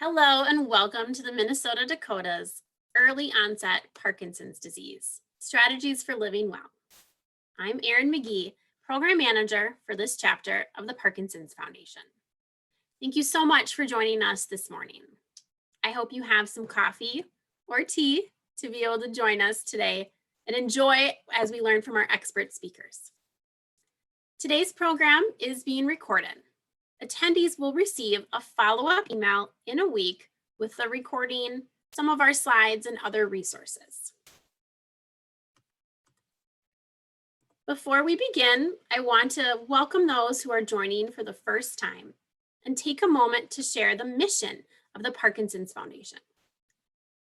Hello and welcome to the Minnesota Dakota's Early Onset Parkinson's Disease, Strategies for Living Well. I'm Erin McGee, Program Manager for this chapter of the Parkinson's Foundation. Thank you so much for joining us this morning. I hope you have some coffee or tea to be able to join us today and enjoy as we learn from our expert speakers. Today's program is being recorded. Attendees will receive a follow-up email in a week with the recording, some of our slides, and other resources. Before we begin, I want to welcome those who are joining for the first time and take a moment to share the mission of the Parkinson's Foundation.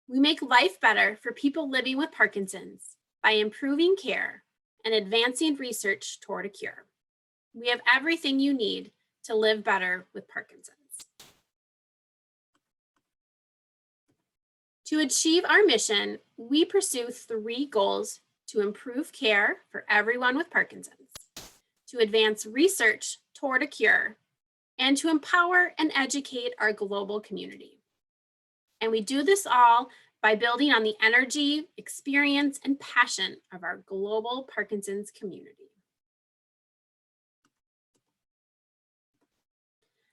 We make life better for people living with Parkinson's by improving care and advancing research toward a cure. We have everything you need to live better with Parkinson's. To achieve our mission, we pursue 3 goals: to improve care for everyone with Parkinson's, to advance research toward a cure, and to empower and educate our global community. And we do this all by building on the energy, experience, and passion of our global Parkinson's community.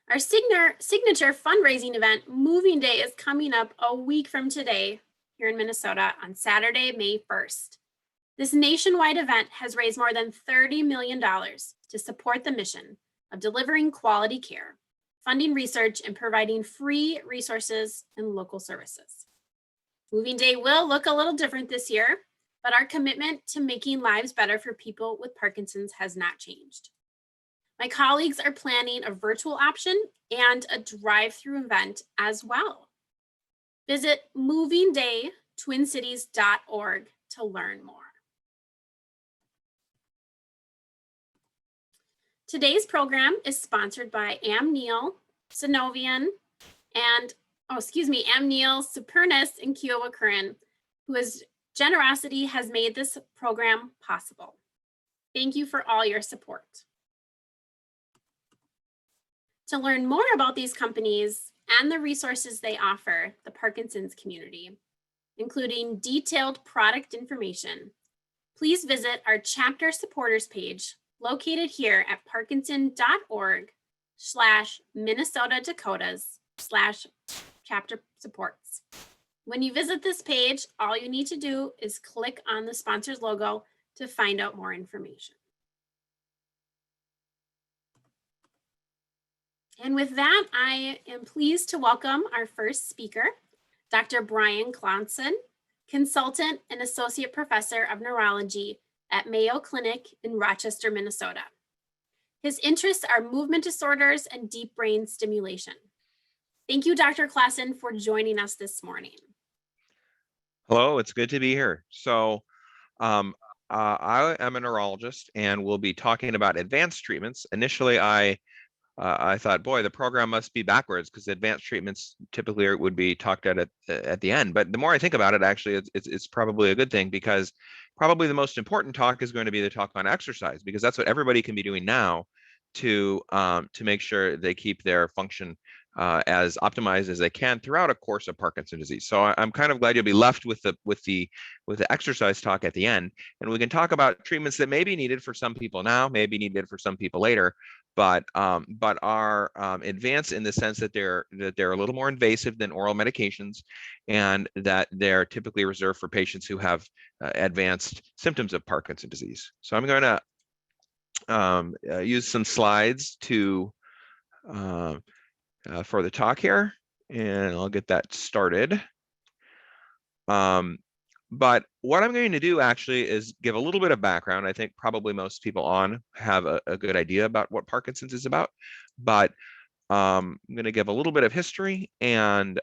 Our signature fundraising event, Moving Day, is coming up a week from today here in Minnesota on Saturday, May 1st. This nationwide event has raised more than $30 million to support the mission of delivering quality care, funding research, and providing free resources and local services. Moving Day will look a little different this year, but our commitment to making lives better for people with Parkinson's has not changed. My colleagues are planning a virtual option and a drive-through event as well. Visit movingdaytwincities.org to learn more. Today's program is sponsored by Amneal, Synovian, and Amneal, Supernus, and Kyowa Kirin, whose generosity has made this program possible. Thank you for all your support. To learn more about these companies and the resources they offer the Parkinson's community, including detailed product information, please visit our chapter supporters page located here at parkinson.org/Minnesota Dakotas/chapter supports. When you visit this page, all you need to do is click on the sponsor's logo to find out more information. And with that, I am pleased to welcome our first speaker, Dr. Brian Clonson, consultant and associate professor of neurology at Mayo Clinic in Rochester, Minnesota. His interests are movement disorders and deep brain stimulation. Thank you, Dr. Klassen, for joining us this morning. Hello, it's good to be here. So I am a neurologist and we'll be talking about advanced treatments. Initially, I thought, boy, the program must be backwards because advanced treatments typically would be talked at the end. But the more I think about it, actually, it's probably a good thing, because probably the most important talk is going to be the talk on exercise, because that's what everybody can be doing now to make sure they keep their function as optimized as they can throughout a course of Parkinson's disease. So I'm kind of glad you'll be left with the exercise talk at the end, and we can talk about treatments that may be needed for some people now, may be needed for some people later, but are advanced in the sense that they're a little more invasive than oral medications, and that they're typically reserved for patients who have advanced symptoms of Parkinson's disease. So I'm going to use some slides to for the talk here, and I'll get that started. But what I'm going to do actually is give a little bit of background. I think probably most people on have a good idea about what Parkinson's is about, but I'm going to give a little bit of history and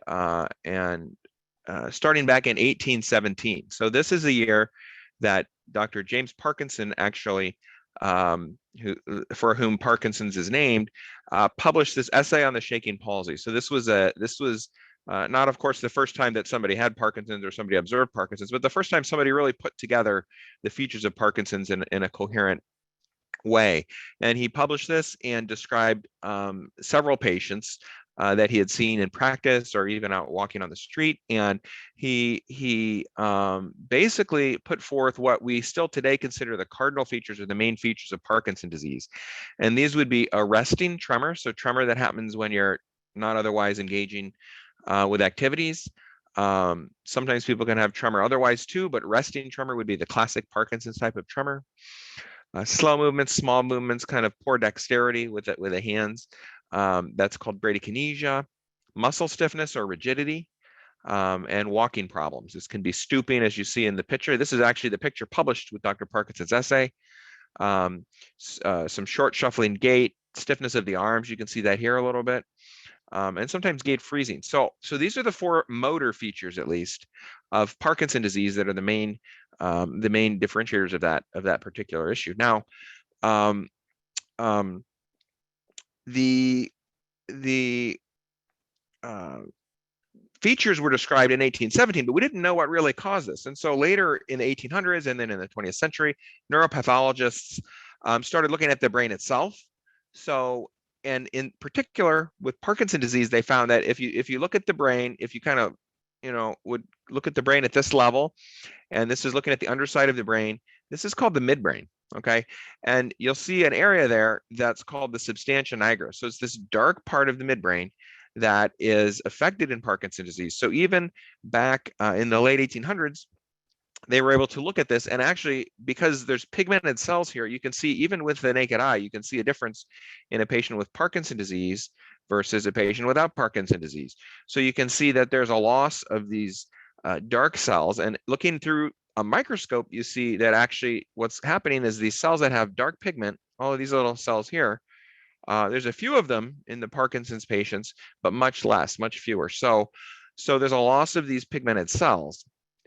starting back in 1817. So this is the year that Dr. James Parkinson actually, for whom Parkinson's is named, published this essay on the shaking palsy. So this was not, of course, the first time that somebody had Parkinson's or somebody observed Parkinson's, but the first time somebody really put together the features of Parkinson's in a coherent way. And he published this and described several patients that he had seen in practice or even out walking on the street. And he basically put forth what we still today consider the cardinal features or the main features of Parkinson's disease. And these would be a resting tremor, so tremor that happens when you're not otherwise engaging with activities. Sometimes people can have tremor otherwise too, but resting tremor would be the classic Parkinson's type of tremor. Slow movements, small movements, kind of poor dexterity with the hands. That's called bradykinesia. Muscle stiffness or rigidity, and walking problems. This can be stooping, as you see in the picture. This is actually the picture published with Dr. Parkinson's essay. Some short shuffling gait, stiffness of the arms. You can see that here a little bit. And sometimes gait freezing. So these are the four motor features, at least, of Parkinson's disease that are the main differentiators of that particular issue. Now, the features were described in 1817, but we didn't know what really caused this. And so later in the 1800s and then in the 20th century, neuropathologists started looking at the brain itself. So, and in particular with Parkinson's disease, they found that if you look at the brain, if you kind of, would look at the brain at this level, and this is looking at the underside of the brain, this is called the midbrain, okay? And you'll see an area there that's called the substantia nigra. So it's this dark part of the midbrain that is affected in Parkinson's disease. So even back in the late 1800s, they were able to look at this, and actually, because there's pigmented cells here, you can see, even with the naked eye, you can see a difference in a patient with Parkinson's disease versus a patient without Parkinson's disease. So you can see that there's a loss of these dark cells, and looking through a microscope, you see that actually what's happening is these cells that have dark pigment, all of these little cells here, there's a few of them in the Parkinson's patients, but much less, much fewer. So there's a loss of these pigmented cells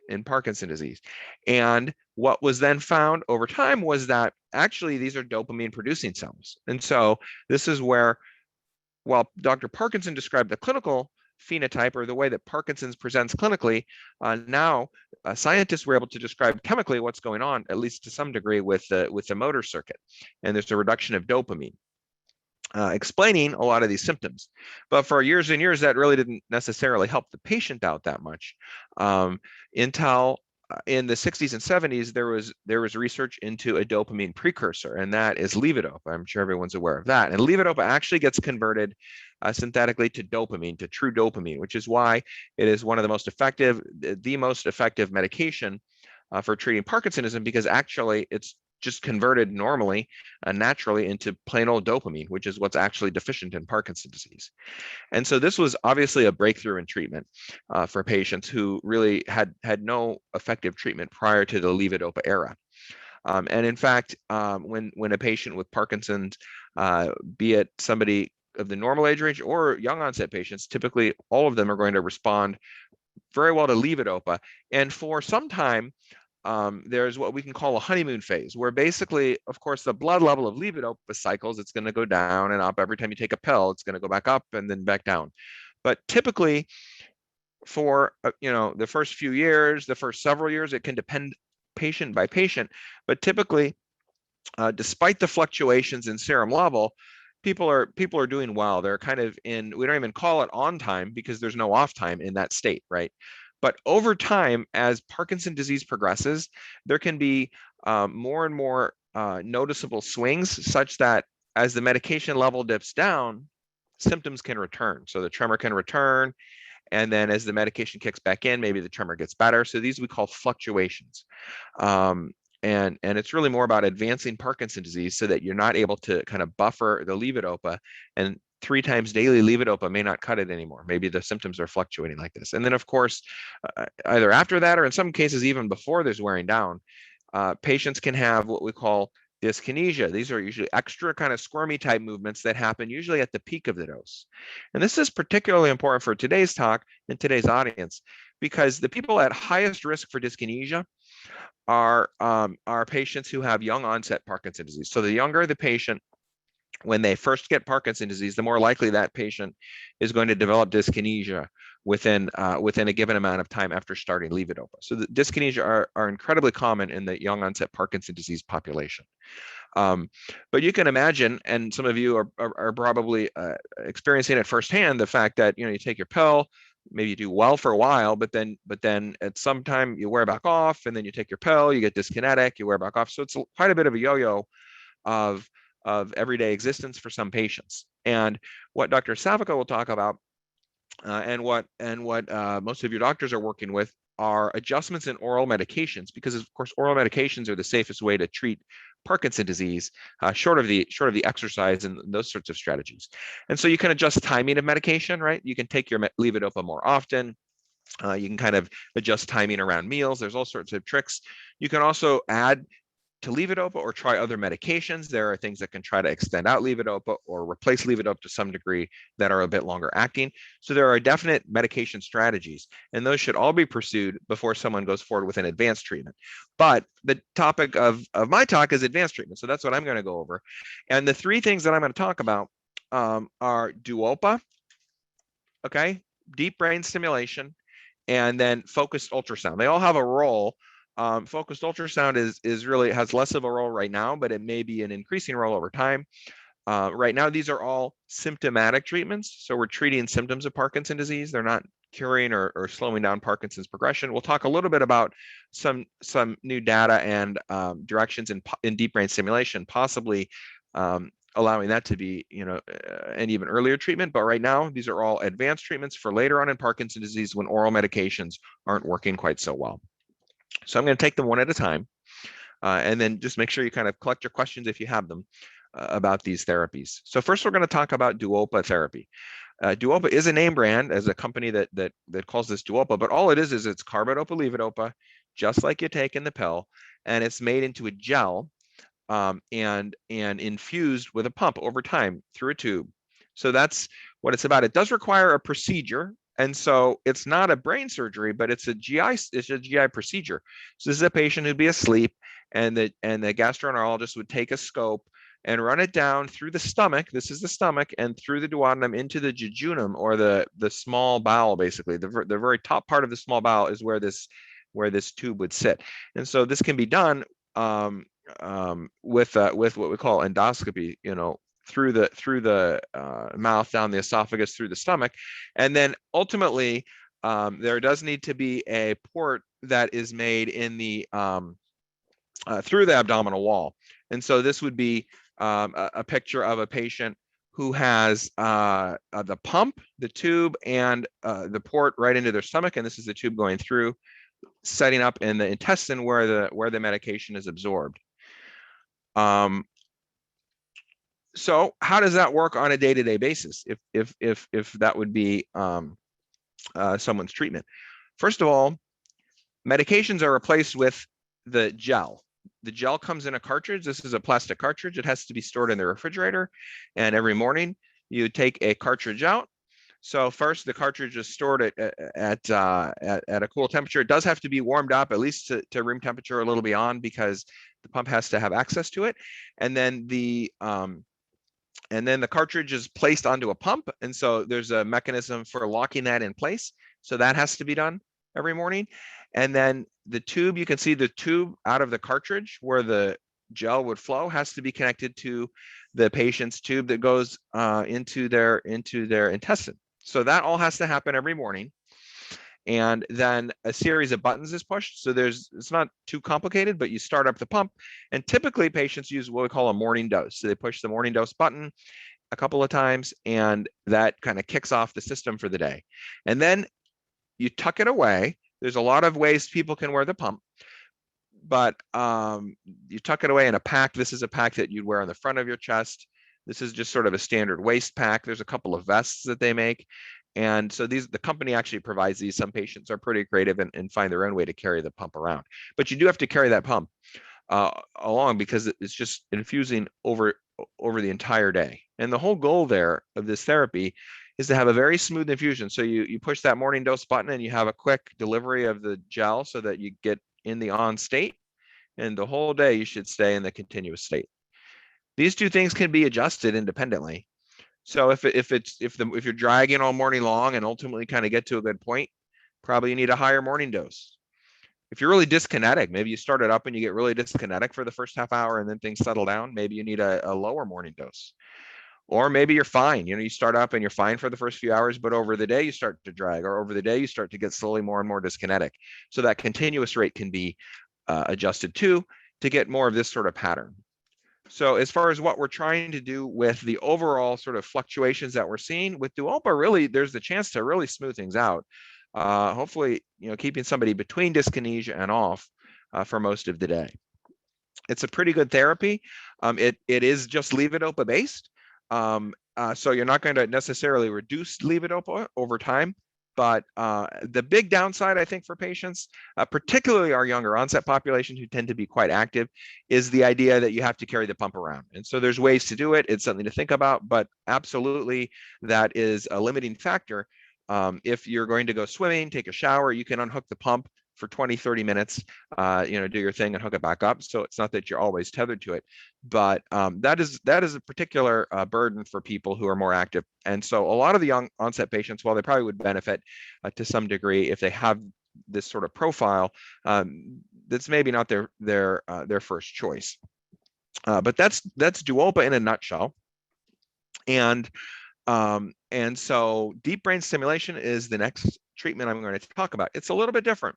in Parkinson's disease. And what was then found over time was that actually these are dopamine producing cells. And so this is where, while Dr. Parkinson described the clinical phenotype or the way that Parkinson's presents clinically, now scientists were able to describe chemically what's going on, at least to some degree, with the motor circuit. And there's a reduction of dopamine, explaining a lot of these symptoms. But for years and years, that really didn't necessarily help the patient out that much. Until in the 60s and 70s, there was research into a dopamine precursor, and that is levodopa. I'm sure everyone's aware of that. And levodopa actually gets converted synthetically to dopamine, to true dopamine, which is why it is one of the most effective medication for treating Parkinsonism, because actually it's just converted normally, naturally, into plain old dopamine, which is what's actually deficient in Parkinson's disease. And so this was obviously a breakthrough in treatment for patients who really had no effective treatment prior to the levodopa era. And in fact, when a patient with Parkinson's, be it somebody of the normal age range or young onset patients, typically all of them are going to respond very well to levodopa. And for some time, there's what we can call a honeymoon phase, where basically, of course, the blood level of levodopa cycles, it's going to go down and up. Every time you take a pill, it's going to go back up and then back down. But typically, for the first few years, the first several years, it can depend patient by patient. But typically, despite the fluctuations in serum level, people are doing well. They're kind of in, we don't even call it on time because there's no off time in that state, right? But over time, as Parkinson's disease progresses, there can be more and more noticeable swings, such that as the medication level dips down, symptoms can return. So the tremor can return, and then as the medication kicks back in, maybe the tremor gets better. So these we call fluctuations. And it's really more about advancing Parkinson's disease so that you're not able to kind of buffer the levodopa, and 3 times daily levodopa may not cut it anymore. Maybe the symptoms are fluctuating like this. And then, of course, either after that or in some cases even before there's wearing down, patients can have what we call dyskinesia. These are usually extra kind of squirmy type movements that happen usually at the peak of the dose. And this is particularly important for today's talk and today's audience, because the people at highest risk for dyskinesia are patients who have young onset Parkinson's disease. So the younger the patient, when they first get Parkinson's disease, the more likely that patient is going to develop dyskinesia within a given amount of time after starting levodopa. So the dyskinesia are incredibly common in the young onset Parkinson's disease population. But you can imagine, and some of you are probably experiencing it firsthand, the fact that, you take your pill, maybe you do well for a while, but then at some time you wear back off, and then you take your pill, you get dyskinetic, you wear back off. So it's quite a bit of a yo-yo of everyday existence for some patients. And what Dr. Savica will talk about, and what most of your doctors are working with, are adjustments in oral medications, because of course oral medications are the safest way to treat Parkinson's disease, short of the exercise and those sorts of strategies. And so you can adjust timing of medication, right? You can take your levodopa more often. You can kind of adjust timing around meals. There's all sorts of tricks. You can also add to levodopa or try other medications. There are things that can try to extend out levodopa or replace levodopa to some degree that are a bit longer acting. So there are definite medication strategies, and those should all be pursued before someone goes forward with an advanced treatment. But the topic of my talk is advanced treatment. So that's what I'm going to go over. And the three things that I'm going to talk about are Duopa, okay, deep brain stimulation, and then focused ultrasound. They all have a role. Focused ultrasound is really has less of a role right now, but it may be an increasing role over time. Right now, these are all symptomatic treatments. So we're treating symptoms of Parkinson's disease. They're not curing or slowing down Parkinson's progression. We'll talk a little bit about some new data and directions in deep brain stimulation, possibly allowing that to be, an even earlier treatment. But right now, these are all advanced treatments for later on in Parkinson's disease when oral medications aren't working quite so well. So I'm going to take them one at a time, and then just make sure you kind of collect your questions if you have them about these therapies. So first, we're going to talk about Duopa therapy. Duopa is a name brand as a company that calls this Duopa, but all it is it's carbidopa levodopa, just like you take in the pill, and it's made into a gel and infused with a pump over time through a tube. So that's what it's about. It does require a procedure. And so it's not a brain surgery, but it's a GI procedure. So this is a patient who'd be asleep, and the gastroenterologist would take a scope and run it down through the stomach. This is the stomach, and through the duodenum into the jejunum, or the small bowel. Basically, the very top part of the small bowel is where this tube would sit. And so this can be done with what we call endoscopy, through the mouth, down the esophagus, through the stomach. And then ultimately, there does need to be a port that is made in the through the abdominal wall. And so this would be a picture of a patient who has the pump, the tube, and the port right into their stomach. And this is the tube going through, setting up in the intestine where the medication is absorbed. So how does that work on a day-to-day basis if that would be someone's treatment? First of all, medications are replaced with the gel. The gel comes in a cartridge. This is a plastic cartridge. It has to be stored in the refrigerator, and every morning you take a cartridge out. So first, the cartridge is stored at a cool temperature. It does have to be warmed up at least to room temperature, a little beyond, because the pump has to have access to it. And then the cartridge is placed onto a pump, and so there's a mechanism for locking that in place. So that has to be done every morning. And then the tube, you can see the tube out of the cartridge where the gel would flow has to be connected to the patient's tube that goes into their intestine. So that all has to happen every morning. And then a series of buttons is pushed. So it's not too complicated, but you start up the pump, and typically patients use what we call a morning dose. So they push the morning dose button a couple of times, and that kind of kicks off the system for the day. And then you tuck it away. There's a lot of ways people can wear the pump, but you tuck it away in a pack. This is a pack that you'd wear on the front of your chest. This is just sort of a standard waist pack. There's a couple of vests that they make. And so the company actually provides these. Some patients are pretty creative and find their own way to carry the pump around. But you do have to carry that pump along, because it's just infusing over the entire day. And the whole goal there of this therapy is to have a very smooth infusion. So you push that morning dose button, and you have a quick delivery of the gel so that you get in the on state. And the whole day you should stay in the continuous state. These two things can be adjusted independently. So if you're dragging all morning long and ultimately kind of get to a good point, probably you need a higher morning dose. If you're really dyskinetic, maybe you start it up and you get really dyskinetic for the first half hour and then things settle down. Maybe you need a lower morning dose. Or maybe you're fine. You start up and you're fine for the first few hours, but over the day you start to drag, or over the day you start to get slowly more and more dyskinetic. So that continuous rate can be adjusted to get more of this sort of pattern. So as far as what we're trying to do with the overall sort of fluctuations that we're seeing with Duopa, really, there's the chance to really smooth things out. Hopefully, keeping somebody between dyskinesia and off for most of the day. It's a pretty good therapy. It is just levodopa based. So you're not going to necessarily reduce levodopa over time. But the big downside, I think, for patients, particularly our younger onset population who tend to be quite active, is the idea that you have to carry the pump around. And so there's ways to do it. It's something to think about, but absolutely that is a limiting factor. If you're going to go swimming, take a shower, you can unhook the pump for 20, 30 minutes, do your thing and hook it back up. So it's not that you're always tethered to it, but that is a particular burden for people who are more active. And so a lot of the young onset patients, while they probably would benefit to some degree if they have this sort of profile, that's maybe not their first choice. But that's Duopa in a nutshell. And so deep brain stimulation is the next treatment I'm going to talk about. It's a little bit different.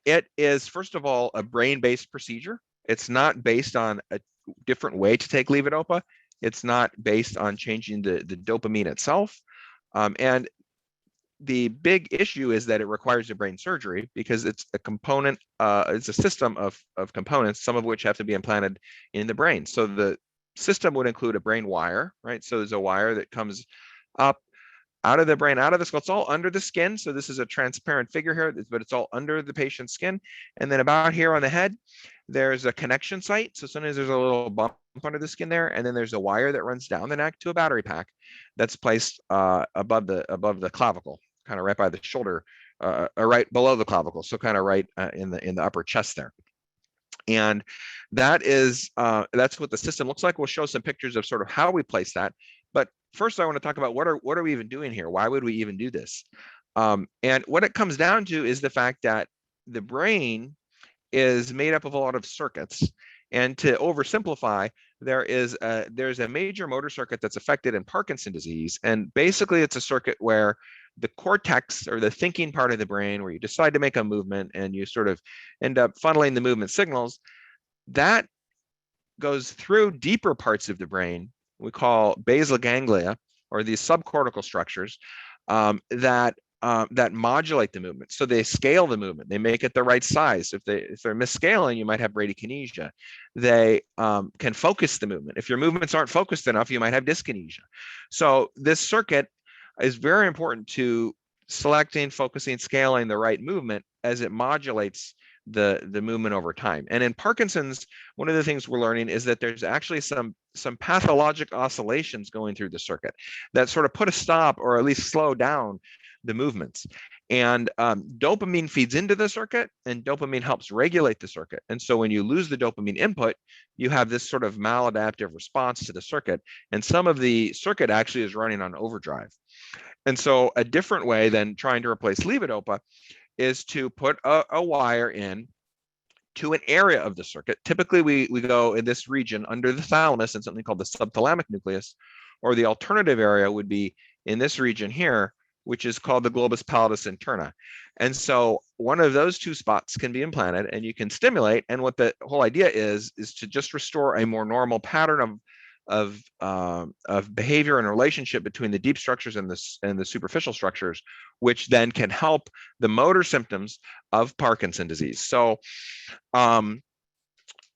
It is, first of all, a brain-based procedure. It's not based on a different way to take levodopa. It's not based on changing the dopamine itself. And the big issue is that it requires a brain surgery because it's a component, it's a system of components, some of which have to be implanted in the brain. So the system would include a brain wire, right? So there's a wire that comes up out of the brain, out of the skull. It's all under the skin. So this is a transparent figure here, but it's all under the patient's skin. And then about here on the head, there's a connection site. So sometimes there's a little bump under the skin there. And then there's a wire that runs down the neck to a battery pack that's placed above the clavicle, kind of right by the shoulder, or right below the clavicle. So kind of right in the upper chest there. And that is that's what the system looks like. We'll show some pictures of sort of how we place that. But first, I want to talk about what are we even doing here? Why would we even do this? And what it comes down to is the fact that the brain is made up of a lot of circuits. And to oversimplify, there's a major motor circuit that's affected in Parkinson's disease. And basically, it's a circuit where the cortex, or the thinking part of the brain, where you decide to make a movement and you sort of end up funneling the movement signals, that goes through deeper parts of the brain we call basal ganglia, or these subcortical structures that modulate the movement. So they scale the movement. They make it the right size. If they're misscaling, you might have bradykinesia. They can focus the movement. If your movements aren't focused enough, you might have dyskinesia. So this circuit is very important to selecting, focusing, scaling the right movement as it modulates the movement over time. And in Parkinson's, one of the things we're learning is that there's actually some pathologic oscillations going through the circuit that sort of put a stop, or at least slow down, the movements. And dopamine feeds into the circuit, and dopamine helps regulate the circuit. And so when you lose the dopamine input, you have this sort of maladaptive response to the circuit. And some of the circuit actually is running on overdrive. And so a different way than trying to replace levodopa is to put a wire in to an area of the circuit. Typically, we go in this region under the thalamus in something called the subthalamic nucleus, or the alternative area would be in this region here, which is called the globus pallidus interna. And so one of those two spots can be implanted, and you can stimulate. And what the whole idea is to just restore a more normal pattern of behavior and relationship between the deep structures and the superficial structures, which then can help the motor symptoms of Parkinson's disease. So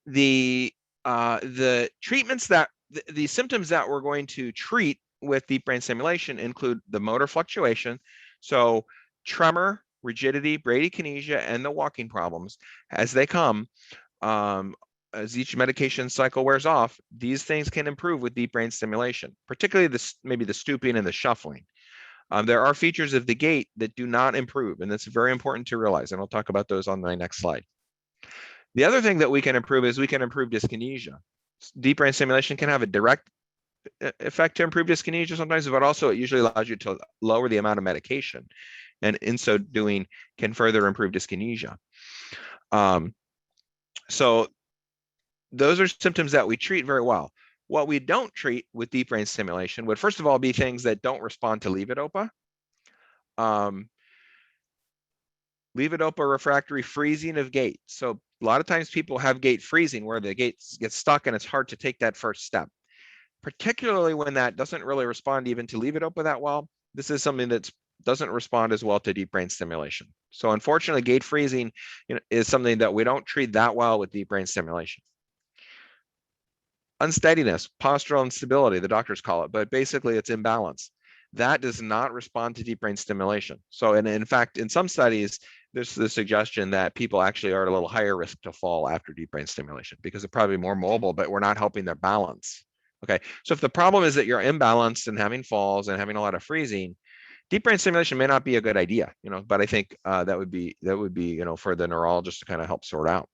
the treatments the symptoms that we're going to treat with deep brain stimulation include the motor fluctuation, so tremor, rigidity, bradykinesia, and the walking problems as they come. As each medication cycle wears off, these things can improve with deep brain stimulation, particularly maybe the stooping and the shuffling. There are features of the gait that do not improve, and that's very important to realize, and I'll talk about those on my next slide. The other thing that we can improve is we can improve dyskinesia. Deep brain stimulation can have a direct effect to improve dyskinesia sometimes, but also it usually allows you to lower the amount of medication. and in so doing can further improve dyskinesia. So those are symptoms that we treat very well. What we don't treat with deep brain stimulation would first of all be things that don't respond to levodopa. Levodopa refractory freezing of gait. So a lot of times people have gait freezing where the gait gets stuck and it's hard to take that first step, particularly when that doesn't really respond even to levodopa that well. This is something that doesn't respond as well to deep brain stimulation. So unfortunately, gait freezing, is something that we don't treat that well with deep brain stimulation. Unsteadiness, postural instability, the doctors call it, but basically it's imbalance. That does not respond to deep brain stimulation. So, and in fact, in some studies, there's the suggestion that people actually are at a little higher risk to fall after deep brain stimulation because they're probably more mobile, but we're not helping their balance. Okay, so if the problem is that you're imbalanced and having falls and having a lot of freezing, deep brain stimulation may not be a good idea, but I think that would be, for the neurologist to kind of help sort out.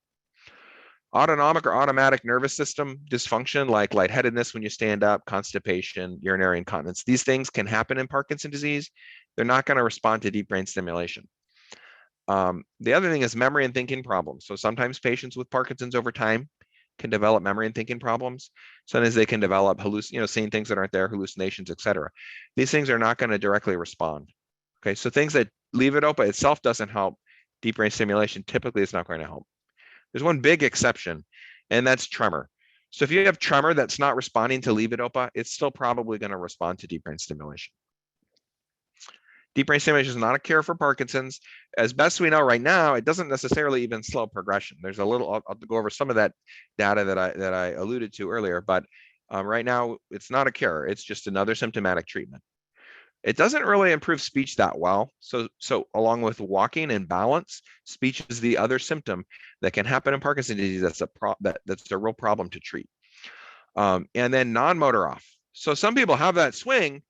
Autonomic or automatic nervous system dysfunction, like lightheadedness when you stand up, constipation, urinary incontinence. These things can happen in Parkinson's disease. They're not going to respond to deep brain stimulation. The other thing is memory and thinking problems. So sometimes patients with Parkinson's over time can develop memory and thinking problems. Sometimes they can develop seeing things that aren't there, hallucinations, etc. These things are not going to directly respond. Okay, so things that levodopa itself doesn't help, deep brain stimulation typically is not going to help. There's one big exception, and that's tremor. So if you have tremor that's not responding to levodopa, it's still probably going to respond to deep brain stimulation. Deep brain stimulation is not a cure for Parkinson's. As best we know right now, it doesn't necessarily even slow progression. There's a little, I'll go over some of that data that I alluded to earlier, but right now it's not a cure. It's just another symptomatic treatment. It doesn't really improve speech that well. So along with walking and balance, speech is the other symptom that can happen in Parkinson's disease. That's a real problem to treat. And then non-motor off. So some people have that swing,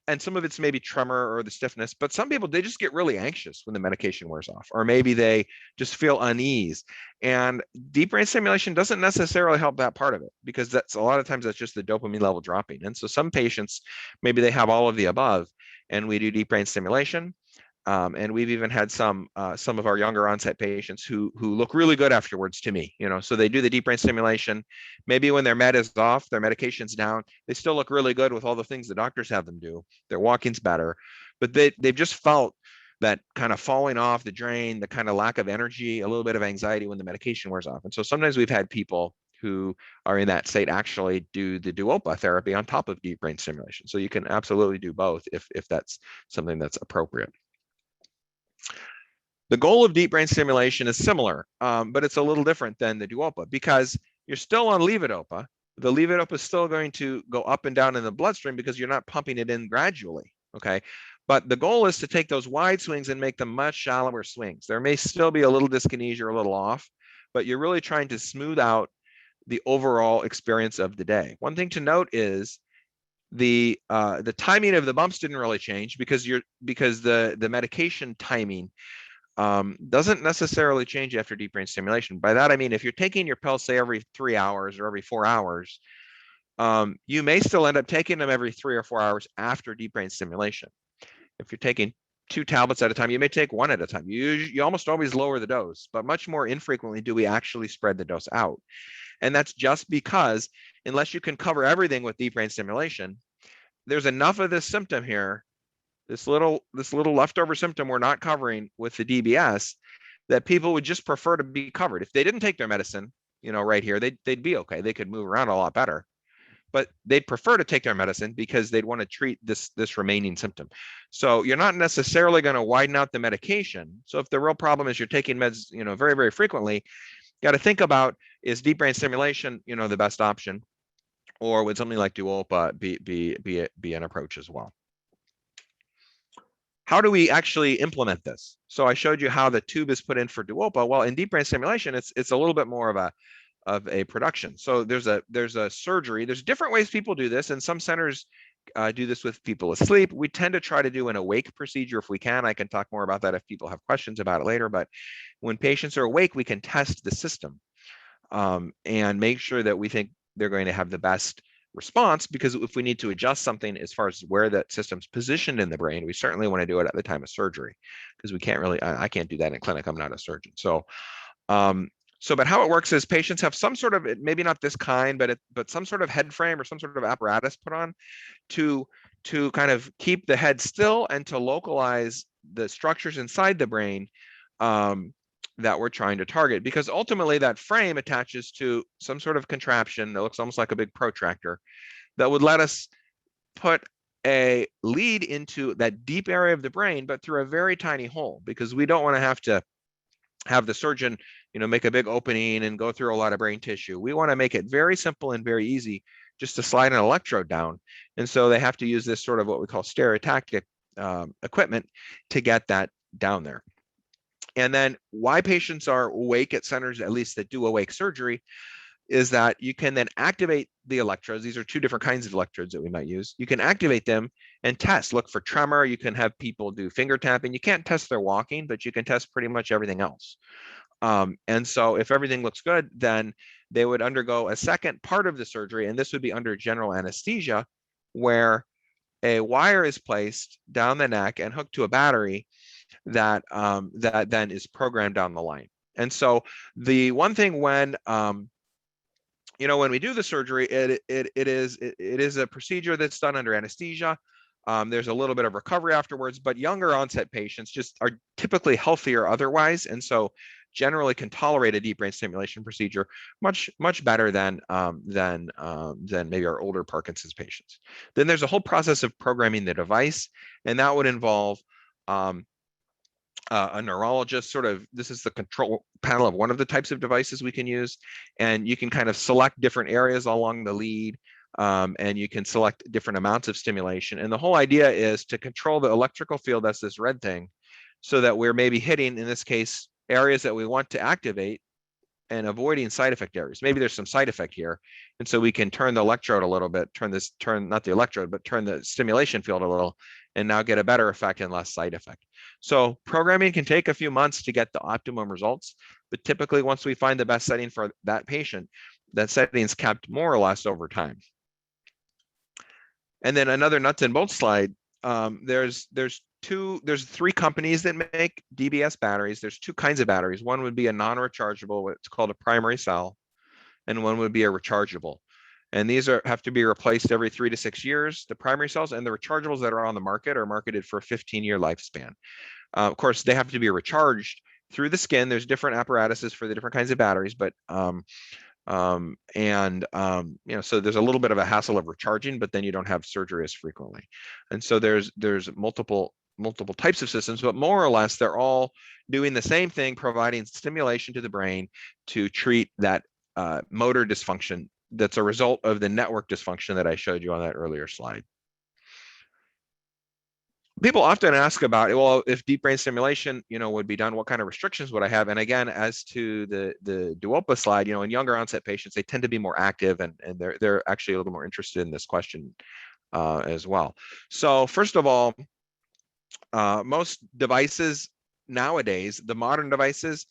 and some of it's maybe tremor or the stiffness, but some people, they just get really anxious when the medication wears off, or maybe they just feel unease. And deep brain stimulation doesn't necessarily help that part of it, because that's a lot of times that's just the dopamine level dropping. And so some patients, maybe they have all of the above, and we do deep brain stimulation. And we've even had some of our younger onset patients who look really good afterwards to me, so they do the deep brain stimulation. Maybe when their med is off, their medication's down, they still look really good with all the things the doctors have them do. Their walking's better, but they've just felt that kind of falling off the drain, the kind of lack of energy, a little bit of anxiety when the medication wears off. And so sometimes we've had people who are in that state actually do the Duopa therapy on top of deep brain stimulation. So you can absolutely do both if that's something that's appropriate. The goal of deep brain stimulation is similar, but it's a little different than the Duopa, because you're still on levodopa. The levodopa is still going to go up and down in the bloodstream because you're not pumping it in gradually, okay? But the goal is to take those wide swings and make them much shallower swings. There may still be a little dyskinesia or a little off, but you're really trying to smooth out the overall experience of the day. One thing to note is the timing of the bumps didn't really change because the medication timing doesn't necessarily change after deep brain stimulation. By that, I mean, if you're taking your pills, say every 3 hours or every 4 hours, you may still end up taking them every 3 or 4 hours after deep brain stimulation. If you're taking 2 tablets at a time, you may take 1 at a time. You almost always lower the dose, but much more infrequently do we actually spread the dose out. And that's just because unless you can cover everything with deep brain stimulation, there's enough of this symptom here, this little leftover symptom we're not covering with the DBS, that people would just prefer to be covered. If they didn't take their medicine, right here, they'd be okay. They could move around a lot better, but they'd prefer to take their medicine because they'd want to treat this remaining symptom. So you're not necessarily going to widen out the medication. So if the real problem is you're taking meds, very, very frequently, you got to think about, is deep brain stimulation, the best option, or would something like Duopa be an approach as well? How do we actually implement this? So I showed you how the tube is put in for Duopa. Well, in deep brain stimulation, it's a little bit more of a production. So there's a surgery. There's different ways people do this, and some centers do this with people asleep. We tend to try to do an awake procedure if we can. I can talk more about that if people have questions about it later. But when patients are awake, we can test the system and make sure that we think they're going to have the best response, because if we need to adjust something as far as where that system's positioned in the brain, we certainly want to do it at the time of surgery, because we can't really, I can't do that in clinic. I'm not a surgeon. But how it works is patients have some sort of, maybe not this kind, but some sort of head frame or some sort of apparatus put on to kind of keep the head still and to localize the structures inside the brain that we're trying to target, because ultimately that frame attaches to some sort of contraption that looks almost like a big protractor that would let us put a lead into that deep area of the brain, but through a very tiny hole, because we don't want to have the surgeon, make a big opening and go through a lot of brain tissue. We want to make it very simple and very easy just to slide an electrode down. And so they have to use this sort of what we call stereotactic equipment to get that down there. And then why patients are awake at centers, at least that do awake surgery, is that you can then activate the electrodes. These are two different kinds of electrodes that we might use. You can activate them and test, look for tremor. You can have people do finger tapping. You can't test their walking, but you can test pretty much everything else. And so if everything looks good, then they would undergo a second part of the surgery, and this would be under general anesthesia, where a wire is placed down the neck and hooked to a battery that then is programmed down the line. And so the one thing when we do the surgery, it is a procedure that's done under anesthesia. There's a little bit of recovery afterwards, but younger onset patients just are typically healthier otherwise, and so generally can tolerate a deep brain stimulation procedure much better than maybe our older Parkinson's patients. Then there's a whole process of programming the device, and that would involve a neurologist. This is the control panel of one of the types of devices we can use, and you can kind of select different areas along the lead, and you can select different amounts of stimulation. And the whole idea is to control the electrical field, that's this red thing, so that we're maybe hitting, in this case, areas that we want to activate and avoiding side effect areas. Maybe there's some side effect here, and so we can turn the electrode a little bit, turn not the electrode, but turn the stimulation field a little, and now get a better effect and less side effect. So programming can take a few months to get the optimum results, but typically once we find the best setting for that patient, that setting is kept more or less over time. And then another nuts and bolts slide. There's three companies that make Dbs batteries. There's two kinds of batteries. One would be a non-rechargeable, what's called a primary cell, and one would be a rechargeable. And these have to be replaced every 3 to 6 years. The primary cells and the rechargeables that are on the market are marketed for a 15-year lifespan. Of course, they have to be recharged through the skin. There's different apparatuses for the different kinds of batteries, but so there's a little bit of a hassle of recharging, but then you don't have surgery as frequently. And so there's multiple types of systems, but more or less they're all doing the same thing, providing stimulation to the brain to treat that motor dysfunction that's a result of the network dysfunction that I showed you on that earlier slide. People often ask about, well, if deep brain stimulation, would be done, what kind of restrictions would I have? And again, as to the Duopa slide, in younger onset patients, they tend to be more active, and they're actually a little more interested in this question as well. So first of all, most devices nowadays, the modern devices,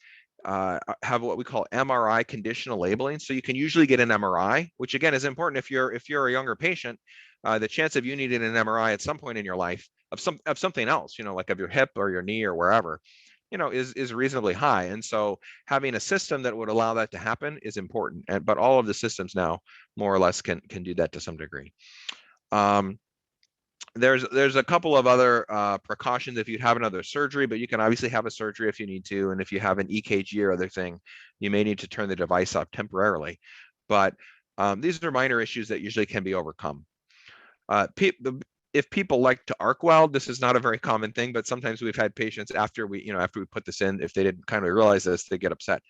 have what we call MRI conditional labeling. So you can usually get an MRI, which again is important if you're a younger patient. The chance of you needing an MRI at some point in your life of something else, like of your hip or your knee or wherever, is reasonably high. And so having a system that would allow that to happen is important. But all of the systems now more or less can do that to some degree. There's a couple of other precautions if you have another surgery, but you can obviously have a surgery if you need to. And if you have an EKG or other thing, you may need to turn the device up temporarily. But these are minor issues that usually can be overcome. If people like to arc weld, this is not a very common thing, but sometimes we've had patients after we put this in, if they didn't kind of realize this, they get upset.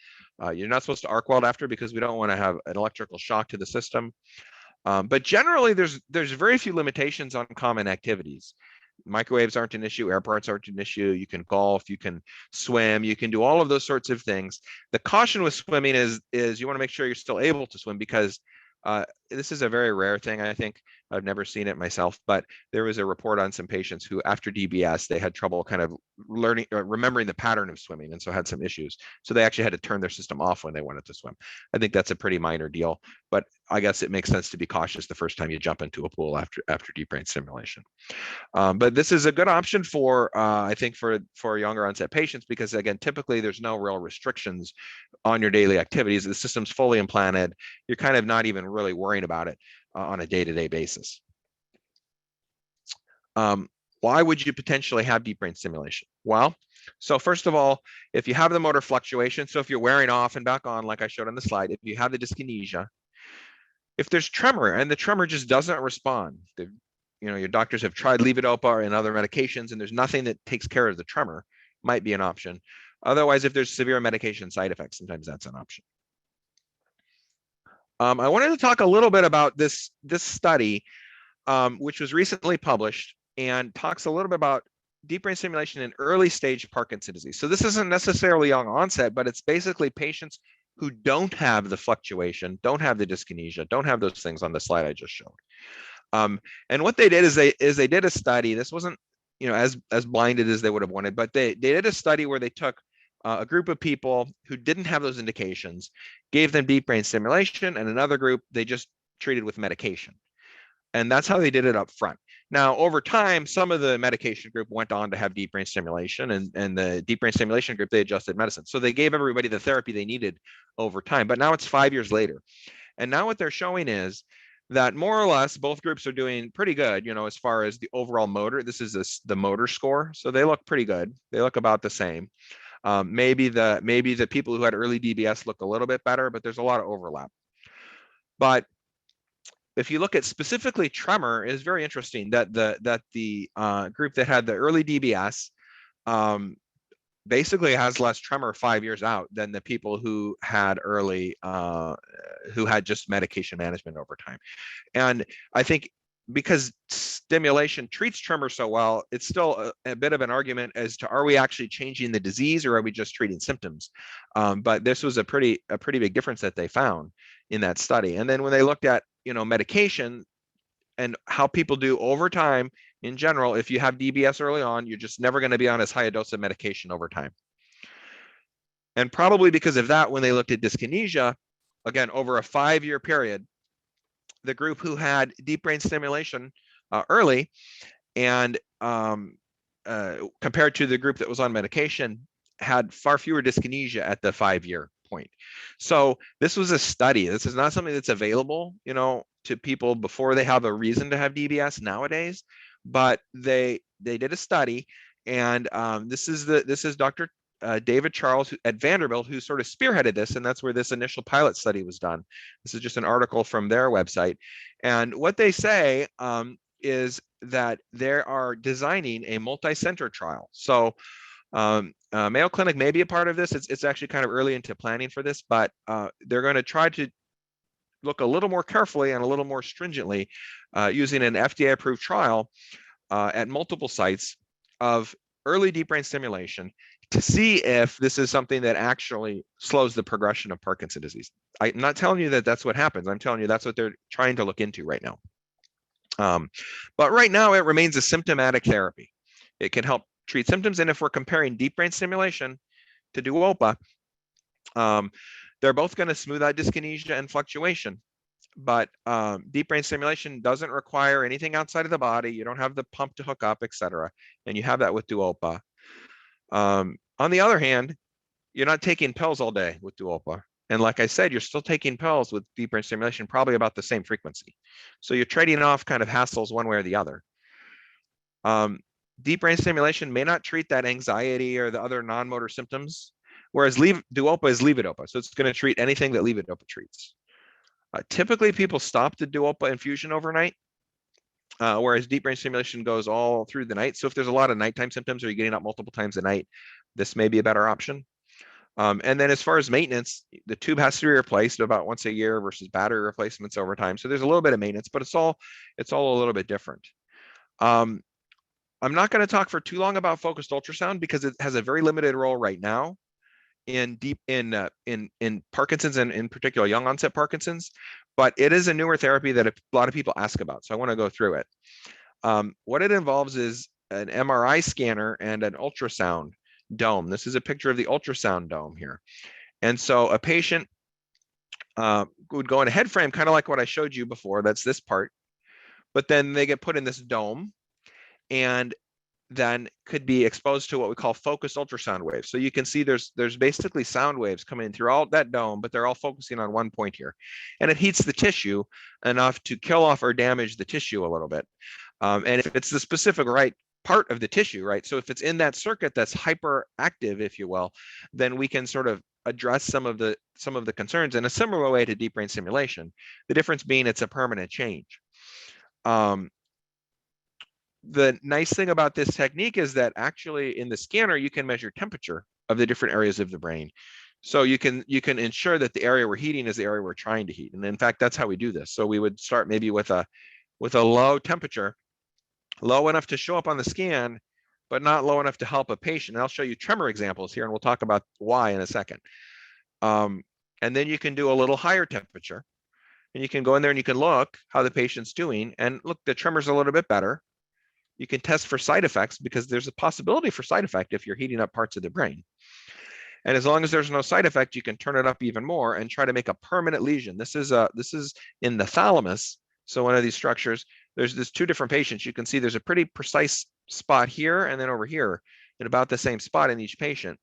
You're not supposed to arc weld after, because we don't want to have an electrical shock to the system. But generally, there's very few limitations on common activities. Microwaves aren't an issue, airports aren't an issue. You can golf, you can swim, you can do all of those sorts of things. The caution with swimming is you want to make sure you're still able to swim, because this is a very rare thing, I think. I've never seen it myself, but there was a report on some patients who, after DBS, they had trouble kind of learning, remembering the pattern of swimming, and so had some issues. So they actually had to turn their system off when they wanted to swim. I think that's a pretty minor deal, but I guess it makes sense to be cautious the first time you jump into a pool after deep brain stimulation. But this is a good option for, I think, for younger onset patients, because again, typically there's no real restrictions on your daily activities. The system's fully implanted. You're kind of not even really worrying about it on a day-to-day basis. Why would you potentially have deep brain stimulation? Well, so first of all, if you have the motor fluctuation, so if you're wearing off and back on, like I showed on the slide, if you have the dyskinesia, if there's tremor and the tremor just doesn't respond, your doctors have tried levodopa and other medications, and there's nothing that takes care of the tremor, might be an option. Otherwise, if there's severe medication side effects, sometimes that's an option. I wanted to talk a little bit about this study, which was recently published and talks a little bit about deep brain stimulation in early stage Parkinson's disease. So this isn't necessarily young onset, but it's basically patients who don't have the fluctuation, don't have the dyskinesia, don't have those things on the slide I just showed. And what they did is they did a study. This wasn't as blinded as they would have wanted, but they did a study where they took a group of people who didn't have those indications, gave them deep brain stimulation, and another group they just treated with medication. And that's how they did it up front. Now, over time, some of the medication group went on to have deep brain stimulation, and the deep brain stimulation group, they adjusted medicine. So they gave everybody the therapy they needed over time. But now it's 5 years later. And now what they're showing is that more or less both groups are doing pretty good, as far as the overall motor. This is the motor score. So they look pretty good. They look about the same. Maybe the people who had early DBS look a little bit better, but there's a lot of overlap. But if you look at specifically tremor, is very interesting that the group that had the early DBS basically has less tremor 5 years out than the people who had early, who had just medication management over time. And I think because stimulation treats tremor so well, it's still a bit of an argument as to, are we actually changing the disease or are we just treating symptoms? But this was a pretty big difference that they found in that study. And then when they looked at medication and how people do over time in general, if you have DBS early on, you're just never going to be on as high a dose of medication over time. And probably because of that, when they looked at dyskinesia, again, over a 5-year period, the group who had deep brain stimulation early and compared to the group that was on medication had far fewer dyskinesia at the 5-year point. So this was a study. This is not something that's available, to people before they have a reason to have DBS nowadays, but they did a study, and this is Dr. David Charles at Vanderbilt, who sort of spearheaded this, and that's where this initial pilot study was done. This is just an article from their website. And what they say is that they are designing a multi-center trial. So Mayo Clinic may be a part of this. It's actually kind of early into planning for this, but they're going to try to look a little more carefully and a little more stringently using an FDA-approved trial at multiple sites of early deep brain stimulation to see if this is something that actually slows the progression of Parkinson's disease. I'm not telling you that that's what happens. I'm telling you that's what they're trying to look into right now. But right now it remains a symptomatic therapy. It can help treat symptoms. And if we're comparing deep brain stimulation to Duopa, they're both going to smooth out dyskinesia and fluctuation. But deep brain stimulation doesn't require anything outside of the body. You don't have the pump to hook up, etc. And you have that with Duopa. On the other hand, you're not taking pills all day with Duopa. And like I said, you're still taking pills with deep brain stimulation, probably about the same frequency. So you're trading off kind of hassles one way or the other. Deep brain stimulation may not treat that anxiety or the other non-motor symptoms, whereas Duopa is levodopa. So it's going to treat anything that levodopa treats. Typically, people stop the Duopa infusion overnight, whereas deep brain stimulation goes all through the night. So if there's a lot of nighttime symptoms or you're getting up multiple times a night, this may be a better option. And then as far as maintenance, the tube has to be replaced about once a year versus battery replacements over time. So there's a little bit of maintenance, but it's all a little bit different. I'm not going to talk for too long about focused ultrasound because it has a very limited role right now in Parkinson's and in particular young onset Parkinson's. but it is a newer therapy that a lot of people ask about. So I want to go through it. What it involves is an MRI scanner and an ultrasound dome. This is a picture of the ultrasound dome here. And so a patient would go in a head frame, kind of like what I showed you before. That's this part. But then they get put in this dome and then could be exposed to what we call focused ultrasound waves. So you can see there's basically sound waves coming through all that dome, but they're all focusing on one point here. And it heats the tissue enough to kill off or damage the tissue a little bit. And if it's the specific right part of the tissue, right? So if it's in that circuit that's hyperactive, if you will, then we can sort of address some of the concerns in a similar way to deep brain stimulation. The difference being it's a permanent change. The nice thing about this technique is that actually in the scanner, you can measure temperature of the different areas of the brain. So you can ensure that the area we're heating is the area we're trying to heat. And in fact, that's how we do this. So we would start maybe with a low temperature, low enough to show up on the scan, but not low enough to help a patient. And I'll show you tremor examples here, and we'll talk about why in a second. And then you can do a little higher temperature, and you can go in there and you can look how the patient's doing. And look, the tremor's a little bit better. You can test for side effects because there's a possibility for side effect if you're heating up parts of the brain. And as long as there's no side effect, you can turn it up even more and try to make a permanent lesion. This is in the thalamus. So one of these structures, there's two different patients. You can see there's a pretty precise spot here and then over here, in about the same spot in each patient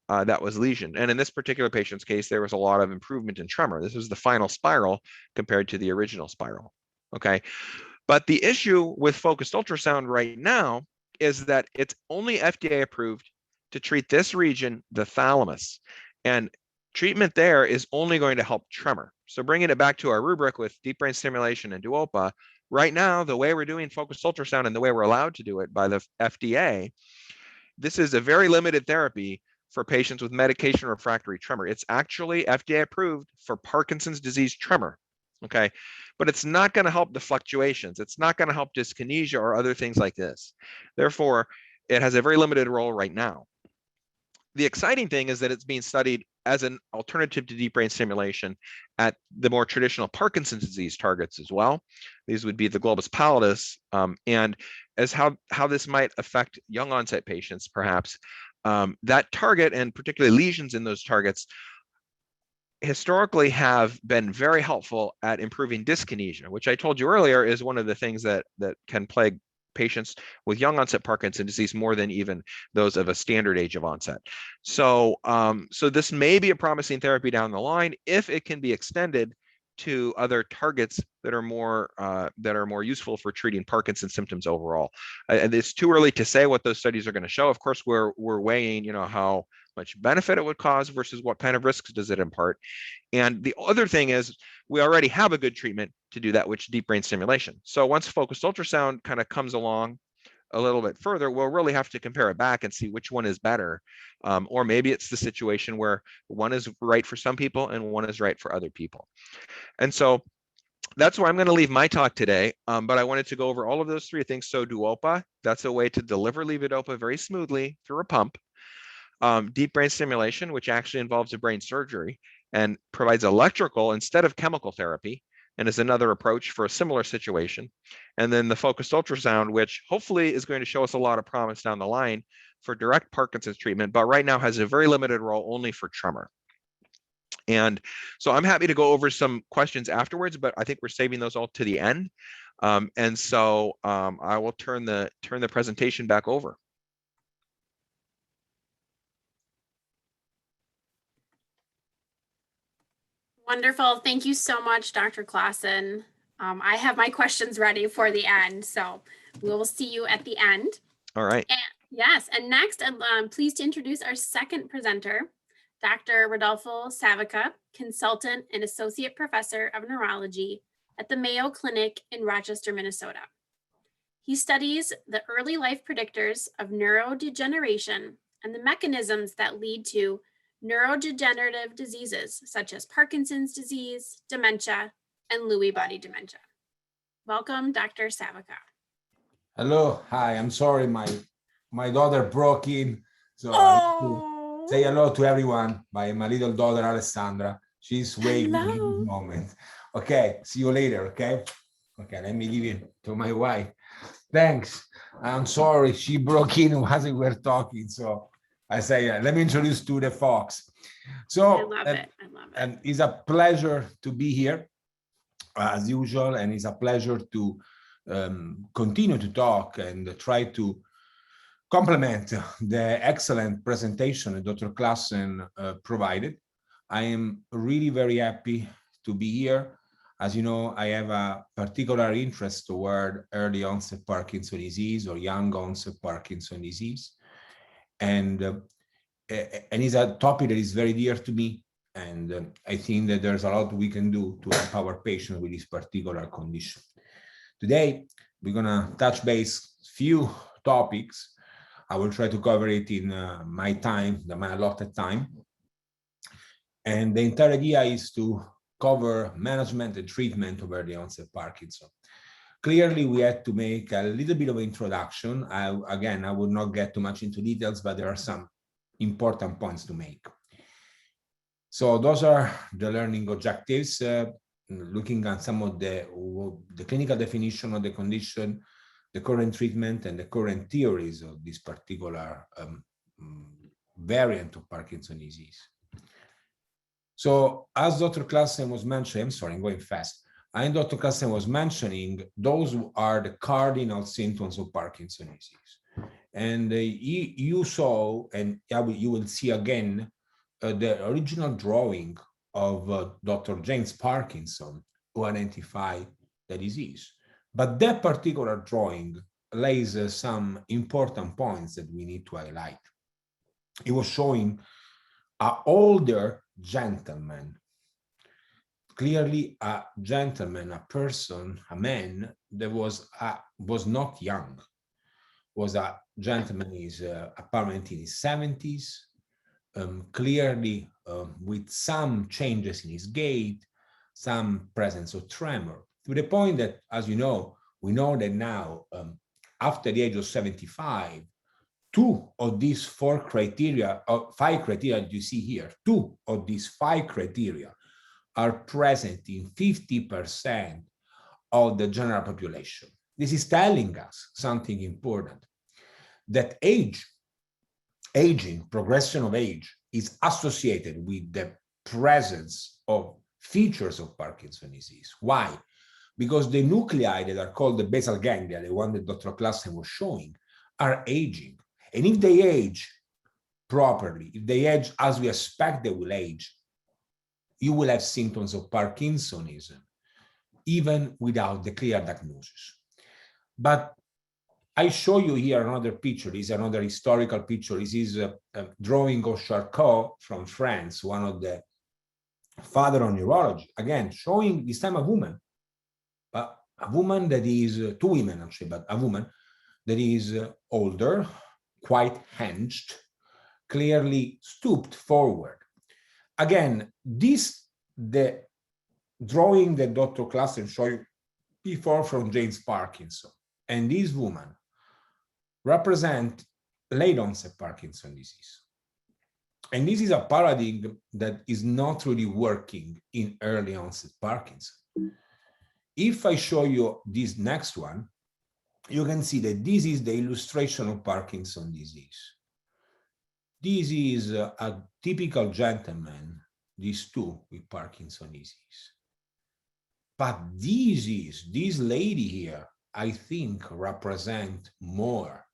that was lesioned. And in this particular patient's case, there was a lot of improvement in tremor. This was the final spiral compared to the original spiral. Okay. But the issue with focused ultrasound right now is that it's only FDA approved to treat this region, the thalamus. And treatment there is only going to help tremor. So bringing it back to our rubric with deep brain stimulation and Duopa, right now, the way we're doing focused ultrasound and the way we're allowed to do it by the FDA, this is a very limited therapy for patients with medication refractory tremor. It's actually FDA approved for Parkinson's disease tremor. Okay, but it's not going to help the fluctuations. It's not going to help dyskinesia or other things like this. Therefore, it has a very limited role right now. The exciting thing is that it's being studied as an alternative to deep brain stimulation at the more traditional Parkinson's disease targets as well. These would be the globus pallidus, and as how this might affect young onset patients, perhaps. That target and particularly lesions in those targets historically have been very helpful at improving dyskinesia, which I told you earlier is one of the things that can plague patients with young onset Parkinson's disease more than even those of a standard age of onset. So, so this may be a promising therapy down the line if it can be extended to other targets that are more useful for treating Parkinson's symptoms overall. And it's too early to say what those studies are going to show. Of course, we're weighing, how much benefit it would cause versus what kind of risks does it impart. And the other thing is we already have a good treatment to do that, which is deep brain stimulation. So once focused ultrasound kind of comes along a little bit further, we'll really have to compare it back and see which one is better. Or maybe it's the situation where one is right for some people and one is right for other people. And so that's where I'm going to leave my talk today. But I wanted to go over all of those three things. So Duopa, that's a way to deliver levodopa very smoothly through a pump. Deep brain stimulation, which actually involves a brain surgery and provides electrical instead of chemical therapy, and is another approach for a similar situation. And then the focused ultrasound, which hopefully is going to show us a lot of promise down the line for direct Parkinson's treatment, but right now has a very limited role only for tremor. And so I'm happy to go over some questions afterwards, but I think we're saving those all to the end. And so I will turn the presentation back over. Wonderful. Thank you so much, Dr. Klassen. I have my questions ready for the end, so we will see you at the end. All right. Yes, and next, I'm pleased to introduce our second presenter, Dr. Rodolfo Savica, consultant and associate professor of neurology at the Mayo Clinic in Rochester, Minnesota. He studies the early life predictors of neurodegeneration and the mechanisms that lead to neurodegenerative diseases such as Parkinson's disease, dementia, and Lewy body dementia. Welcome, Dr. Savica. Hello, hi, I'm sorry, my daughter broke in, so I have to say hello to everyone by my little daughter, Alessandra. She's waiting in this moment. Okay, see you later, okay? Okay, let me give it to my wife. Thanks. I'm sorry, she broke in while we were talking. So I say, let me introduce to the fox. So I love it. I love it. And it's a pleasure to be here as usual. And it's a pleasure to continue to talk and try to complement the excellent presentation that Dr. Klassen provided. I am really very happy to be here. As you know, I have a particular interest toward early onset Parkinson disease or young onset Parkinson disease. And it's a topic that is very dear to me. And I think that there's a lot we can do to empower patients with this particular condition. Today, we're gonna touch base few topics. I will try to cover it in my time, my allotted time. And the entire idea is to cover management and treatment of early onset Parkinson. Clearly, we had to make a little bit of introduction. Again, I would not get too much into details, but there are some important points to make. So those are the learning objectives, looking at some of the clinical definition of the condition, the current treatment, and the current theories of this particular variant of Parkinson's disease. So as Dr. Klassen was mentioning, I'm sorry, I'm going fast. And Dr. Klassen was mentioning, those are the cardinal symptoms of Parkinson's disease. And you saw, and you will see again, the original drawing of Dr. James Parkinson, who identified the disease. But that particular drawing lays some important points that we need to highlight. It was showing an older gentleman, clearly a gentleman, a person, a man that was not young, was a gentleman, is apparently in his 70s, clearly with some changes in his gait, some presence of tremor, to the point that, as you know, we know that now, after the age of 75, two of these five criteria you see here, two of these five criteria are present in 50% of the general population. This is telling us something important, that aging, progression of age, is associated with the presence of features of Parkinson's disease. Why? Because the nuclei that are called the basal ganglia, the one that Dr. Klassen was showing, are aging. And if they age properly, if they age as we expect they will age, you will have symptoms of Parkinsonism, even without the clear diagnosis. But I show you here another picture. This is another historical picture. This is a drawing of Charcot from France, one of the father of neurology. Again, showing this time a woman that is, two women actually, but a woman that is older, quite hinged, clearly stooped forward. Again, the drawing that Dr. Klassen showed you before from James Parkinson, and this woman represent late onset Parkinson's disease. And this is a paradigm that is not really working in early onset Parkinson. If I show you this next one, you can see that this is the illustration of Parkinson's disease. This is a typical gentleman, these two with Parkinson's disease. But this lady here, I think, represent more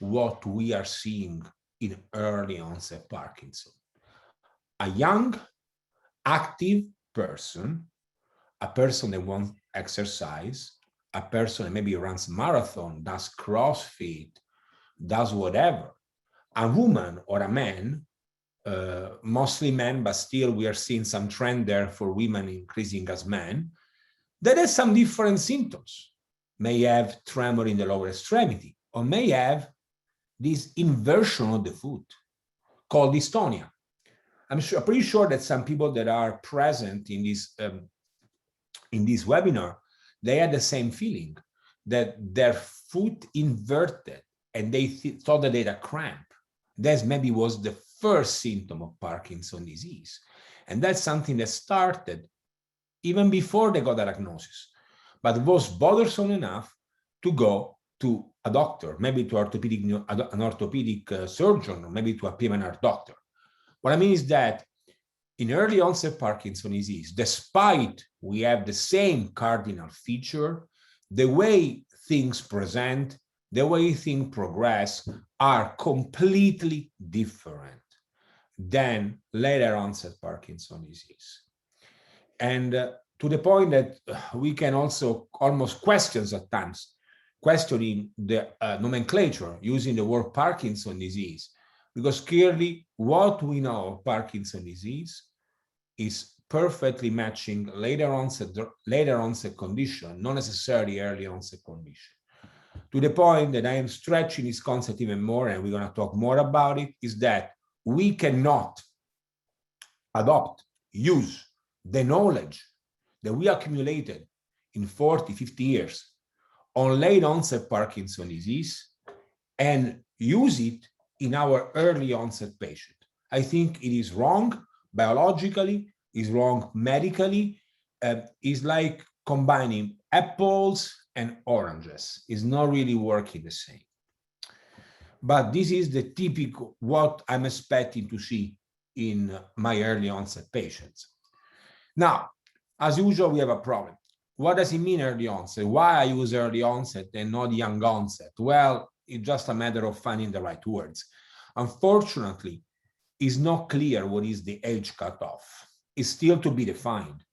what we are seeing in early onset Parkinson. A young, active person, a person that wants exercise, a person that maybe runs marathon, does CrossFit, does whatever, a woman or a man, mostly men, but still we are seeing some trend there for women increasing as men, that has some different symptoms. May have tremor in the lower extremity, or may have this inversion of the foot called dystonia. I'm pretty sure that some people that are present in this webinar, they had the same feeling, that their foot inverted and they thought that they had a cramp. That maybe was the first symptom of Parkinson's disease. And that's something that started even before they got a diagnosis, but was bothersome enough to go to a doctor, maybe to an orthopedic surgeon, or maybe to a PMNR doctor. What I mean is that in early onset Parkinson's disease, despite we have the same cardinal feature, the way things present, the way things progress are completely different than later onset Parkinson's disease. And to the point that we can also almost question at times, questioning the nomenclature using the word Parkinson's disease, because clearly what we know of Parkinson's disease is perfectly matching later onset condition, not necessarily early onset condition. To the point that I am stretching this concept even more, and we're going to talk more about it, is that we cannot use the knowledge that we accumulated in 40, 50 years on late onset Parkinson's disease and use it in our early onset patient. I think it is wrong biologically, is wrong medically, is like combining apples and oranges. It's not really working the same. But this is the typical what I'm expecting to see in my early onset patients. Now, as usual, we have a problem. What does it mean early onset? Why I use early onset and not young onset? Well, it's just a matter of finding the right words. Unfortunately, it's not clear what is the age cutoff. It's still to be defined.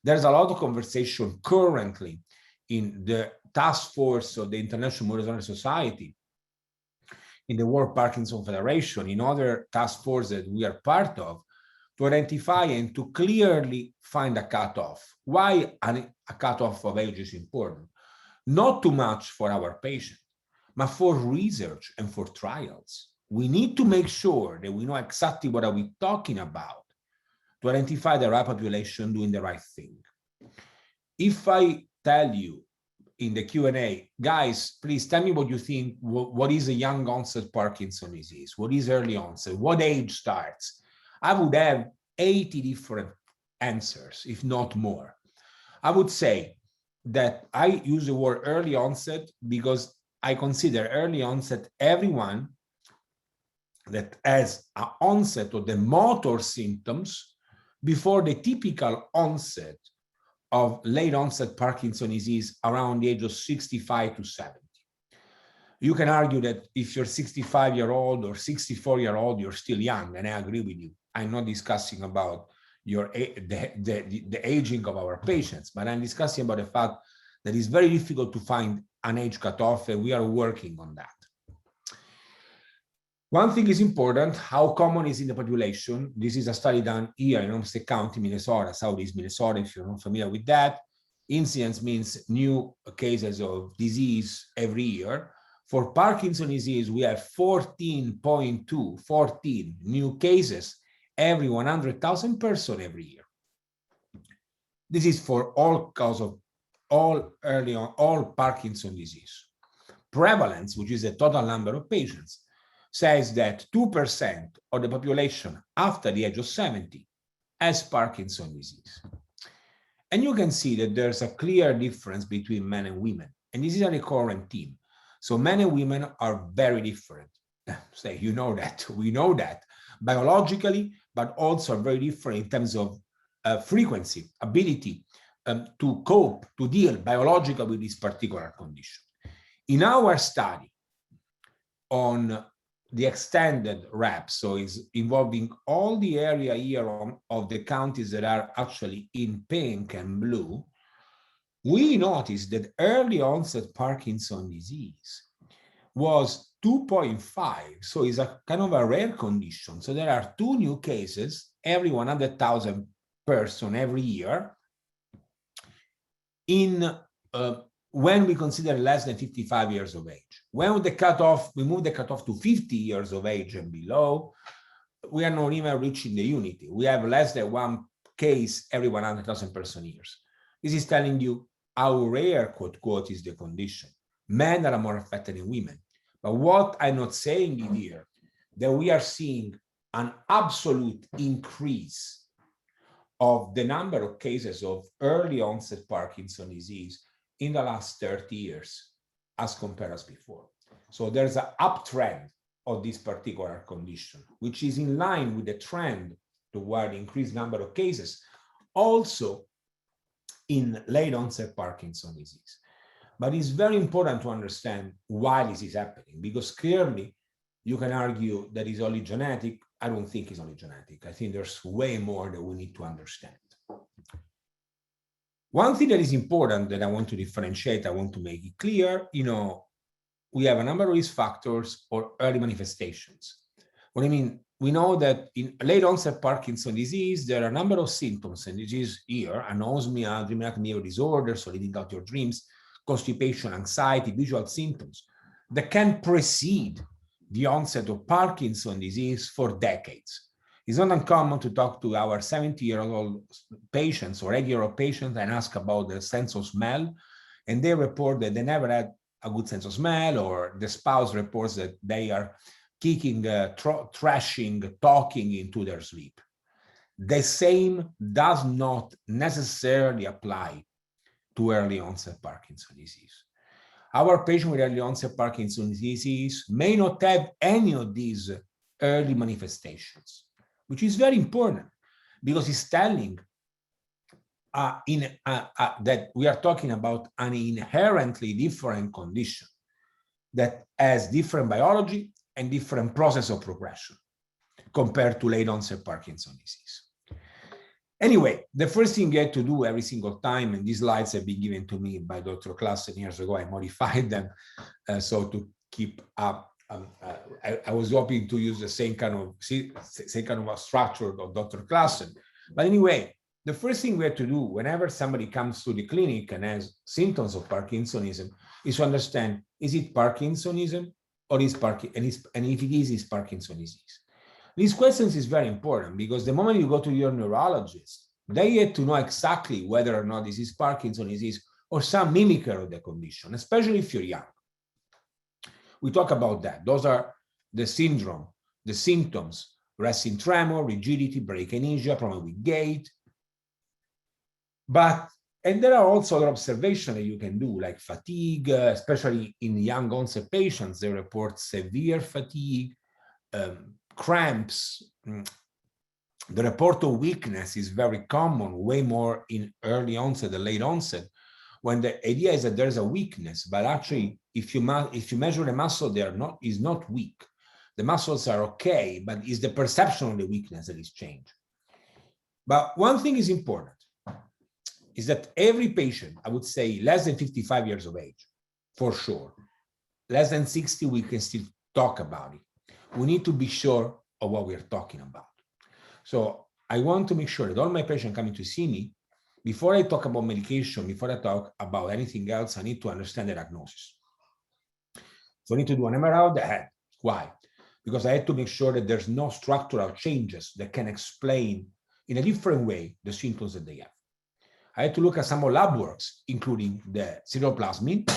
There's a lot of conversation currently in the task force of the International Motor Society, in the World Parkinson Federation, in other task forces that we are part of, to identify and to clearly find a cutoff. Why a cutoff of age is important? Not too much for our patient, but for research and for trials. We need to make sure that we know exactly what are we talking about to identify the right population doing the right thing. If I tell you in the Q&A, guys, please tell me what you think, what is a young onset Parkinson's disease? What is early onset? What age starts? I would have 80 different answers, if not more. I would say that I use the word early onset because I consider early onset everyone that has an onset of the motor symptoms before the typical onset of late onset Parkinson's disease around the age of 65 to 70. You can argue that if you're 65-year-old or 64-year-old, you're still young, and I agree with you. I'm not discussing about the aging of our patients, but I'm discussing about the fact that it's very difficult to find an age cutoff, and we are working on that. One thing is important, how common is in the population. This is a study done here in Onset County, Minnesota, Southeast Minnesota, if you're not familiar with that. Incidence means new cases of disease every year. For Parkinson's disease, we have 14 new cases every 100,000 persons every year. This is for all cause of all Parkinson's disease. Prevalence, which is the total number of patients, says that 2% of the population after the age of 70 has Parkinson's disease. And you can see that there's a clear difference between men and women. And this is a recurrent theme. So men and women are very different. Say, you know that, we know that, biologically, but also very different in terms of frequency, ability to cope, to deal biologically with this particular condition. In our study on the extended RAP, so it's involving all the area here of the counties that are actually in pink and blue, we noticed that early onset Parkinson's disease was 2.5, so it's a kind of a rare condition. So there are 2 new cases every 100,000 person every year in when we consider less than 55 years of age. When the cutoff, we move the cutoff to 50 years of age and below, we are not even reaching the unity. We have less than 1 case every 100,000 person years. This is telling you how rare, quote, quote, is the condition. Men are more affected than women. But what I'm not saying in here, that we are seeing an absolute increase of the number of cases of early onset Parkinson's disease in the last 30 years as compared as before. So there's an uptrend of this particular condition, which is in line with the trend toward increased number of cases, also in late onset Parkinson's disease. But it's very important to understand why this is happening, because clearly you can argue that it's only genetic. I don't think it's only genetic. I think there's way more that we need to understand. One thing that is important that I want to differentiate, I want to make it clear, we have a number of risk factors or early manifestations. What I mean, we know that in late onset Parkinson's disease, there are a number of symptoms, and it is here: anosmia, dream-like Mayo disorder, so living out your dreams, constipation, anxiety, visual symptoms that can precede the onset of Parkinson's disease for decades. It's not uncommon to talk to our 70-year-old patients or 80-year-old patients and ask about the sense of smell, and they report that they never had a good sense of smell, or the spouse reports that they are kicking, trashing, talking into their sleep. The same does not necessarily apply to early onset Parkinson's disease. Our patient with early onset Parkinson's disease may not have any of these early manifestations, which is very important because it's telling that we are talking about an inherently different condition that has different biology and different process of progression compared to late onset Parkinson's disease. Anyway, the first thing you have to do every single time, and these slides have been given to me by Dr. Klassen years ago, I modified them so to keep up. I was hoping to use the same kind of a structure of Dr. Klassen. But anyway, the first thing we have to do whenever somebody comes to the clinic and has symptoms of Parkinsonism is to understand, is it Parkinsonism or is and if it is Parkinson's disease? These questions is very important because the moment you go to your neurologist, they have to know exactly whether or not this is Parkinson's disease or some mimicker of the condition, especially if you're young. We talk about that. Those are the syndrome, the symptoms: resting tremor, rigidity, bradykinesia, problem with gait. And there are also other observations that you can do, like fatigue, especially in young onset patients. They report severe fatigue, cramps. The report of weakness is very common, way more in early onset than late onset, when the idea is that there's a weakness, but actually, if you measure the muscle, is not weak. The muscles are okay, but it's the perception of the weakness that is changed. But one thing is important, is that every patient, I would say less than 55 years of age, for sure, less than 60, we can still talk about it. We need to be sure of what we're talking about. So I want to make sure that all my patients coming to see me, before I talk about medication, before I talk about anything else, I need to understand the diagnosis. So I need to do an MRI of the head. Why? Because I have to make sure that there's no structural changes that can explain in a different way the symptoms that they have. I had to look at some of lab works, including the cytoplasmin.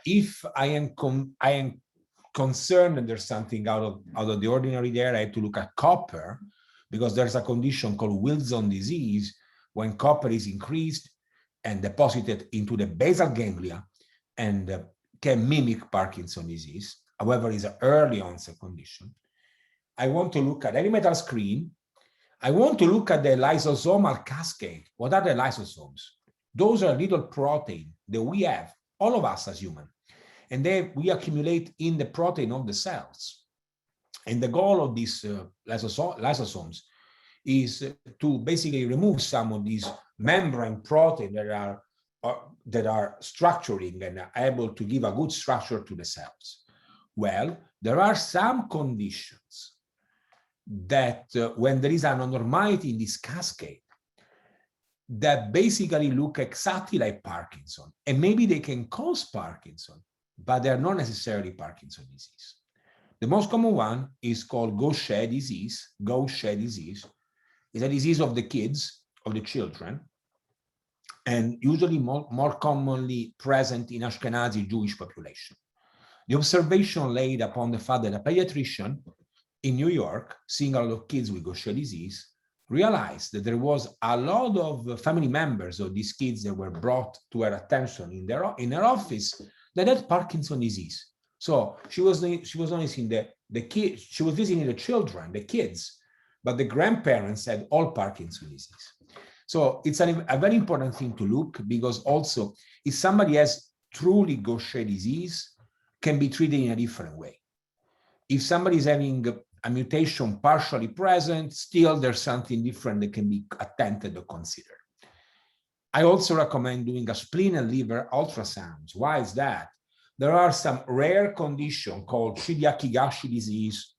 If I am concerned that there's something out of the ordinary there, I had to look at copper, because there's a condition called Wilson disease when copper is increased and deposited into the basal ganglia and can mimic Parkinson's disease. However, it's an early onset condition. I want to look at heavy metal screen. I want to look at the lysosomal cascade. What are the lysosomes? Those are little protein that we have, all of us as humans, and then we accumulate in the protein of the cells. And the goal of these lysosomes is to basically remove some of these membrane protein that are structuring and are able to give a good structure to the cells. Well, there are some conditions that when there is an abnormality in this cascade that basically look exactly like Parkinson, and maybe they can cause Parkinson, but they're not necessarily Parkinson's disease. The most common one is called Gaucher disease. Gaucher disease is a disease of the kids, of the children, and usually more commonly present in Ashkenazi Jewish population. The observation laid upon the fact that a pediatrician in New York, seeing a lot of kids with Gaucher disease, realized that there was a lot of family members of these kids that were brought to her attention in her office that had Parkinson's disease. So she was only seeing the kids, she was visiting the children, the kids, but the grandparents had all Parkinson's disease. So it's a very important thing to look, because also if somebody has truly Gaucher disease, can be treated in a different way. If somebody is having a mutation partially present, still there's something different that can be attempted or considered. I also recommend doing a spleen and liver ultrasounds. Why is that? There are some rare conditions called Gaucher disease,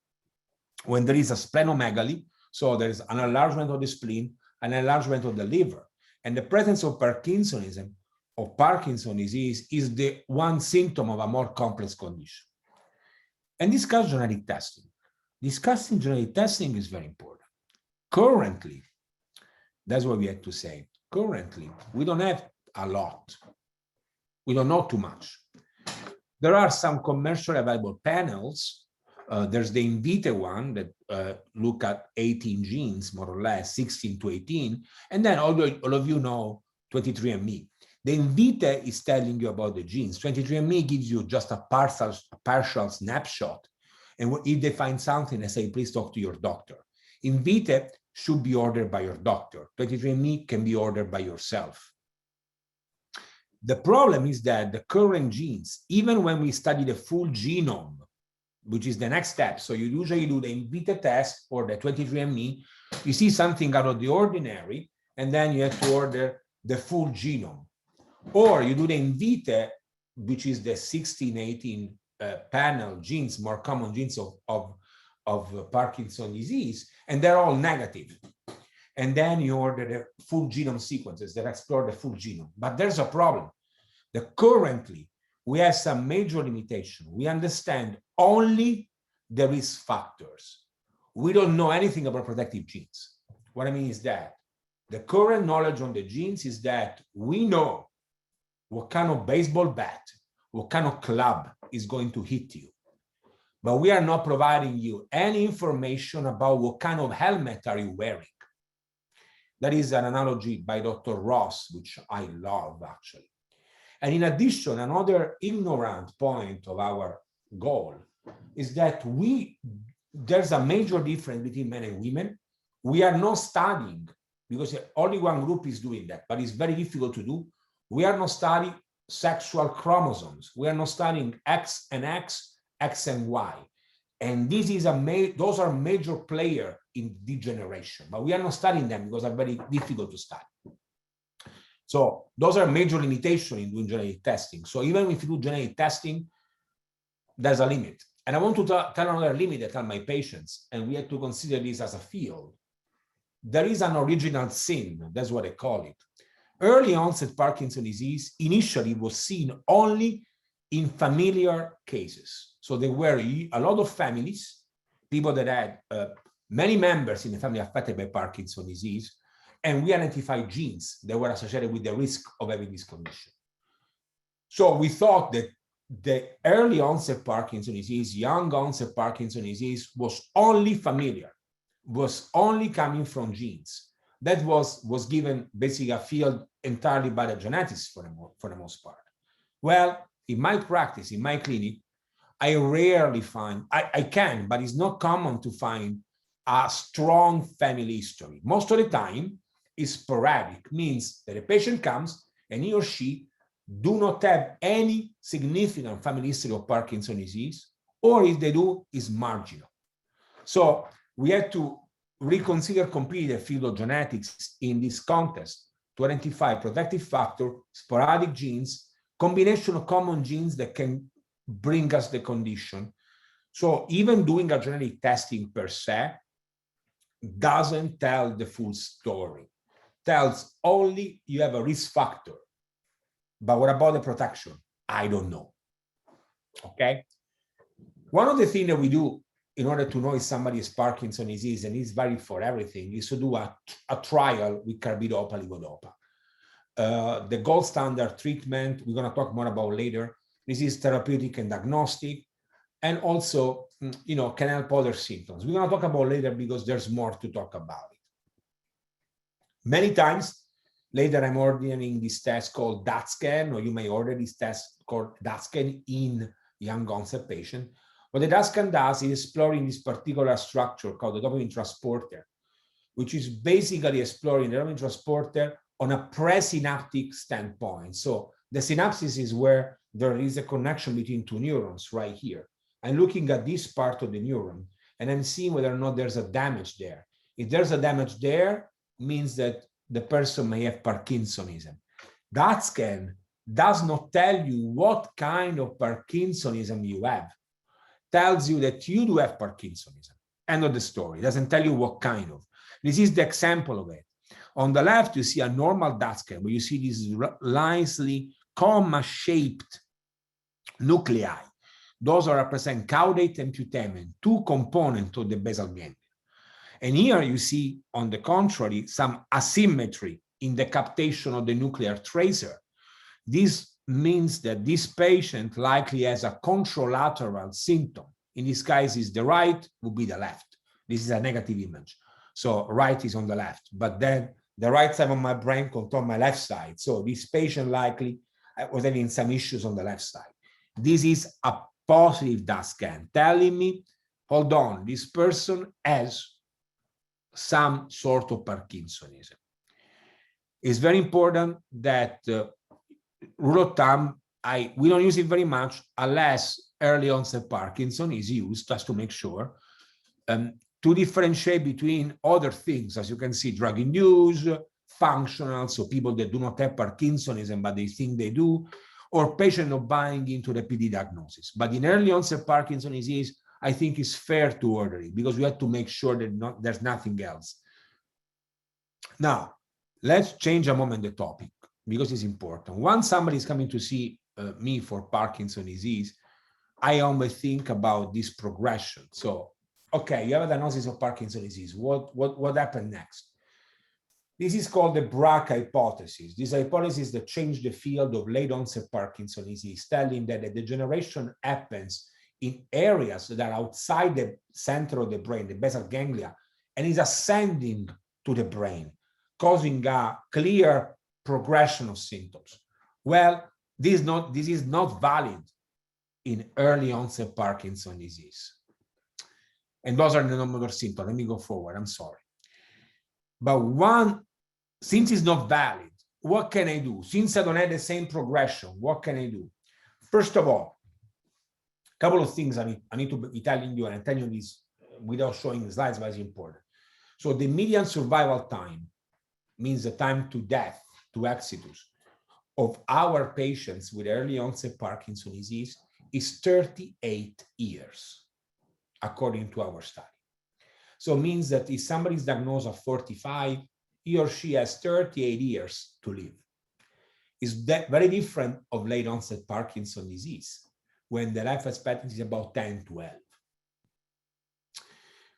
when there is a splenomegaly, so there is an enlargement of the spleen, an enlargement of the liver, and the presence of Parkinsonism or Parkinson's disease is the one symptom of a more complex condition. And discuss genetic testing. Discussing genetic testing is very important. Currently, that's what we have to say. Currently, we don't have a lot. We don't know too much. There are some commercially available panels. There's the Invite one that look at 18 genes, more or less, 16 to 18. And then all of you know 23andMe. The Invite is telling you about the genes. 23andMe gives you just a partial snapshot. And if they find something, they say, please talk to your doctor. Invite should be ordered by your doctor. 23andMe can be ordered by yourself. The problem is that the current genes, even when we study the full genome, which is the next step, so you usually do the Invite test or the 23andMe, you see something out of the ordinary, and then you have to order the full genome. Or you do the Invite, which is the 16, 18 panel genes, more common genes of Parkinson's disease, and they're all negative. And then you order the full genome sequences that explore the full genome. But there's a problem. Currently, we have some major limitation. We understand only the risk factors. We don't know anything about protective genes. What I mean is that the current knowledge on the genes is that we know what kind of baseball bat, what kind of club is going to hit you. But we are not providing you any information about what kind of helmet are you wearing. That is an analogy by Dr. Ross, which I love, actually. And in addition, another ignorant point of our goal is that there's a major difference between men and women. We are not studying, because only one group is doing that, but it's very difficult to do. We are not studying sexual chromosomes. We are not studying X and X, X and Y. And this is those are major players in degeneration, but we are not studying them because they're very difficult to study. So those are major limitations in doing genetic testing. So even if you do genetic testing, there's a limit. And I want to tell another limit that I tell my patients, and we have to consider this as a field. There is an original sin, that's what I call it. Early onset Parkinson's disease initially was seen only in familiar cases. So there were a lot of families, people that had many members in the family affected by Parkinson's disease, and we identified genes that were associated with the risk of having this condition. So we thought that the early onset Parkinson's disease, young onset Parkinson's disease was only familiar, was only coming from genes. That was given basically a field entirely by the genetics for the most part. Well, in my practice, in my clinic, I rarely find, I can, but it's not common to find a strong family history. Most of the time, it's sporadic, means that a patient comes and he or she do not have any significant family history of Parkinson's disease, or if they do, is marginal. So we had to reconsider completely the field of genetics in this context to identify protective factor, sporadic genes, combination of common genes that can bring us the condition. So even doing a genetic testing per se doesn't tell the full story. Tells only you have a risk factor. But what about the protection? I don't know. Okay. One of the things that we do in order to know if somebody has Parkinson's disease, and it's valid for everything, is to do a trial with carbidopa, levodopa. The gold standard treatment, we're going to talk more about later. This is therapeutic and diagnostic, and also, can help other symptoms. We're going to talk about later because there's more to talk about it. Many times later, I'm ordering this test called DAT scan, or you may order this test called DAT scan in young onset patient. What the DAT scan does is exploring this particular structure called the dopamine transporter, which is basically exploring the dopamine transporter on a presynaptic standpoint. So the synapses is where there is a connection between two neurons right here. I'm looking at this part of the neuron, and I'm seeing whether or not there's a damage there. If there's a damage there, means that the person may have Parkinsonism. That scan does not tell you what kind of Parkinsonism you have. Tells you that you do have Parkinsonism. End of the story. It doesn't tell you what kind of. This is the example of it. On the left, you see a normal DAT scan where you see these nicely comma-shaped nuclei. Those are represent caudate and putamen, two components of the basal ganglia. And here you see, on the contrary, some asymmetry in the captation of the nuclear tracer. This means that this patient likely has a contralateral symptom. In this case, is the right, would be the left. This is a negative image. So right is on the left, but then the right side of my brain controls my left side. So this patient likely was having some issues on the left side. This is a positive DAT scan telling me, hold on, this person has some sort of Parkinsonism. It's very important that rule of thumb, we don't use it very much unless early onset Parkinson is used, just to make sure, to differentiate between other things, as you can see, drug-induced, functional, so people that do not have Parkinsonism, but they think they do, or patient not buying into the PD diagnosis. But in early onset Parkinson disease, I think it's fair to order it because we have to make sure that there's nothing else. Now, let's change a moment the topic because it's important. Once somebody is coming to see me for Parkinson disease, I always think about this progression. So, okay, you have a diagnosis of Parkinson disease. What happened next? This is called the Brach Hypothesis. This hypothesis that changed the field of late onset Parkinson disease, telling that the degeneration happens in areas that are outside the center of the brain, the basal ganglia, and is ascending to the brain, causing a clear progression of symptoms. Well, this is not valid in early onset Parkinson disease. And those are the non-motor symptoms. Let me go forward, I'm sorry. But since it's not valid, what can I do? Since I don't have the same progression, what can I do? First of all, a couple of things I need to be telling you, and I'm telling you this without showing the slides, but it's important. So the median survival time means the time to death, to exitus, of our patients with early onset Parkinson disease is 38 years, according to our study. So it means that if somebody is diagnosed at 45, he or she has 38 years to live. It's very different of late onset Parkinson disease, when the life expectancy is about 10, 12.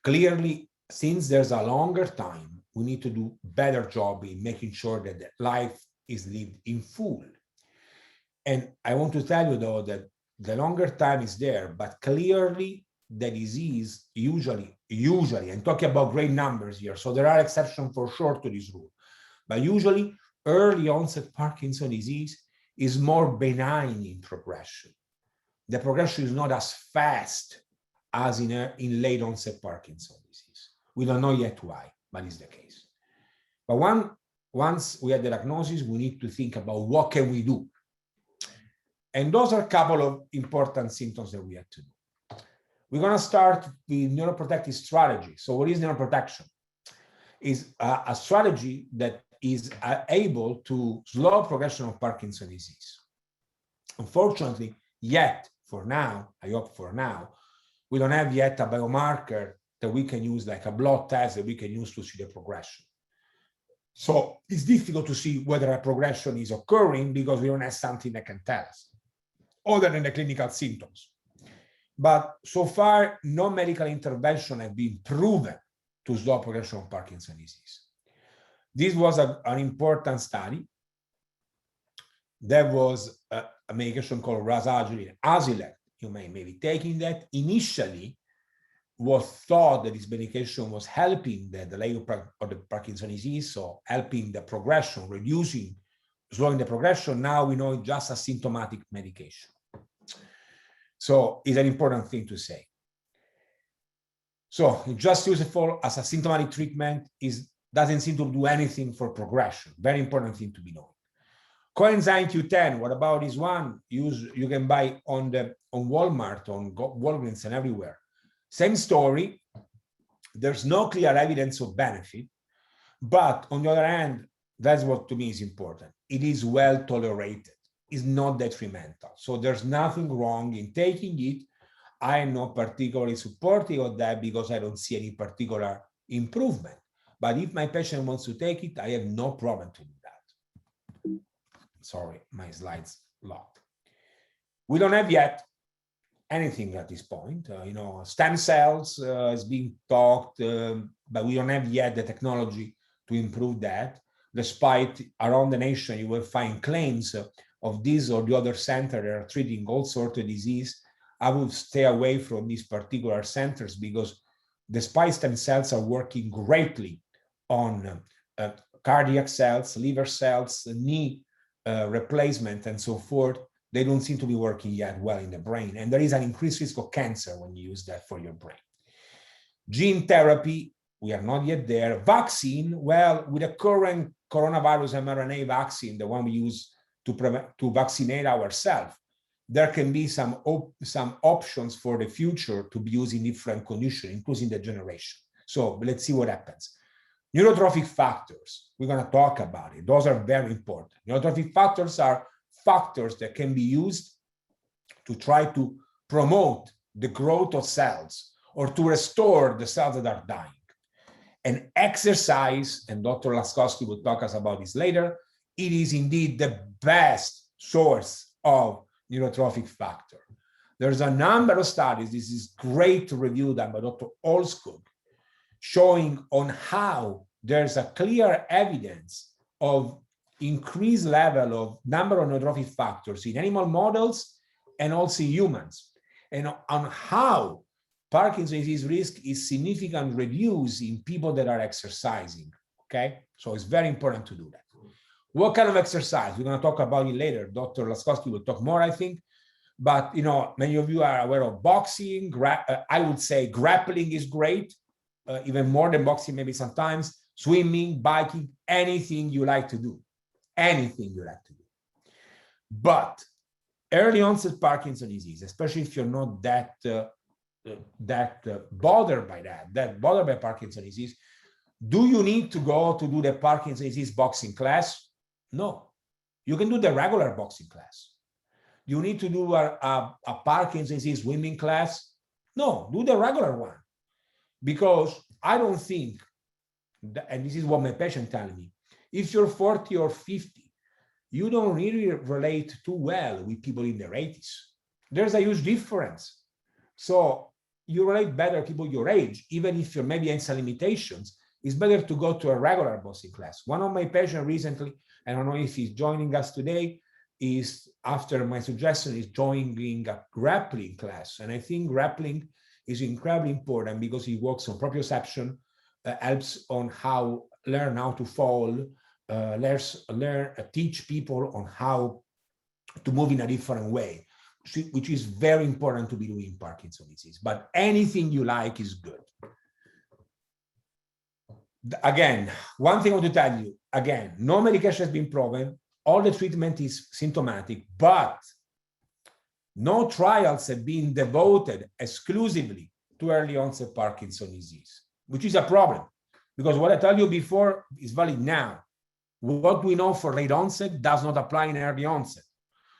Clearly, since there's a longer time, we need to do better job in making sure that the life is lived in full. And I want to tell you, though, that the longer time is there, but clearly the disease usually, I'm talking about great numbers here, so there are exceptions for sure to this rule, but usually early onset Parkinson disease is more benign in progression. The progression is not as fast as in late onset Parkinson disease. We don't know yet why, but it's the case. But once we have the diagnosis, we need to think about what can we do. And those are a couple of important symptoms that we have to do. We're going to start with neuroprotective strategy. So what is neuroprotection? It's a strategy that is able to slow progression of Parkinson's disease. Unfortunately, yet, for now, I hope for now, we don't have yet a biomarker that we can use, like a blood test that we can use to see the progression. So it's difficult to see whether a progression is occurring because we don't have something that can tell us, other than the clinical symptoms. But so far, no medical intervention has been proven to slow progression of Parkinson's disease. This was an important study. There was a medication called Rasagilin, Azilect. You may be taking that. Initially, was thought that this medication was helping the delay of the Parkinson's disease, so helping the progression, slowing the progression. Now we know it's just a symptomatic medication. So it's an important thing to say. So it's just useful as a symptomatic treatment, doesn't seem to do anything for progression. Very important thing to be known. Coenzyme Q10, what about this one? You can buy on Walmart, on Walgreens and everywhere. Same story. There's no clear evidence of benefit, but on the other hand, that's what to me is important. It is well tolerated. It's not detrimental. So there's nothing wrong in taking it. I am not particularly supportive of that because I don't see any particular improvement. But if my patient wants to take it, I have no problem to do that. Sorry, my slides locked. We don't have yet anything at this point. Stem cells is being talked, but we don't have yet the technology to improve that. Despite around the nation, you will find claims of this or the other center that are treating all sorts of disease. I would stay away from these particular centers because despite stem cells are working greatly on cardiac cells, liver cells, knee replacement, and so forth, they don't seem to be working yet well in the brain. And there is an increased risk of cancer when you use that for your brain. Gene therapy, we are not yet there. Vaccine, well, with the current coronavirus mRNA vaccine, the one we use to vaccinate ourselves, there can be some options for the future to be used in different conditions, including the generation. So let's see what happens. Neurotrophic factors, we're going to talk about it. Those are very important. Neurotrophic factors are factors that can be used to try to promote the growth of cells or to restore the cells that are dying. And exercise, and Dr. Laskowski will talk us about this later, it is indeed the best source of neurotrophic factor. There's a number of studies, this is great review done by Dr. Olskog, showing on how there's a clear evidence of increased level of number of neurotrophic factors in animal models and also humans, and on how Parkinson's disease risk is significantly reduced in people that are exercising, okay? So it's very important to do that. What kind of exercise? We're gonna talk about it later. Dr. Laskowski will talk more, I think. But, many of you are aware of boxing. I would say grappling is great, even more than boxing maybe sometimes. Swimming, biking, anything you like to do. Anything you like to do. But early onset Parkinson's disease, especially if you're not that bothered by Parkinson's disease, do you need to go to do the Parkinson's disease boxing class? No. You can do the regular boxing class. You need to do a Parkinson's disease swimming class? No, do the regular one. Because I don't think, and this is what my patient telling me, if you're 40 or 50, you don't really relate too well with people in their 80s. There's a huge difference. So you relate better to people your age, even if you maybe have some limitations. It's better to go to a regular boxing class. One of my patients recently, I don't know if he's joining us today, is after my suggestion is joining a grappling class. And I think grappling is incredibly important because it works on proprioception, helps on learn how to fall, teach people on how to move in a different way, which is very important to be doing in Parkinson's disease. But anything you like is good. Again, one thing I want to tell you, again, no medication has been proven. All the treatment is symptomatic, but no trials have been devoted exclusively to early onset Parkinson's disease, which is a problem because what I tell you before is valid now. What we know for late onset does not apply in early onset.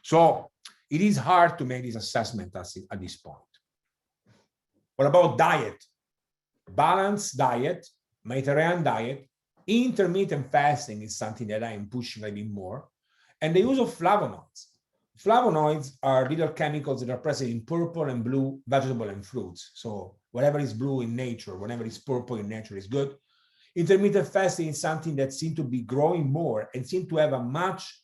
So it is hard to make this assessment at this point. What about diet? Balanced diet, Mediterranean diet, intermittent fasting is something that I am pushing a bit more, and the use of flavonoids. Flavonoids are little chemicals that are present in purple and blue vegetable and fruits. So whatever is blue in nature, whatever is purple in nature is good. Intermittent fasting is something that seems to be growing more and seems to have a much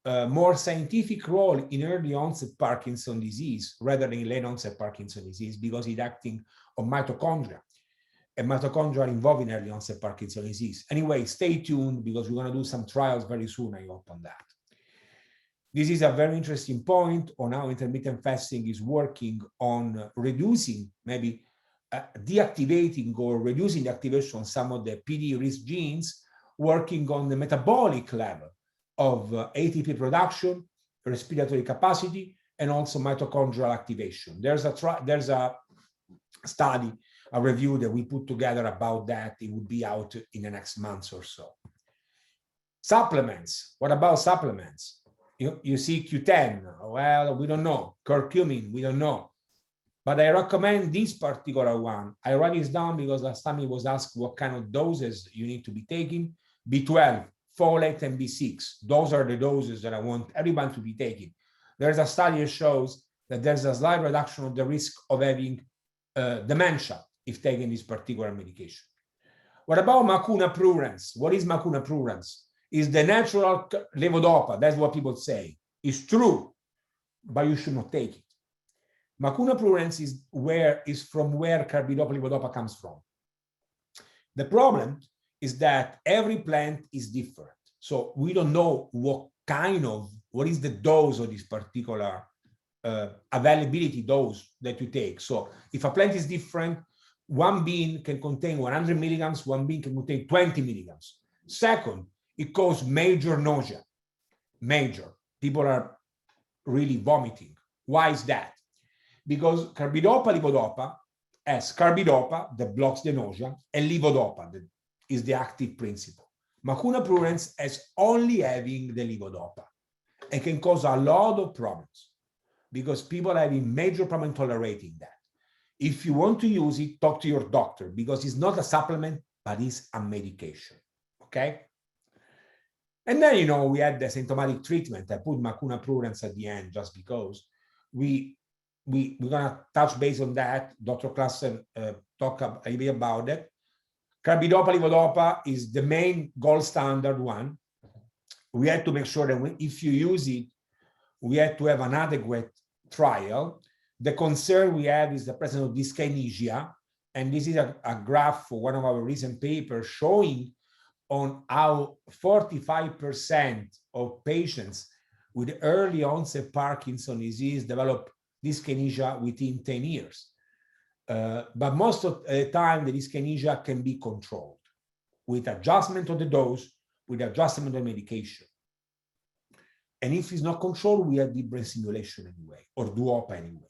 more scientific role in early onset Parkinson disease rather than late onset Parkinson disease because it's acting on mitochondria. And mitochondria are involved in early onset Parkinson disease. Anyway, stay tuned because we're going to do some trials very soon, I hope, on that. This is a very interesting point on how intermittent fasting is working on reducing, maybe deactivating or reducing the activation of some of the PD risk genes, working on the metabolic level of ATP production, respiratory capacity, and also mitochondrial activation. There's a study, a review that we put together about that. It will be out in the next months or so. Supplements. What about supplements? You see Q10. Well, we don't know. Curcumin, we don't know. But I recommend this particular one. I write this down because last time it was asked what kind of doses you need to be taking. B12, folate, and B6. Those are the doses that I want everyone to be taking. There's a study that shows that there's a slight reduction of the risk of having dementia if taking this particular medication. What about Makuna Prudence? What is Makuna Prudence? Is the natural levodopa. That's what people say. It's true, but you should not take it. Makuna Prudence is from where carbidopa levodopa comes from. The problem is that every plant is different. So we don't know what is the dose of this particular availability dose that you take. So if a plant is different, one bean can contain 100 milligrams, one bean can contain 20 milligrams. Second, it causes major nausea. Major. People are really vomiting. Why is that? Because carbidopa levodopa has carbidopa that blocks the nausea and levodopa that is the active principle. Makuna Prudence is only having the levodopa and can cause a lot of problems because people are having major problem tolerating that. If you want to use it, talk to your doctor because it's not a supplement, but it's a medication. Okay? And then, we had the symptomatic treatment. I put Makuna Prudence at the end just because we're going to touch base on that. Dr. Klassen talked a bit about it. Carbidopa levodopa is the main gold standard one. We had to make sure that if you use it, we had to have an adequate trial. The concern we have is the presence of dyskinesia. And this is a graph for one of our recent papers showing on how 45% of patients with early onset Parkinson disease develop dyskinesia within 10 years. But most of the time, the dyskinesia can be controlled with adjustment of the dose, with adjustment of medication. And if it's not controlled, we have deep brain stimulation anyway, or Duopa anyway.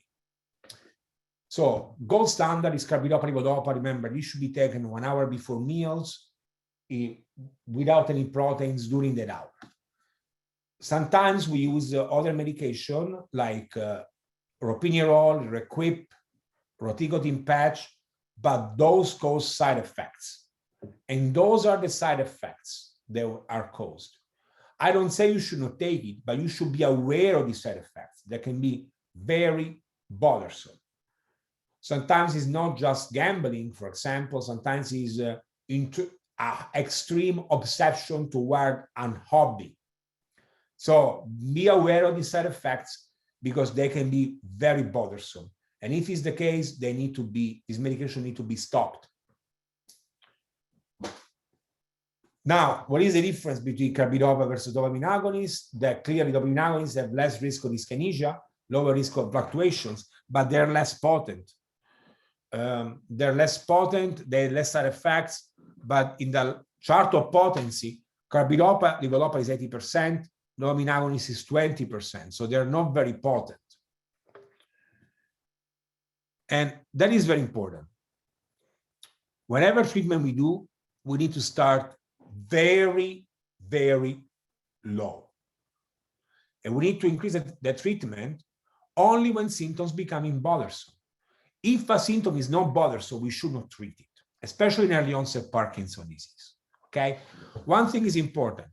So gold standard is carbidopa levodopa. Remember, this should be taken 1 hour before meals without any proteins during that hour. Sometimes we use other medication like ropinirole, Requip, rotigotine patch, but those cause side effects. And those are the side effects that are caused. I don't say you should not take it, but you should be aware of these side effects that can be very bothersome. Sometimes it's not just gambling, for example, sometimes it's into extreme obsession toward a hobby. So be aware of these side effects because they can be very bothersome. And if it's the case, this medication need to be stopped. Now, what is the difference between carbidopa versus dopamine agonists? That clearly dopamine agonists have less risk of dyskinesia, lower risk of fluctuations, but they're less potent. They have less side effects, but in the chart of potency, carbidopa levodopa is 80%, dopamine agonist is 20%, so they're not very potent. And that is very important. Whatever treatment we do, we need to start very, very low. And we need to increase the treatment only when symptoms becoming bothersome. If a symptom is not bothersome, we should not treat it, especially in early onset Parkinson disease. Okay? One thing is important.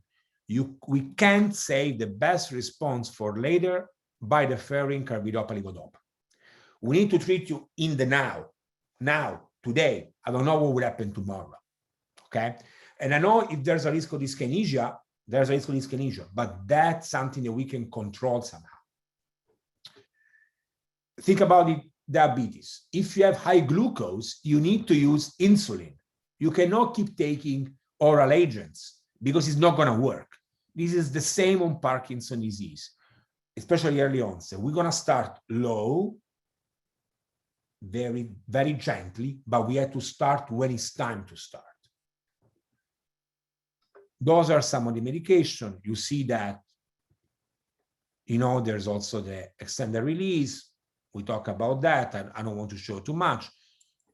We can't save the best response for later by deferring carbidopa levodopa. We need to treat you in the now, today. I don't know what will happen tomorrow. Okay? And I know if there's a risk of dyskinesia, there's a risk of dyskinesia, but that's something that we can control somehow. Think about it, diabetes. If you have high glucose, you need to use insulin. You cannot keep taking oral agents because it's not going to work. This is the same on Parkinson's disease, especially early onset. We're going to start low, very, very gently, but we have to start when it's time to start. Those are some of the medication. You see that, there's also the extended release. We talk about that. I don't want to show too much.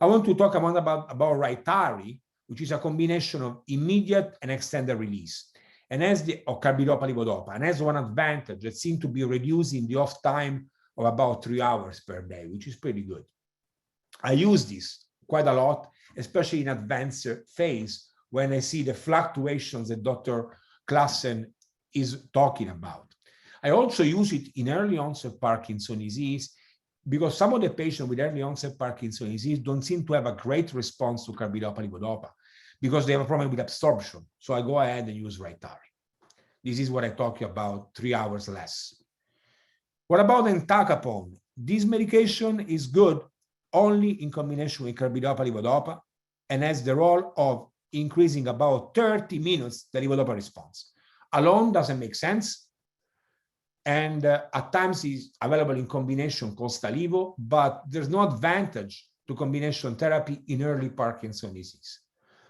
I want to talk about Rytary, which is a combination of immediate and extended release, and carbidopa levodopa, and has one advantage that seems to be reducing the off time of about 3 hours per day, which is pretty good. I use this quite a lot, especially in advanced phase, when I see the fluctuations that Dr. Klassen is talking about. I also use it in early onset Parkinson's disease because some of the patients with early onset Parkinson's disease don't seem to have a great response to carbidopa levodopa because they have a problem with absorption. So I go ahead and use Rytary. This is what I talk about, 3 hours less. What about entacapone? This medication is good only in combination with carbidopa levodopa and has the role of increasing about 30 minutes the levodopa response. Alone doesn't make sense. And at times is available in combination called Stalevo, but there's no advantage to combination therapy in early Parkinson's disease.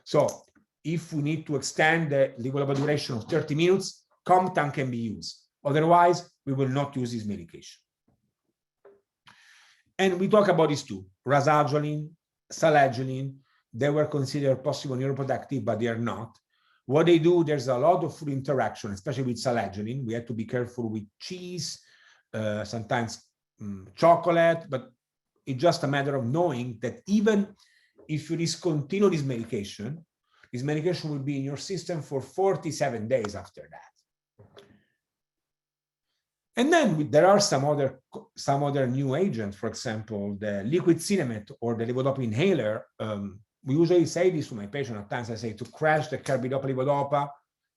So if we need to extend the levodopa duration of 30 minutes, Comtan can be used. Otherwise, we will not use this medication. And we talk about these two, rasagiline, salegiline. They were considered possible neuroprotective, but they are not. What they do, there's a lot of food interaction, especially with salegiline. We have to be careful with cheese, sometimes chocolate, but it's just a matter of knowing that even if you discontinue this medication will be in your system for 47 days after that. And then there are some other new agents, for example, the liquid Sinemet or the levodopa inhaler. We usually say this to my patient at times. I say to crash the carbidopa levodopa,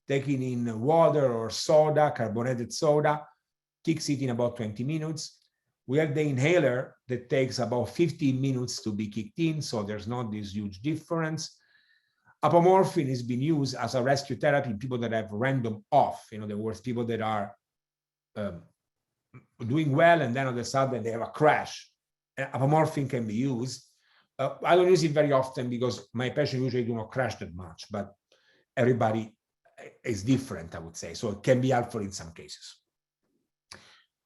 taking in water or soda, carbonated soda, kicks it in about 20 minutes. We have the inhaler that takes about 15 minutes to be kicked in, so there's not this huge difference. Apomorphine has been used as a rescue therapy in people that have random off. In other words, people that are doing well and then all of a sudden they have a crash. Apomorphine can be used. I don't use it very often because my patients usually do not crash that much, but everybody is different, I would say. So it can be helpful in some cases.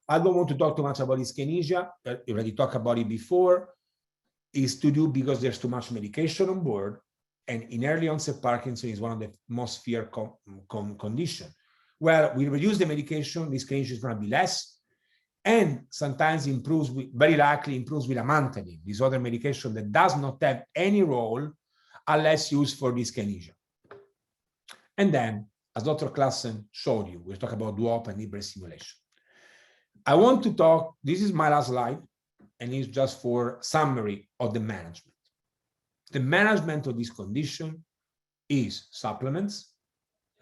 I don't want to talk too much about dyskinesia. I already talked about it before. Is to do because there's too much medication on board. And in early onset Parkinson is one of the most feared conditions. Well, we reduce the medication, dyskinesia is going to be less. And sometimes very likely improves with amantadine, this other medication that does not have any role unless used for dyskinesia. And then, as Dr. Klassen showed you, we'll talk about Duopa and Libre stimulation. I want to talk, this is my last slide, and it's just for summary of the management. The management of this condition is supplements,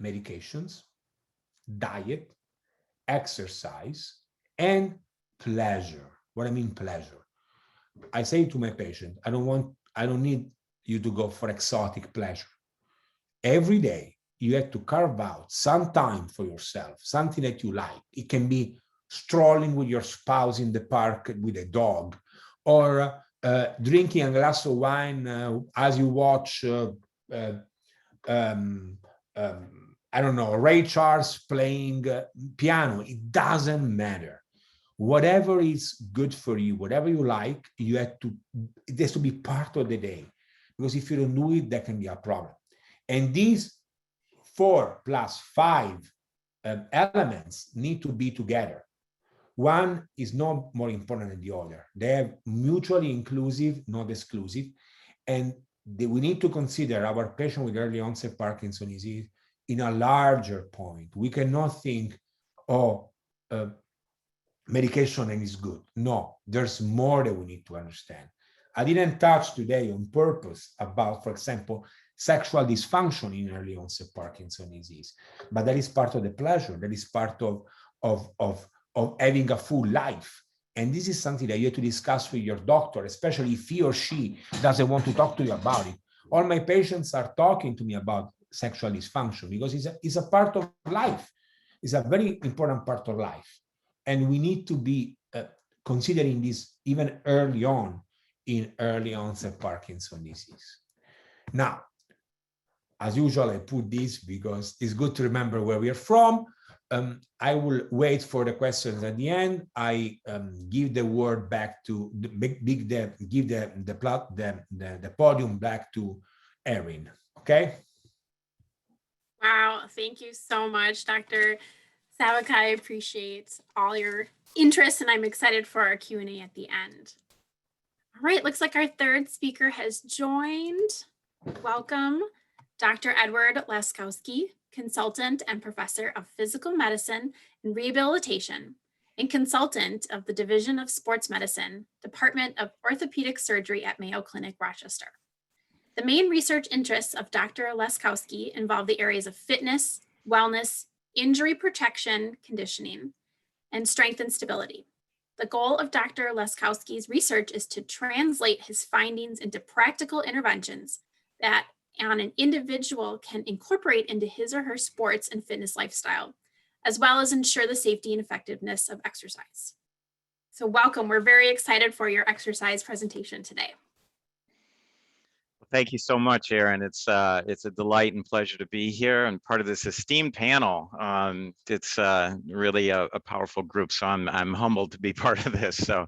medications, diet, exercise, and pleasure. What I mean pleasure. I say to my patient, I don't need you to go for exotic pleasure. Every day you have to carve out some time for yourself, something that you like. It can be strolling with your spouse in the park with a dog, or drinking a glass of wine as you watch I don't know, Ray Charles playing piano. It doesn't matter. Whatever is good for you, whatever you like, it has to be part of the day. Because if you don't do it, that can be a problem. And these 4 + 5 elements need to be together. One is not more important than the other. They are mutually inclusive, not exclusive. And we need to consider our patient with early onset Parkinson's disease in a larger point. We cannot think, medication and is good. No, there's more that we need to understand. I didn't touch today on purpose about, for example, sexual dysfunction in early onset Parkinson's disease, but that is part of the pleasure. That is part of having a full life. And this is something that you have to discuss with your doctor, especially if he or she doesn't want to talk to you about it. All my patients are talking to me about sexual dysfunction because it's a part of life. It's a very important part of life. And we need to be considering this even early on in early onset Parkinson's disease. Now, as usual, I put this because it's good to remember where we are from. I will wait for the questions at the end. I give the word back to give the podium back to Erin. Okay. Wow, thank you so much, Dr. Savica. I appreciate all your interest, and I'm excited for our Q&A at the end. All right, looks like our third speaker has joined. Welcome, Dr. Edward Laskowski, consultant and professor of physical medicine and rehabilitation, and consultant of the Division of Sports Medicine, Department of Orthopedic Surgery at Mayo Clinic, Rochester. The main research interests of Dr. Laskowski involve the areas of fitness, wellness, injury protection, conditioning, and strength and stability. The goal of Dr. Laskowski's research is to translate his findings into practical interventions that an individual can incorporate into his or her sports and fitness lifestyle, as well as ensure the safety and effectiveness of exercise. So welcome, we're very excited for your exercise presentation today. Thank you so much, Erin. It's a delight and pleasure to be here and part of this esteemed panel. It's really a powerful group, so I'm humbled to be part of this. So,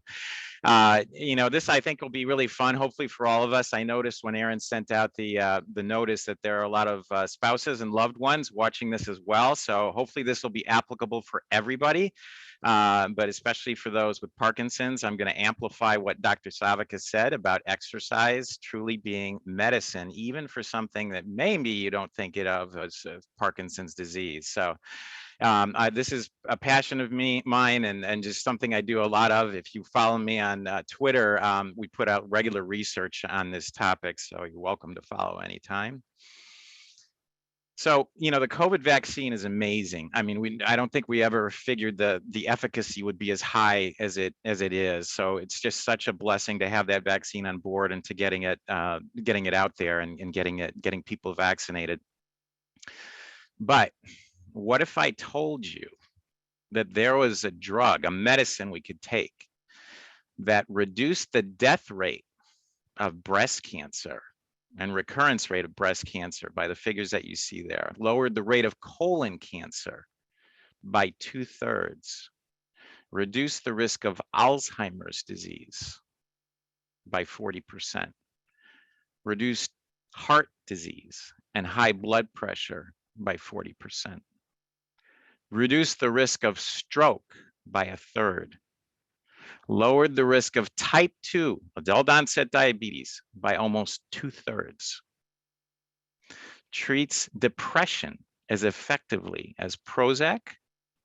this I think will be really fun, hopefully for all of us. I noticed when Erin sent out the notice that there are a lot of spouses and loved ones watching this as well. So hopefully this will be applicable for everybody. But especially for those with Parkinson's, I'm going to amplify what Dr. Savica said about exercise truly being medicine, even for something that maybe you don't think it of as Parkinson's disease. So this is a passion of mine and just something I do a lot of. If you follow me on Twitter, we put out regular research on this topic, so you're welcome to follow anytime. So, the COVID vaccine is amazing. I mean, I don't think we ever figured the efficacy would be as high as it is. So it's just such a blessing to have that vaccine on board and to getting it out there and getting people vaccinated. But what if I told you that there was a drug, a medicine we could take that reduced the death rate of breast cancer and recurrence rate of breast cancer by the figures that you see there, lowered the rate of colon cancer by 2/3, reduced the risk of Alzheimer's disease by 40%, reduced heart disease and high blood pressure by 40%, reduced the risk of stroke by 1/3, lowered the risk of type 2 adult onset diabetes by almost 2/3, treats depression as effectively as Prozac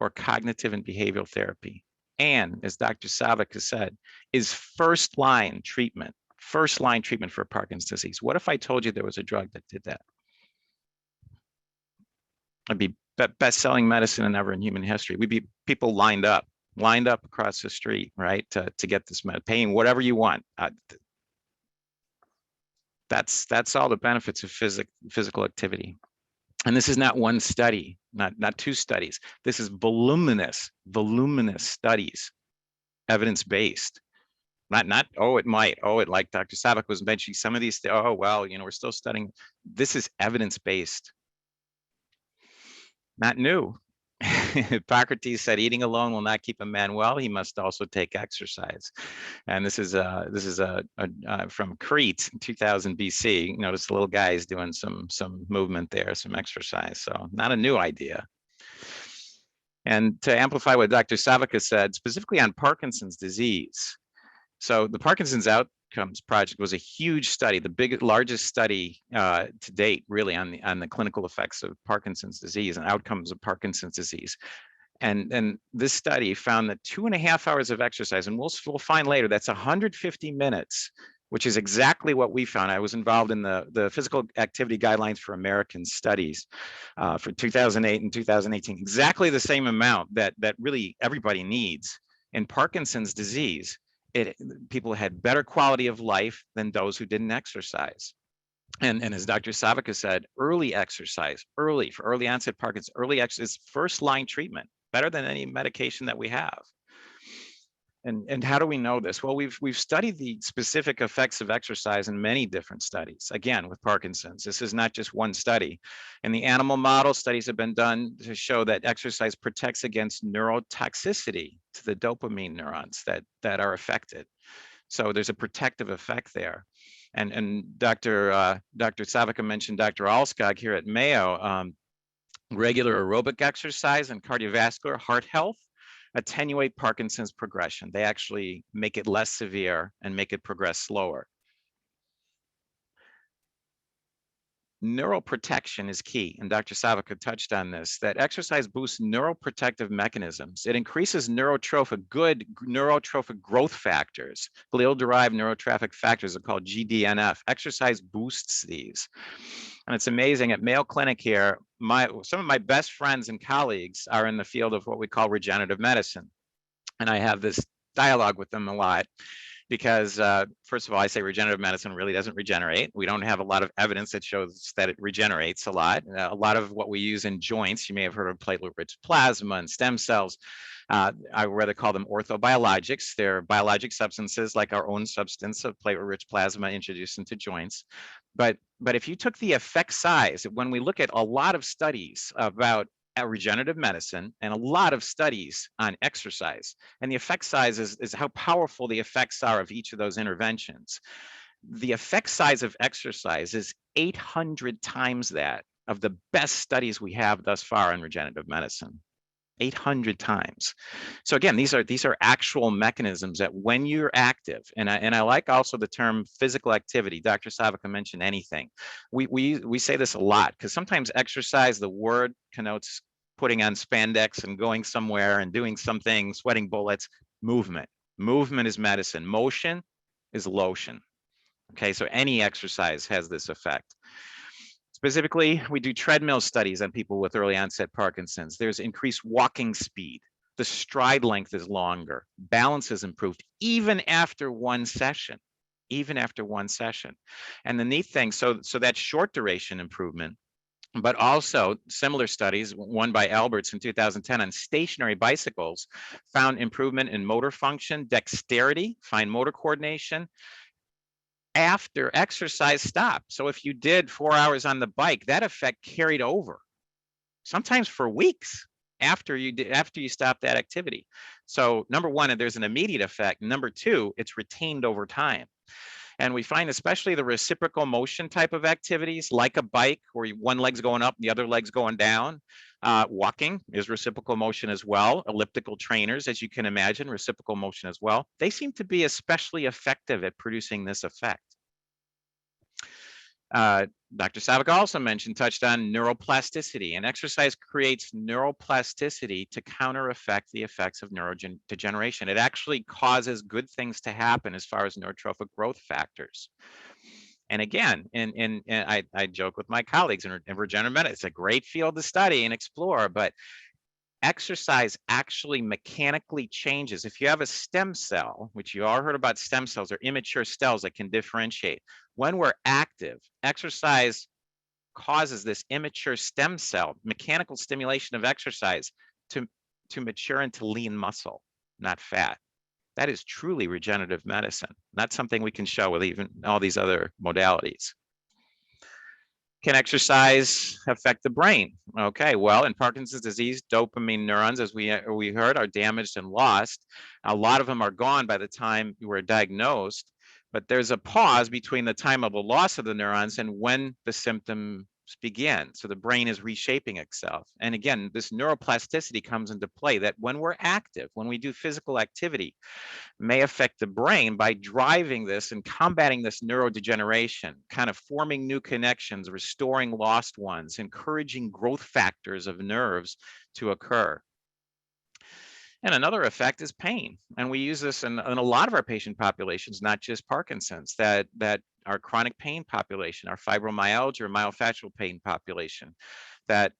or cognitive and behavioral therapy, and as Dr. Savica said, is first-line treatment for Parkinson's disease. What if I told you there was a drug that did that? It'd be best-selling medicine ever in human history. We'd be people lined up across the street, right, to get this med, paying whatever you want. That's all the benefits of physical activity. And this is not one study, not two studies. This is voluminous studies, evidence-based. Not oh, it might, like Dr. Savica was mentioning some of these, oh, well, we're still studying. This is evidence-based, not new. Hippocrates said, "Eating alone will not keep a man well. He must also take exercise." And this is from Crete, 2000 BC. Notice the little guy is doing some movement there, some exercise. So not a new idea. And to amplify what Dr. Savica said, specifically on Parkinson's disease. So the Parkinson's Outcomes Project was a huge study, the largest study to date, really, on the clinical effects of Parkinson's disease and outcomes of Parkinson's disease. And this study found that 2.5 hours of exercise, and we'll find later that's 150 minutes which is exactly what we found. I was involved in the physical activity guidelines for American studies for 2008 and 2018, exactly the same amount that really everybody needs. In Parkinson's disease, people had better quality of life than those who didn't exercise. And as Dr. Savica said, early exercise, for early onset Parkinson's, early exercise is first line treatment, better than any medication that we have. And how do we know this? Well, we've studied the specific effects of exercise in many different studies. Again, with Parkinson's, this is not just one study. In the animal model, studies have been done to show that exercise protects against neurotoxicity to the dopamine neurons that are affected. So there's a protective effect there. And Dr. Savica mentioned Dr. Alskog here at Mayo. Regular aerobic exercise and cardiovascular heart health attenuate Parkinson's progression. They actually make it less severe and make it progress slower. Neuroprotection is key, and Dr. Savica touched on this, that exercise boosts neuroprotective mechanisms. It increases good neurotrophic growth factors. Glial-derived neurotrophic factors are called GDNF. Exercise boosts these. And it's amazing, at Mayo Clinic here, some of my best friends and colleagues are in the field of what we call regenerative medicine. And I have this dialogue with them a lot because, first of all, I say regenerative medicine really doesn't regenerate. We don't have a lot of evidence that shows that it regenerates a lot. A lot of what we use in joints, you may have heard of platelet-rich plasma and stem cells. I rather call them orthobiologics. They're biologic substances like our own substance of platelet-rich plasma introduced into joints. But if you took the effect size, when we look at a lot of studies about regenerative medicine and a lot of studies on exercise, and the effect size is how powerful the effects are of each of those interventions. The effect size of exercise is 800 times that of the best studies we have thus far in regenerative medicine. 800 times. So again, these are actual mechanisms that when you're active, and I like also the term physical activity. Dr. Savica mentioned anything. We say this a lot because sometimes exercise, the word connotes putting on spandex and going somewhere and doing something, sweating bullets. Movement is medicine. Motion is lotion. Okay, so any exercise has this effect. Specifically, we do treadmill studies on people with early onset Parkinson's. There's increased walking speed. The stride length is longer. Balance is improved even after one session. And the neat thing, so that's short duration improvement, but also similar studies, one by Alberts in 2010 on stationary bicycles, found improvement in motor function, dexterity, fine motor coordination, after exercise stopped. So if you did 4 hours on the bike, that effect carried over, sometimes for weeks after you stop that activity. So number one, there's an immediate effect. Number two, it's retained over time. And we find especially the reciprocal motion type of activities, like a bike where one leg's going up, the other leg's going down. Walking is reciprocal motion as well. Elliptical trainers, as you can imagine, reciprocal motion as well. They seem to be especially effective at producing this effect. Dr. Savica also touched on neuroplasticity, and exercise creates neuroplasticity to counter-effect the effects of neurodegeneration. It actually causes good things to happen as far as neurotrophic growth factors. And again, I joke with my colleagues in regenerative medicine, it's a great field to study and explore, but exercise actually mechanically changes. If you have a stem cell, which you all heard about stem cells, or immature cells that can differentiate. When we're active, exercise causes this immature stem cell, mechanical stimulation of exercise, to mature into lean muscle, not fat. That is truly regenerative medicine. Not something we can show with even all these other modalities. Can exercise affect the brain? Okay, well, in Parkinson's disease, dopamine neurons, as we heard, are damaged and lost. A lot of them are gone by the time you were diagnosed, but there's a pause between the time of the loss of the neurons and when the symptoms begin. So the brain is reshaping itself. And again, this neuroplasticity comes into play, that when we're active, when we do physical activity, may affect the brain by driving this and combating this neurodegeneration, kind of forming new connections, restoring lost ones, encouraging growth factors of nerves to occur. And another effect is pain. And we use this in a lot of our patient populations, not just Parkinson's, that our chronic pain population, our fibromyalgia or myofascial pain population, that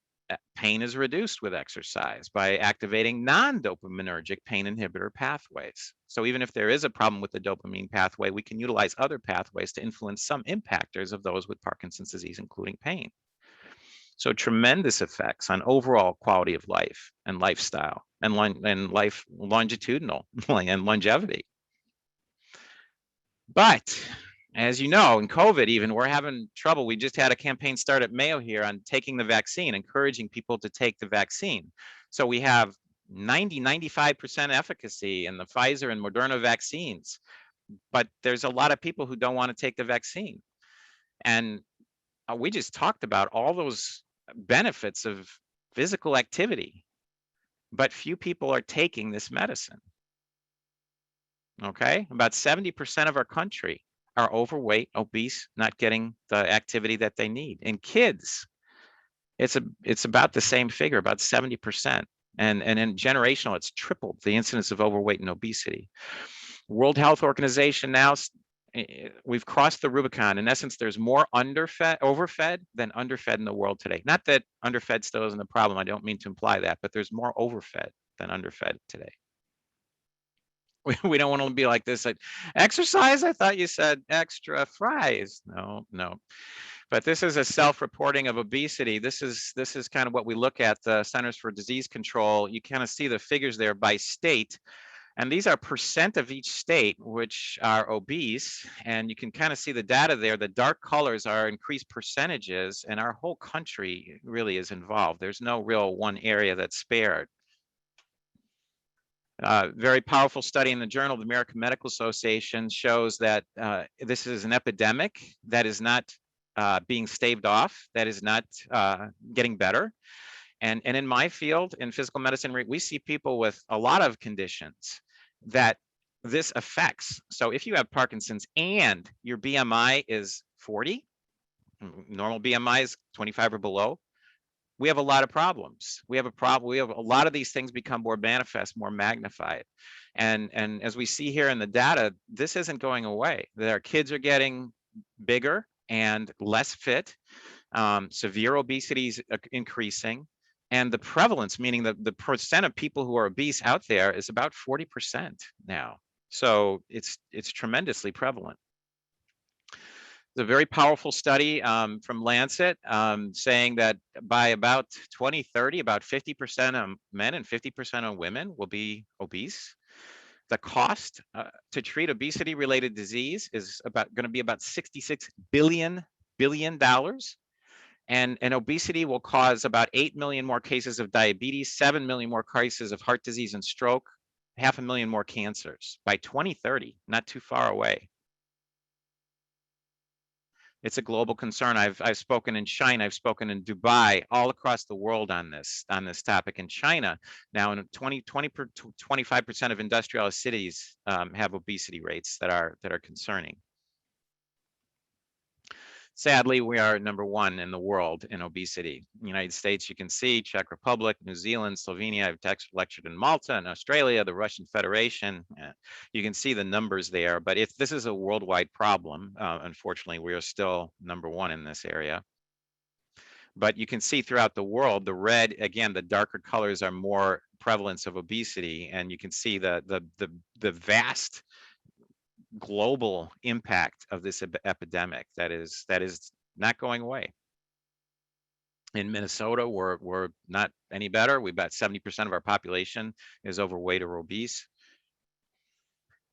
pain is reduced with exercise by activating non-dopaminergic pain inhibitor pathways. So even if there is a problem with the dopamine pathway, we can utilize other pathways to influence some impactors of those with Parkinson's disease, including pain. So tremendous effects on overall quality of life and lifestyle and life longitudinal and longevity. But as you know, in COVID even, we're having trouble. We just had a campaign start at Mayo here on taking the vaccine, encouraging people to take the vaccine. So we have 95% efficacy in the Pfizer and Moderna vaccines, but there's a lot of people who don't want to take the vaccine. And we just talked about all those benefits of physical activity, but few people are taking this medicine. Okay, about 70% of our country are overweight, obese, not getting the activity that they need. In kids, it's about the same figure, about 70%. And in generational, it's tripled the incidence of overweight and obesity. World Health Organization now, we've crossed the Rubicon. In essence, there's more overfed than underfed in the world today. Not that underfed still isn't a problem. I don't mean to imply that, but there's more overfed than underfed today. We don't want to be like this, like, exercise? I thought you said extra fries. No. But this is a self-reporting of obesity. This is kind of what we look at, the Centers for Disease Control. You kind of see the figures there by state. And these are percent of each state which are obese. And you can kind of see the data there. The dark colors are increased percentages, and our whole country really is involved. There's no real one area that's spared. Very powerful study in the Journal of the American Medical Association shows that this is an epidemic that is not being staved off, that is not getting better. And in my field, in physical medicine, we see people with a lot of conditions that this affects. So if you have Parkinson's and your BMI is 40, normal BMI is 25 or below, we have a lot of problems. We have a lot of these things become more manifest, more magnified. And as we see here in the data, this isn't going away. Our kids are getting bigger and less fit. Severe obesity is increasing. And the prevalence, meaning the percent of people who are obese out there, is about 40% now. So it's tremendously prevalent. It's a very powerful study from Lancet saying that by about 2030, about 50% of men and 50% of women will be obese. The cost to treat obesity-related disease is going to be about $66 billion. And obesity will cause about 8 million more cases of diabetes, 7 million more cases of heart disease and stroke, 500,000 more cancers by 2030, not too far away. It's a global concern. I've spoken in China, I've spoken in Dubai, all across the world on this topic. In China, now in 25% of industrialized cities have obesity rates that are concerning. Sadly, we are number one in the world in obesity. In the United States, you can see Czech Republic, New Zealand, Slovenia. I've lectured in Malta and Australia, the Russian Federation. You can see the numbers there, but if this is a worldwide problem, unfortunately, we are still number one in this area. But you can see throughout the world, the red, again, the darker colors are more prevalence of obesity, and you can see the vast global impact of this epidemic that is not going away. In Minnesota, we're not any better. We've got 70% of our population is overweight or obese.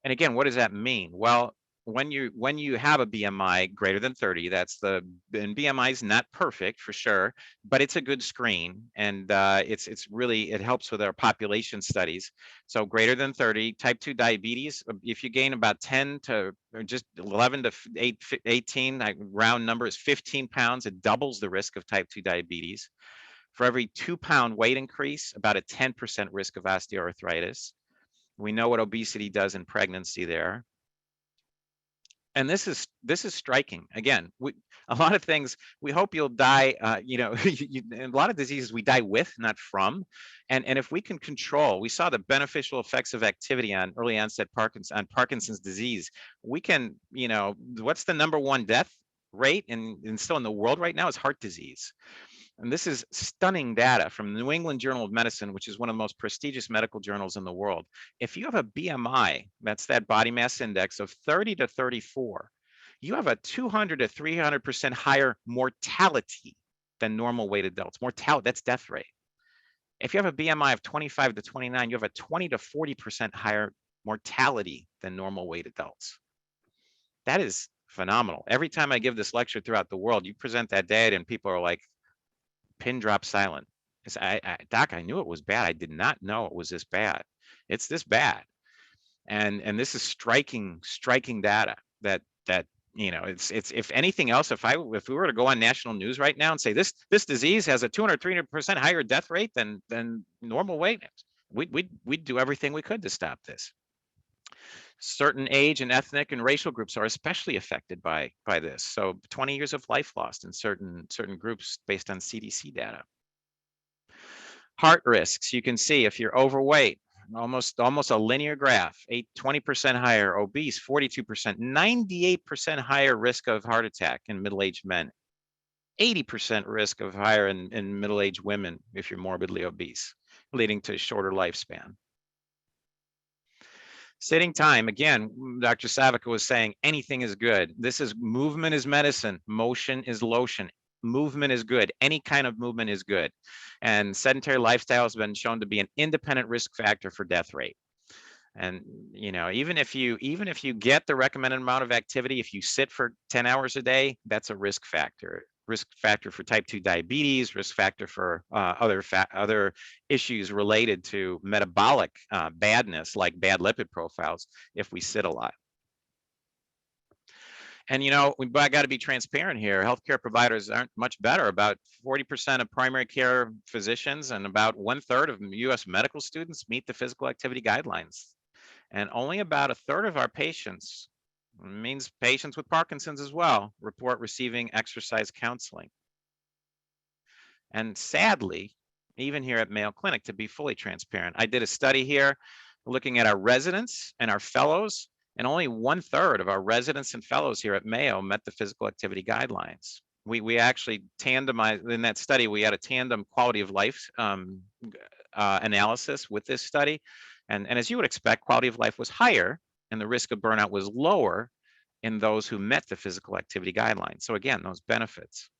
And again, what does that mean? Well, when you have a BMI greater than 30, and BMI is not perfect for sure, but it's a good screen, and it helps with our population studies. So greater than 30, type 2 diabetes, if you gain about 10 to or just 11 to 18, round number is 15 pounds, it doubles the risk of type 2 diabetes. For every 2-pound weight increase, about a 10% risk of osteoarthritis. We know what obesity does in pregnancy there. And this is striking. Again, a lot of things, we hope you'll die, a lot of diseases we die with, not from. And if we can control, we saw the beneficial effects of activity on early onset Parkinson's disease. We can, what's the #1 death rate and still in the world right now is heart disease. And this is stunning data from the New England Journal of Medicine, which is one of the most prestigious medical journals in the world. If you have a BMI, that's that body mass index of 30 to 34, you have a 200 to 300% higher mortality than normal weight adults. Mortality, that's death rate. If you have a BMI of 25 to 29, you have a 20 to 40% higher mortality than normal weight adults. That is phenomenal. Every time I give this lecture throughout the world, you present that data and people are like, pin drop silent. Doc, I knew it was bad. I did not know it was this bad. It's this bad. And this is striking data that it's if anything else, if we were to go on national news right now and say this disease has a 200-300% higher death rate than normal weight, we'd do everything we could to stop this. Certain age and ethnic and racial groups are especially affected by this. So 20 years of life lost in certain groups based on CDC data. Heart risks, you can see if you're overweight, almost a linear graph, 20% higher, obese, 42%, 98% higher risk of heart attack in middle-aged men, 80% risk of higher in middle-aged women if you're morbidly obese, leading to shorter lifespan. Sitting time, again, Dr. Savica was saying anything is good. This is movement is medicine, motion is lotion. Movement is good. Any kind of movement is good. And sedentary lifestyle has been shown to be an independent risk factor for death rate. And even if you get the recommended amount of activity, if you sit for 10 hours a day, that's a risk factor. Risk factor for type 2 diabetes, risk factor for other issues related to metabolic badness, like bad lipid profiles, if we sit a lot. And we've got to be transparent here. Healthcare providers aren't much better. About 40% of primary care physicians and about 1/3 of U.S. medical students meet the physical activity guidelines. And only about 1/3 of our patients, means patients with Parkinson's as well, report receiving exercise counseling. And sadly, even here at Mayo Clinic, to be fully transparent, I did a study here looking at our residents and our fellows, and only 1/3 of our residents and fellows here at Mayo met the physical activity guidelines. We actually tandemized, in that study, we had a tandem quality of life analysis with this study. And as you would expect, quality of life was higher and the risk of burnout was lower in those who met the physical activity guidelines. So again, those benefits.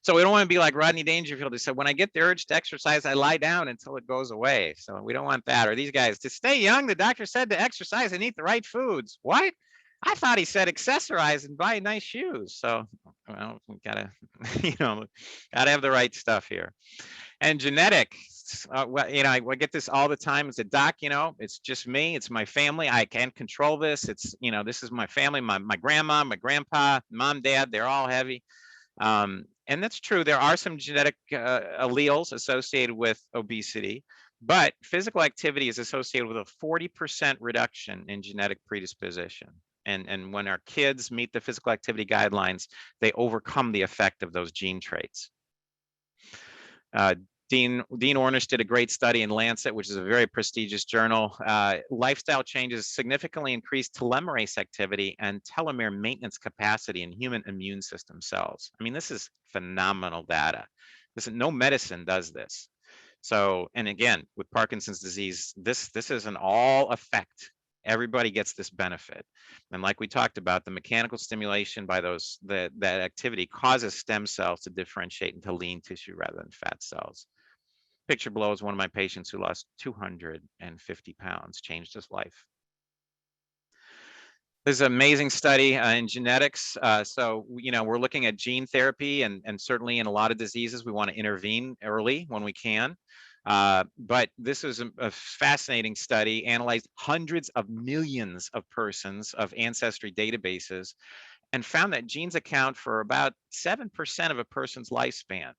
So we don't want to be like Rodney Dangerfield, who said, when I get the urge to exercise, I lie down until it goes away. So we don't want that. Or these guys, to stay young, the doctor said to exercise and eat the right foods. What? I thought he said accessorize and buy nice shoes. So, well, we gotta, gotta have the right stuff here. And genetics, I get this all the time as a doc, it's just me, it's my family, I can't control this. It's, this is my family, my grandma, my grandpa, mom, dad, they're all heavy. And that's true. There are some genetic alleles associated with obesity, but physical activity is associated with a 40% reduction in genetic predisposition. And when our kids meet the physical activity guidelines, they overcome the effect of those gene traits. Dean Ornish did a great study in Lancet, which is a very prestigious journal. Lifestyle changes significantly increase telomerase activity and telomere maintenance capacity in human immune system cells. I mean, this is phenomenal data. No medicine does this. So, and again, with Parkinson's disease, this is an all effect. Everybody gets this benefit. And like we talked about, the mechanical stimulation by that activity causes stem cells to differentiate into lean tissue rather than fat cells. Picture below is one of my patients who lost 250 pounds, changed his life. There's an amazing study in genetics. So, we're looking at gene therapy, and certainly in a lot of diseases, we want to intervene early when we can. But this is a fascinating study, analyzed hundreds of millions of persons of ancestry databases, and found that genes account for about 7% of a person's lifespan.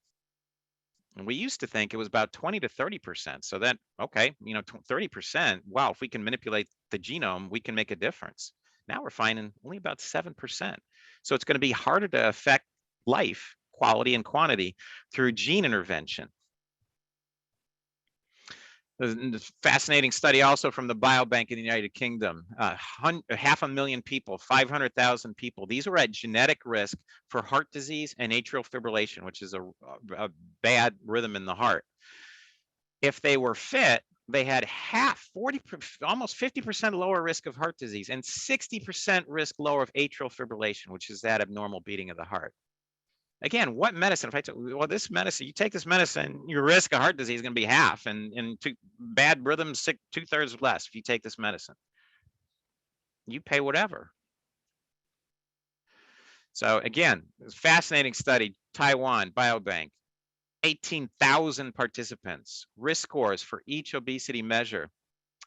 And we used to think it was about 20 to 30%. So then, okay, 30%, wow, if we can manipulate the genome, we can make a difference. Now we're finding only about 7%. So it's going to be harder to affect life quality and quantity through gene intervention. There's a fascinating study also from the Biobank in the United Kingdom. 500,000 people, 500,000 people. These were at genetic risk for heart disease and atrial fibrillation, which is a bad rhythm in the heart. If they were fit, they had almost 50% lower risk of heart disease and 60% risk lower of atrial fibrillation, which is that abnormal beating of the heart. Again, what medicine? If I well, this medicine, you take this medicine, your risk of heart disease is going to be half, and bad rhythms, 2/3 less if you take this medicine. You pay whatever. So again, it's a fascinating study. Taiwan Biobank, 18,000 participants, risk scores for each obesity measure.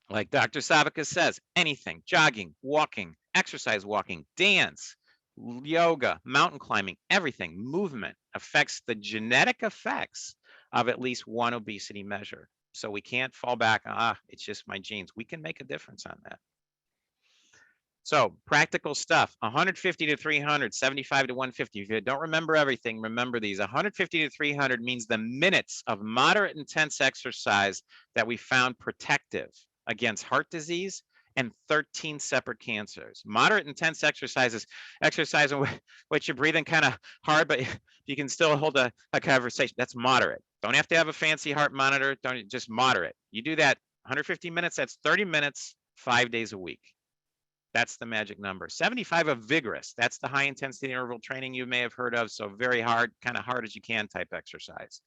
Like Dr. Savica says, anything, jogging, walking, exercise walking, dance, yoga, mountain climbing, everything, movement affects the genetic effects of at least one obesity measure. So we can't fall back, it's just my genes. We can make a difference on that. So practical stuff, 150 to 300, 75 to 150. If you don't remember everything, remember these. 150 to 300 means the minutes of moderate intense exercise that we found protective against heart disease and 13 separate cancers. Moderate intense exercises, exercise in which you're breathing kind of hard, but you can still hold a conversation. That's moderate. Don't have to have a fancy heart monitor. Don't, just moderate. You do that 150 minutes, that's 30 minutes, 5 days a week. That's the magic number. 75 of vigorous. That's the high intensity interval training you may have heard of. So very hard, kind of hard as you can type exercise.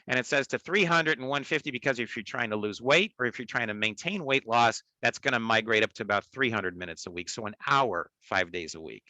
And it says to 300 and 150 because if you're trying to lose weight or if you're trying to maintain weight loss, that's going to migrate up to about 300 minutes a week. So an hour, 5 days a week.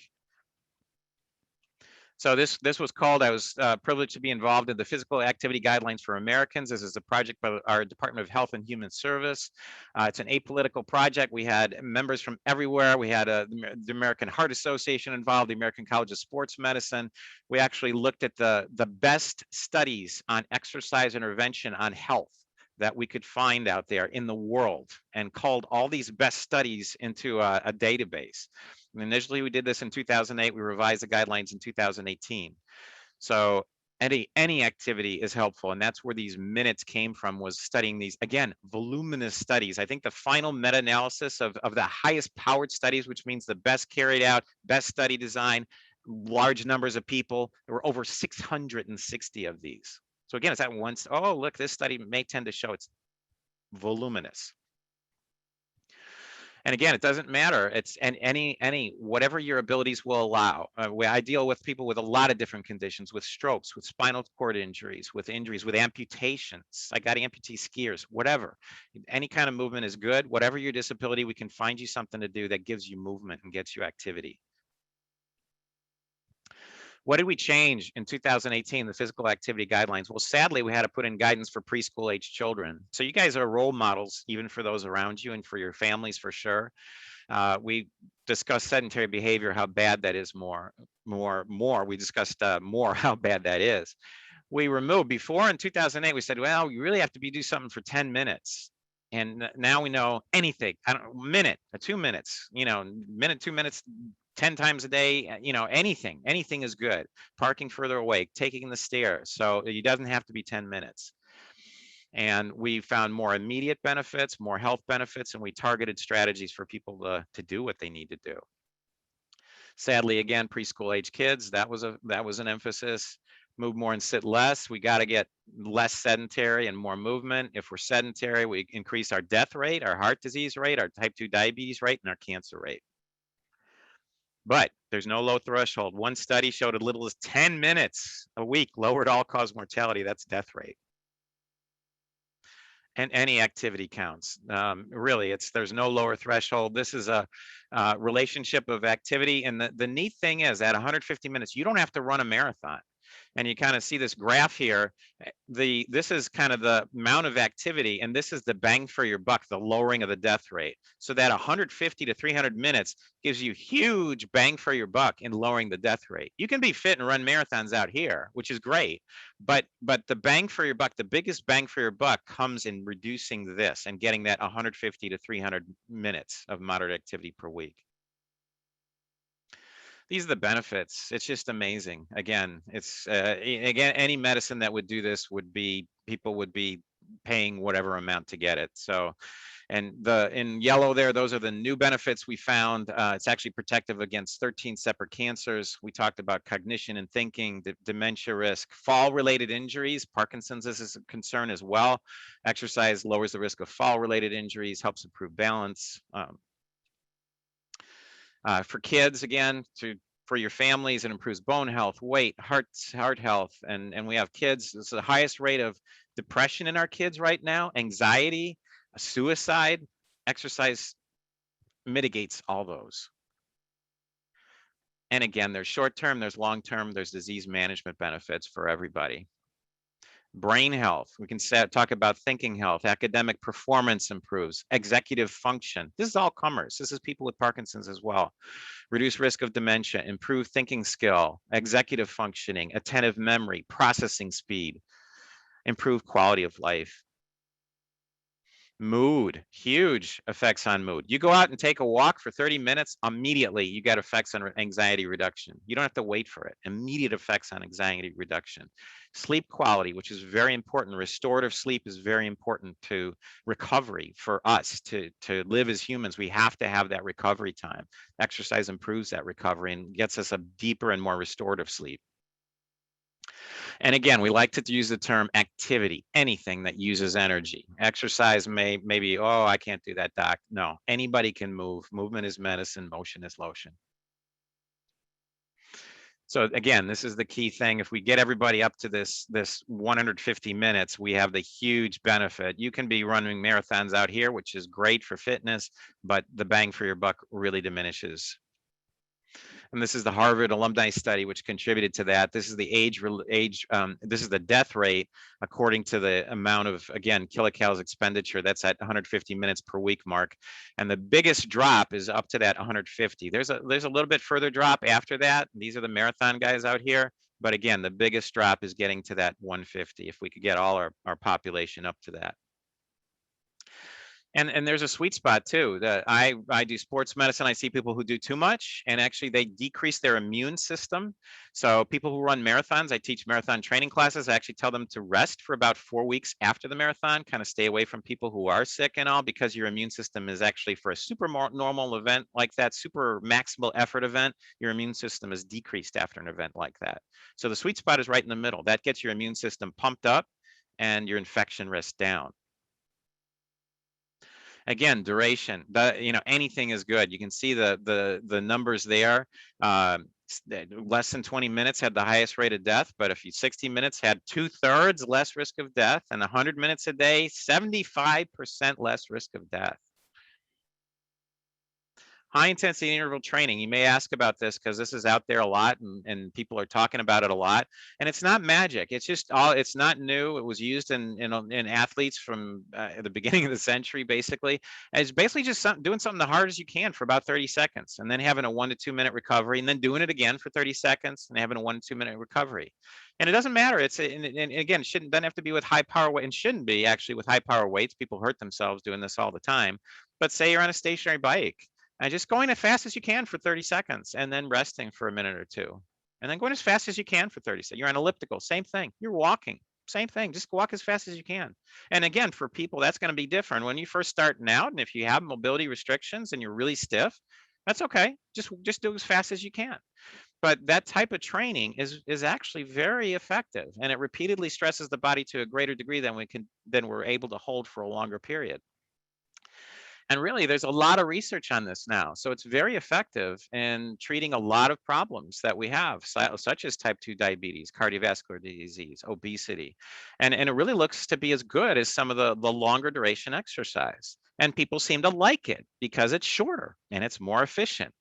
So this was called, I was privileged to be involved in the Physical Activity Guidelines for Americans. This is a project by our Department of Health and Human Service. It's an apolitical project. We had members from everywhere. We had the American Heart Association involved, the American College of Sports Medicine. We actually looked at the best studies on exercise intervention on health that we could find out there in the world and called all these best studies into a database. And initially, we did this in 2008. We revised the guidelines in 2018. So any activity is helpful. And that's where these minutes came from, was studying these, again, voluminous studies. I think the final meta-analysis of the highest powered studies, which means the best carried out, best study design, large numbers of people, there were over 660 of these. So again, it's at once, oh, look, this study may tend to show it's voluminous. And again, it doesn't matter. It's whatever your abilities will allow. I deal with people with a lot of different conditions, with strokes, with spinal cord injuries, with amputations. I got amputee skiers, whatever. Any kind of movement is good. Whatever your disability, we can find you something to do that gives you movement and gets you activity. What did we change in 2018, the physical activity guidelines? Well, sadly, we had to put in guidance for preschool age children. So you guys are role models, even for those around you and for your families, for sure. We discussed sedentary behavior, how bad that is more. We discussed more how bad that is. We removed, before in 2008, we said, well, you really have to do something for 10 minutes. And now we know anything, minute, 2 minutes, minute, 2 minutes, 10 times a day, anything is good. Parking further away, taking the stairs. So it doesn't have to be 10 minutes. And we found more immediate benefits, more health benefits, and we targeted strategies for people to do what they need to do. Sadly, again, preschool age kids, that was an emphasis. Move more and sit less. We got to get less sedentary and more movement. If we're sedentary, we increase our death rate, our heart disease rate, our type 2 diabetes rate, and our cancer rate. But there's no low threshold. One study showed as little as 10 minutes a week lowered all-cause mortality. That's death rate. And any activity counts. Really, there's no lower threshold. This is a relationship of activity. And the neat thing is, at 150 minutes, you don't have to run a marathon. And you kind of see this graph here. This is kind of the amount of activity, and this is the bang for your buck, the lowering of the death rate. So that 150 to 300 minutes gives you huge bang for your buck in lowering the death rate. You can be fit and run marathons out here, which is great, but the bang for your buck, the biggest bang for your buck, comes in reducing this and getting that 150 to 300 minutes of moderate activity per week. These are the benefits. It's just amazing. Again, it's again, any medicine that would do this would be, people would be paying whatever amount to get it. So, and in yellow there, those are the new benefits we found. It's actually protective against 13 separate cancers. We talked about cognition and thinking, dementia risk, fall-related injuries. Parkinson's is a concern as well. Exercise lowers the risk of fall-related injuries, helps improve balance. For kids, again, for your families, it improves bone health, weight, heart health, and we have kids. It's the highest rate of depression in our kids right now, anxiety, suicide. Exercise mitigates all those. And again, there's short-term, there's long-term, there's disease management benefits for everybody. Brain health, we can talk about thinking health, academic performance improves, executive function. This is all comers. This is people with Parkinson's as well. Reduce risk of dementia, improve thinking skill, executive functioning, attentive memory, processing speed, improve quality of life. Mood, huge effects on mood. You go out and take a walk for 30 minutes, immediately you get effects on anxiety reduction. You don't have to wait for it. Immediate effects on anxiety reduction. Sleep quality, which is very important. Restorative sleep is very important to recovery for us to live as humans. We have to have that recovery time. Exercise improves that recovery and gets us a deeper and more restorative sleep. And again, we like to use the term activity, anything that uses energy. Exercise maybe, oh, I can't do that, doc. No, anybody can move. Movement is medicine, motion is lotion. So again, this is the key thing. If we get everybody up to this 150 minutes, we have the huge benefit. You can be running marathons out here, which is great for fitness, but the bang for your buck really diminishes. And this is the Harvard alumni study, which contributed to that. This is the this is the death rate according to the amount of, again, kilocalories expenditure. That's at 150 minutes per week mark. And the biggest drop is up to that 150. There's a little bit further drop after that. These are the marathon guys out here. But again, the biggest drop is getting to that 150 if we could get all our population up to that. And there's a sweet spot too. That I do sports medicine. I see people who do too much, and actually they decrease their immune system. So people who run marathons, I teach marathon training classes. I actually tell them to rest for about 4 weeks after the marathon, kind of stay away from people who are sick and all, because your immune system is actually, for a super normal event like that, super maximal effort event, your immune system is decreased after an event like that. So the sweet spot is right in the middle. That gets your immune system pumped up and your infection risk down. Again, duration, anything is good. You can see the numbers there. Less than 20 minutes had the highest rate of death, but if you 60 minutes had 2/3 less risk of death, and 100 minutes a day, 75% less risk of death. High intensity interval training. You may ask about this because this is out there a lot and people are talking about it a lot. And it's not magic. It's just it's not new. It was used in athletes from the beginning of the century, basically. And it's basically just doing something the hard as you can for about 30 seconds and then having a 1 to 2 minute recovery and then doing it again for 30 seconds and having a 1 to 2 minute recovery. And it doesn't matter. And again, it doesn't have to be with high power weight, and shouldn't be actually with high power weights. People hurt themselves doing this all the time. But say you're on a stationary bike, and just going as fast as you can for 30 seconds and then resting for a minute or two. And then going as fast as you can for 30 seconds. You're on elliptical, same thing. You're walking, same thing. Just walk as fast as you can. And again, for people, that's going to be different. When you first starting out, and if you have mobility restrictions and you're really stiff, that's okay. Just do as fast as you can. But that type of training is actually very effective, and it repeatedly stresses the body to a greater degree than we're able to hold for a longer period. And really, there's a lot of research on this now. So it's very effective in treating a lot of problems that we have, such as type 2 diabetes, cardiovascular disease, obesity. And it really looks to be as good as some of the longer duration exercise. And people seem to like it because it's shorter and it's more efficient.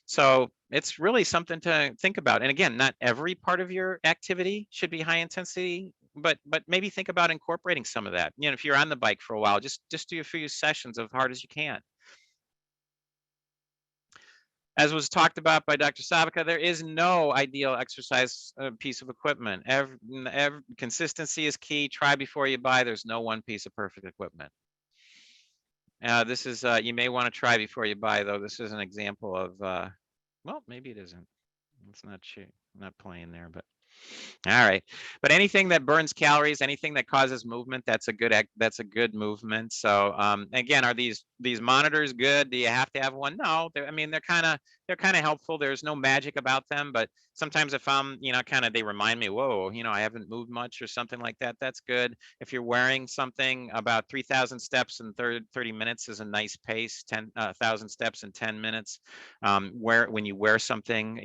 So it's really something to think about. And again, not every part of your activity should be high intensity, but maybe think about incorporating some of that. If you're on the bike for a while, just do a few sessions of hard as you can. As was talked about by Dr. Savica, there is no ideal exercise piece of equipment. Consistency is key. Try before you buy. There's no one piece of perfect equipment. This is, you may want to try before you buy, though. This is an example of, well, maybe it isn't. It's not playing there, but all right. But anything that burns calories, anything that causes movement, that's a good movement. So again, are these monitors good? Do you have to have one? No, I mean they're kind of helpful. There's no magic about them, but sometimes if I'm, they remind me, whoa, I haven't moved much or something like that. That's good. If you're wearing something, about 3,000 steps in 30 minutes is a nice pace. 10,000 steps in 10 minutes. When you wear something,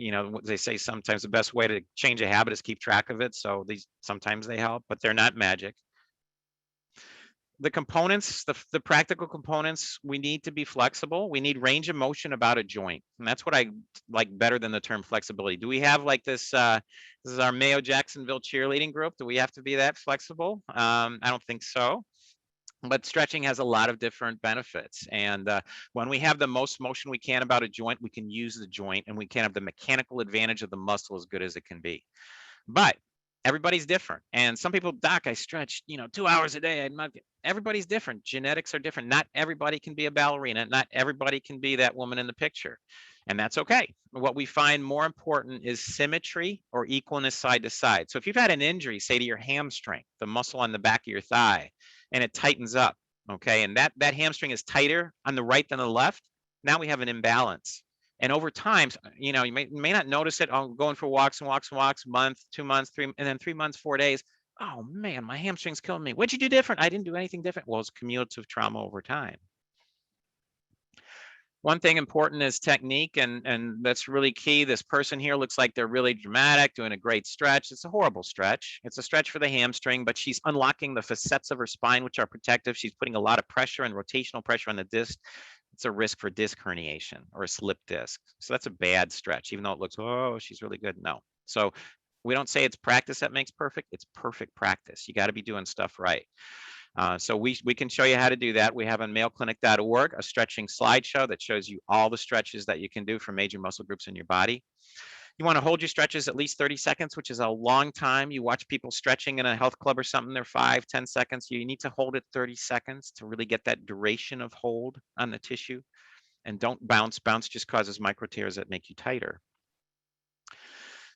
they say sometimes the best way to change a habit is keep track of it. So sometimes they help, but they're not magic. The components, the practical components, we need to be flexible. We need range of motion about a joint. And that's what I like better than the term flexibility. Do we have like this, this is our Mayo Jacksonville cheerleading group. Do we have to be that flexible? I don't think so. But stretching has a lot of different benefits. And when we have the most motion we can about a joint, we can use the joint and we can have the mechanical advantage of the muscle as good as it can be. But everybody's different. And some people, doc, I stretch, 2 hours a day. Everybody's different. Genetics are different. Not everybody can be a ballerina. Not everybody can be that woman in the picture. And that's okay. What we find more important is symmetry or equalness side to side. So if you've had an injury, say to your hamstring, the muscle on the back of your thigh, and it tightens up, okay, and that hamstring is tighter on the right than the left, now we have an imbalance. And over time, you may not notice it. I'm going for walks and walks and walks, month, 2 months, 3, and then 3 months, 4 days. Oh man, my hamstring's killing me. What'd you do different? I didn't do anything different. Well, it's cumulative trauma over time. One thing important is technique, and that's really key. This person here looks like they're really dramatic, doing a great stretch. It's a horrible stretch. It's a stretch for the hamstring, but she's unlocking the facets of her spine, which are protective. She's putting a lot of pressure and rotational pressure on the disc. It's a risk for disc herniation or a slip disc. So that's a bad stretch, even though it looks, oh, she's really good. No. So we don't say it's practice that makes perfect. It's perfect practice. You got to be doing stuff right. So we can show you how to do that. We have on mayoclinic.org a stretching slideshow that shows you all the stretches that you can do for major muscle groups in your body. You want to hold your stretches at least 30 seconds, which is a long time. You watch people stretching in a health club or something, they're 5, 10 seconds. You need to hold it 30 seconds to really get that duration of hold on the tissue. And don't bounce. Bounce just causes micro tears that make you tighter.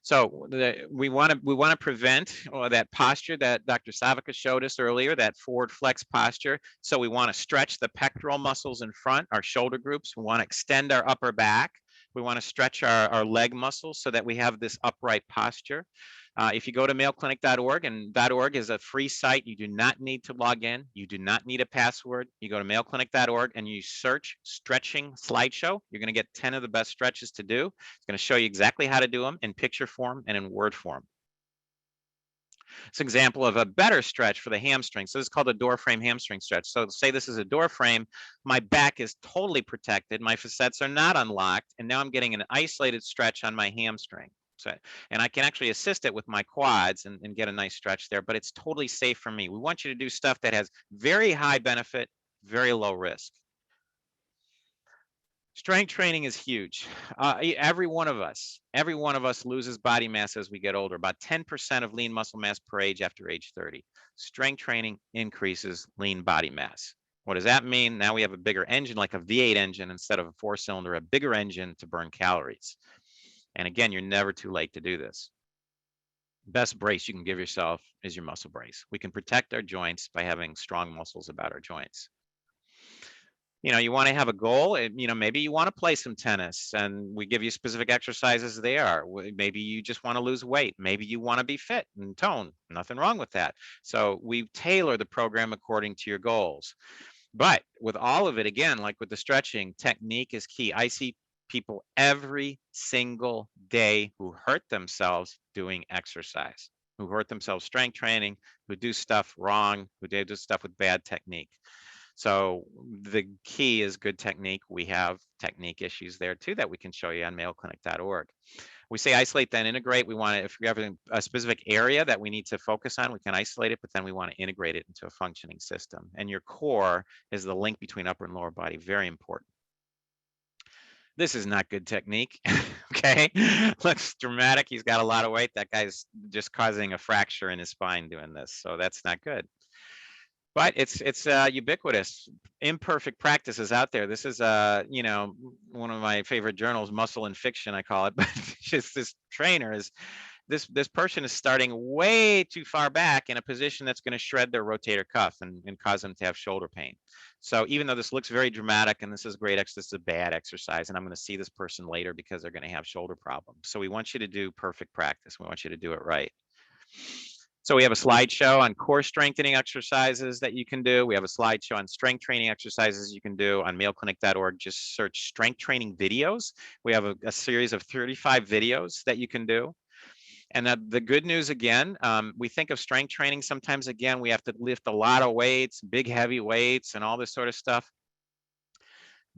So we want to prevent that posture that Dr. Savica showed us earlier, that forward flex posture. So we want to stretch the pectoral muscles in front, our shoulder groups. We want to extend our upper back. We want to stretch our leg muscles so that we have this upright posture. If you go to mayoclinic.org, and .org is a free site, you do not need to log in. You do not need a password. You go to mayoclinic.org and you search stretching slideshow. You're going to get 10 of the best stretches to do. It's going to show you exactly how to do them in picture form and in word form. It's an example of a better stretch for the hamstring. So this is called a door frame hamstring stretch. So say this is a door frame, my back is totally protected, my facets are not unlocked, and now I'm getting an isolated stretch on my hamstring. So, and I can actually assist it with my quads and get a nice stretch there, but it's totally safe for me. We want you to do stuff that has very high benefit, very low risk. Strength training is huge. Every one of us loses body mass as we get older, about 10% of lean muscle mass per age after age 30. Strength training increases lean body mass. What does that mean? Now we have a bigger engine, like a V8 engine instead of a 4-cylinder, a bigger engine to burn calories. And again, you're never too late to do this. Best brace you can give yourself is your muscle brace. We can protect our joints by having strong muscles about our joints. You want to have a goal. Maybe you want to play some tennis, and we give you specific exercises there. Maybe you just want to lose weight. Maybe you want to be fit and toned. Nothing wrong with that. So we tailor the program according to your goals. But with all of it, again, like with the stretching, technique is key. I see people every single day who hurt themselves doing exercise, who hurt themselves strength training, who do stuff wrong, who do stuff with bad technique. So the key is good technique. We have technique issues there too that we can show you on mayoclinic.org. We say isolate, then integrate. We want to, if we have a specific area that we need to focus on, we can isolate it, but then we want to integrate it into a functioning system. And your core is the link between upper and lower body, very important. This is not good technique, okay? Looks dramatic, he's got a lot of weight. That guy's just causing a fracture in his spine doing this, so that's not good. But it's ubiquitous. Imperfect practices out there. This is you know, one of my favorite journals, Muscle and Fiction, I call it. But just this trainer is this person is starting way too far back in a position that's going to shred their rotator cuff and cause them to have shoulder pain. So even though this looks very dramatic and this is great, this is a bad exercise, and I'm going to see this person later because they're going to have shoulder problems. So we want you to do perfect practice. We want you to do it right. So we have a slideshow on core strengthening exercises that you can do. We have a slideshow on strength training exercises you can do on mayoclinic.org. Just search strength training videos. We have a series of 35 videos that you can do. And the good news, again, we think of strength training sometimes, again, we have to lift a lot of weights, big heavy weights and all this sort of stuff.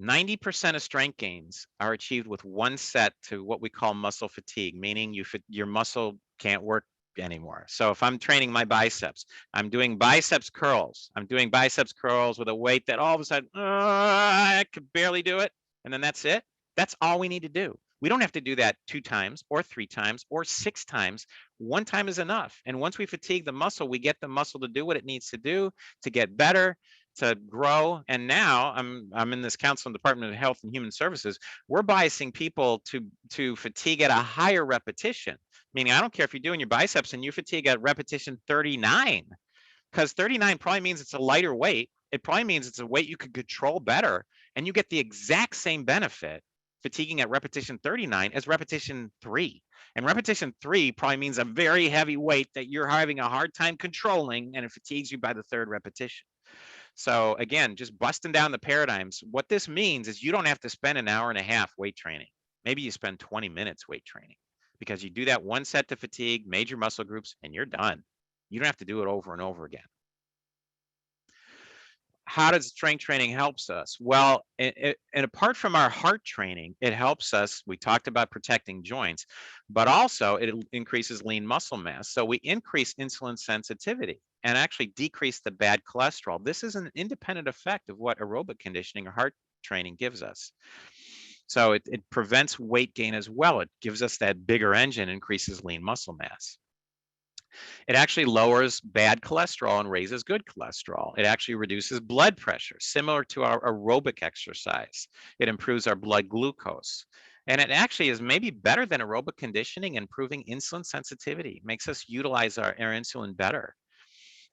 90% of strength gains are achieved with one set to what we call muscle fatigue, meaning your muscle can't work anymore. So if I'm training my biceps, I'm doing biceps curls. I'm doing biceps curls with a weight that all of a sudden, I could barely do it. And then that's it. That's all we need to do. We don't have to do that 2 times or 3 times or 6 times. 1 time is enough. And once we fatigue the muscle, we get the muscle to do what it needs to do to get better, to grow. And now I'm in this Council and Department of Health and Human Services. We're biasing people to fatigue at a higher repetition. Meaning, I don't care if you're doing your biceps and you fatigue at repetition 39, because 39 probably means it's a lighter weight. It probably means it's a weight you can control better, and you get the exact same benefit fatiguing at repetition 39 as repetition 3. And repetition 3 probably means a very heavy weight that you're having a hard time controlling, and it fatigues you by the 3rd repetition. So again, just busting down the paradigms. What this means is you don't have to spend an hour and a half weight training. Maybe you spend 20 minutes weight training, because you do that 1 set to fatigue major muscle groups and you're done. You don't have to do it over and over again. How does strength training helps us? Well, and apart from our heart training, it helps us. We talked about protecting joints, but also it increases lean muscle mass. So we increase insulin sensitivity and actually decrease the bad cholesterol. This is an independent effect of what aerobic conditioning or heart training gives us. So it prevents weight gain as well. It gives us that bigger engine, increases lean muscle mass. It actually lowers bad cholesterol and raises good cholesterol. It actually reduces blood pressure, similar to our aerobic exercise. It improves our blood glucose. And it actually is maybe better than aerobic conditioning, improving insulin sensitivity. It makes us utilize our insulin better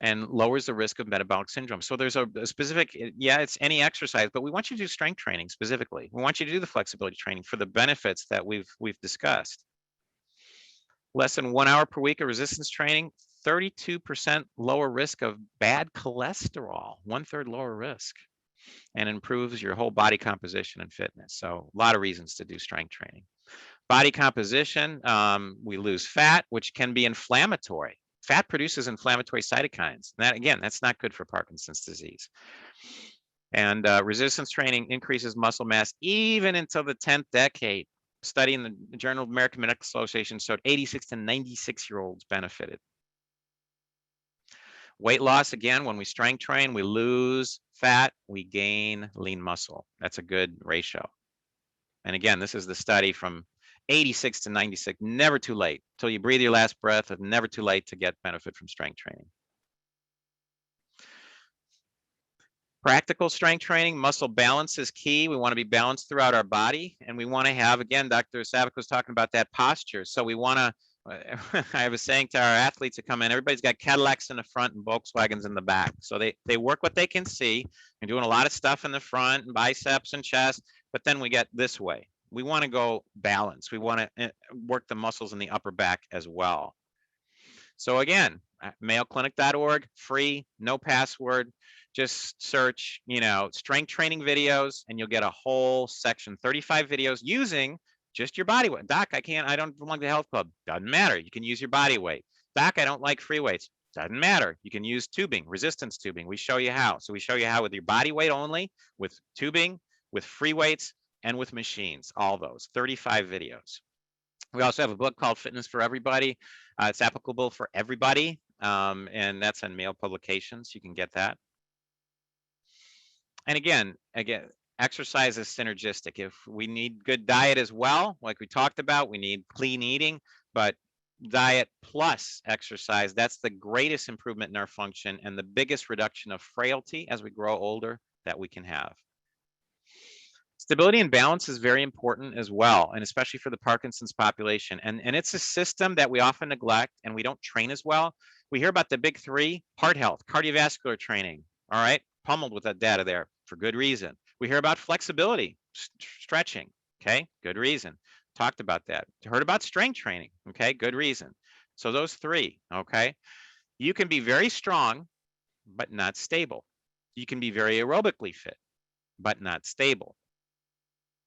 and lowers the risk of metabolic syndrome. So there's a specific, yeah, it's any exercise, but we want you to do strength training specifically. We want you to do the flexibility training for the benefits that we've discussed. Less than 1 hour per week of resistance training, 32% lower risk of bad cholesterol, 1/3 lower risk, and improves your whole body composition and fitness. So a lot of reasons to do strength training. Body composition, we lose fat, which can be inflammatory. Fat produces inflammatory cytokines. And that, again, that's not good for Parkinson's disease. And resistance training increases muscle mass even until the 10th decade. Study in the Journal of American Medical Association showed 86 to 96-year-olds benefited. Weight loss, again, when we strength train, we lose fat, we gain lean muscle. That's a good ratio. And again, this is the study from 86 to 96, never too late. Till you breathe your last breath, it's never too late to get benefit from strength training. Practical strength training, muscle balance is key. We want to be balanced throughout our body. And we want to have, again, Dr. Savica was talking about that posture. So we want to, I was saying to our athletes that come in, everybody's got Cadillacs in the front and Volkswagens in the back. So they work what they can see. They're doing a lot of stuff in the front, and biceps and chest, but then we get this way. We want to go balance. We want to work the muscles in the upper back as well. So again, mayoclinic.org, free, no password. Just search, strength training videos, and you'll get a whole section, 35 videos using just your body weight. Doc, I don't belong to the health club. Doesn't matter. You can use your body weight. Doc, I don't like free weights. Doesn't matter. You can use tubing, resistance tubing. We show you how. So we show you how with your body weight only, with tubing, with free weights, and with machines, all those 35 videos. We also have a book called Fitness for Everybody. It's applicable for everybody, and that's on Mayo Publications. You can get that. And again, exercise is synergistic. If we need good diet as well, like we talked about, we need clean eating, but diet plus exercise, that's the greatest improvement in our function and the biggest reduction of frailty as we grow older that we can have. Stability and balance is very important as well, and especially for the Parkinson's population. And it's a system that we often neglect and we don't train as well. We hear about the big three: heart health, cardiovascular training, all right, pummeled with that data there for good reason. We hear about flexibility, stretching, okay, good reason. Talked about that. Heard about strength training, okay, good reason. So those three, okay. You can be very strong, but not stable. You can be very aerobically fit, but not stable.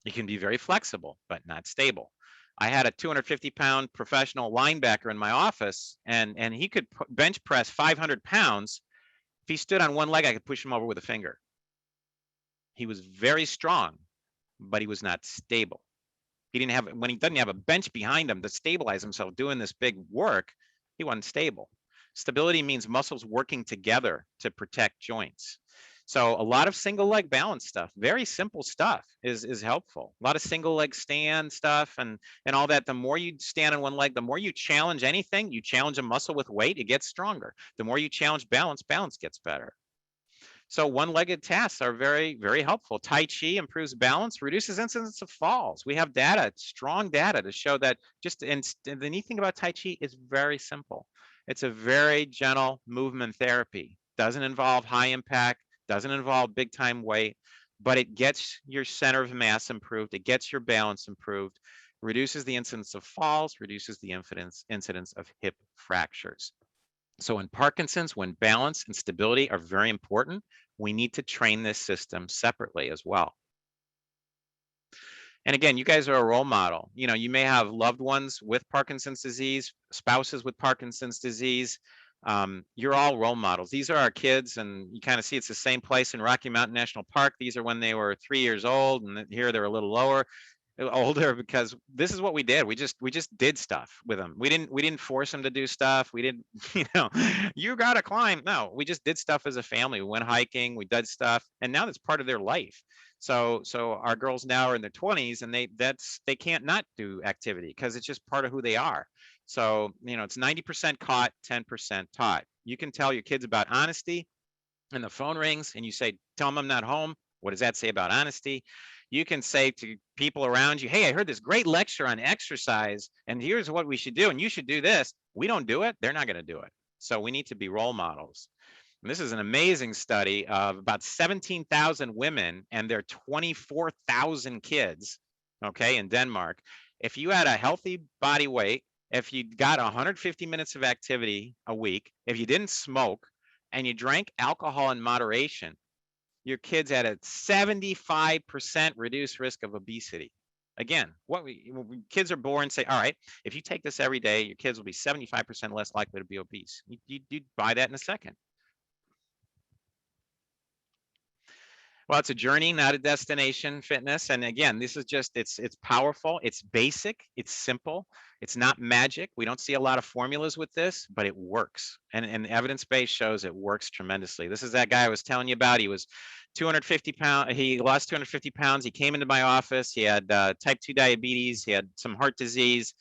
You can be very flexible, but not stable. I had a 250-pound professional linebacker in my office, and he could bench press 500 pounds. If he stood on one leg, I could push him over with a finger. He was very strong, but he was not stable. He didn't have, when he doesn't have a bench behind him to stabilize himself doing this big work, he wasn't stable. Stability means muscles working together to protect joints. So a lot of single leg balance stuff, very simple stuff is helpful. A lot of single leg stand stuff and all that. The more you stand on one leg, the more you challenge anything, you challenge a muscle with weight, it gets stronger. The more you challenge balance, balance gets better. So one-legged tasks are very, very helpful. Tai Chi improves balance, reduces incidence of falls. We have data, strong data to show that and the neat thing about Tai Chi is very simple. It's a very gentle movement therapy. Doesn't involve high impact, doesn't involve big time weight, but it gets your center of mass improved. It gets your balance improved, reduces the incidence of falls, reduces the incidence of hip fractures. So in Parkinson's, when balance and stability are very important, we need to train this system separately as well. And again, you guys are a role model. You know, you may have loved ones with Parkinson's disease, spouses with Parkinson's disease. You're all role models. These are our kids, and you kind of see it's the same place in Rocky Mountain National Park. These are when they were 3 years old, and here they're a little older, because this is what we did. We just did stuff with them. We didn't force them to do stuff. We didn't, you gotta climb. No, we just did stuff as a family. We went hiking, we did stuff, and now that's part of their life. So our girls now are in their 20s, and they can't not do activity because it's just part of who they are. So, it's 90% caught, 10% taught. You can tell your kids about honesty, and the phone rings and you say, tell them I'm not home. What does that say about honesty? You can say to people around you, hey, I heard this great lecture on exercise, and here's what we should do, and you should do this. We don't do it, they're not going to do it. So we need to be role models. And this is an amazing study of about 17,000 women and their 24,000 kids, okay, in Denmark. If you had a healthy body weight, if you got 150 minutes of activity a week, if you didn't smoke, and you drank alcohol in moderation, your kids had a 75% reduced risk of obesity. Again, when kids are born, say, all right, if you take this every day, your kids will be 75% less likely to be obese. You'd buy that in a second. Well, it's a journey, not a destination, fitness. And again, this is just, it's powerful, it's basic, it's simple, it's not magic. We don't see a lot of formulas with this, but it works. And evidence base shows it works tremendously. This is that guy I was telling you about. He was 250 pounds, he lost 250 pounds. He came into my office, he had type 2 diabetes, he had some heart disease.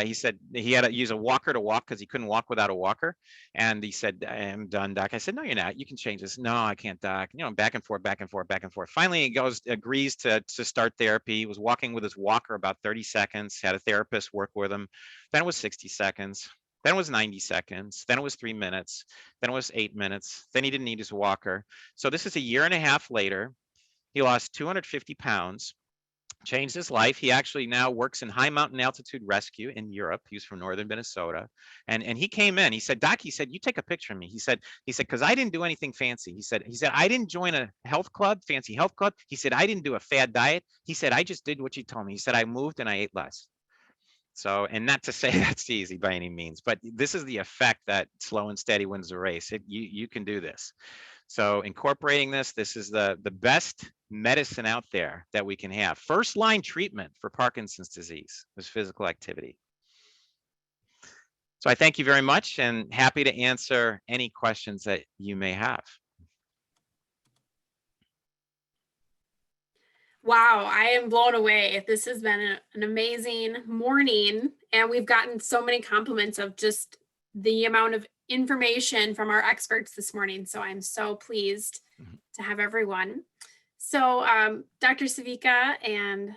He said he had to use a walker to walk because he couldn't walk without a walker. And he said, I'm done, doc. I said, no, you're not. You can change this. No, I can't, doc. Back and forth, back and forth, back and forth. Finally, he agrees to start therapy. He was walking with his walker about 30 seconds, had a therapist work with him. Then it was 60 seconds. Then it was 90 seconds. Then it was 3 minutes. Then it was 8 minutes. Then he didn't need his walker. So this is a year and a half later. He lost 250 pounds. Changed his life. He actually now works in high mountain altitude rescue in Europe. He's from northern Minnesota. And he came in, he said, doc, he said, you take a picture of me. He said, because I didn't do anything fancy. He said, I didn't join a health club, fancy health club. He said, I didn't do a fad diet. He said, I just did what you told me. He said, I moved and I ate less. So, and not to say that's easy by any means, but this is the effect that slow and steady wins the race. You can do this. So incorporating this is the best medicine out there that we can have. First line treatment for Parkinson's disease is physical activity. So I thank you very much and happy to answer any questions that you may have. Wow, I am blown away. This has been an amazing morning, and we've gotten so many compliments of just the amount of information from our experts this morning. So I'm so pleased to have everyone. So Dr. Savica and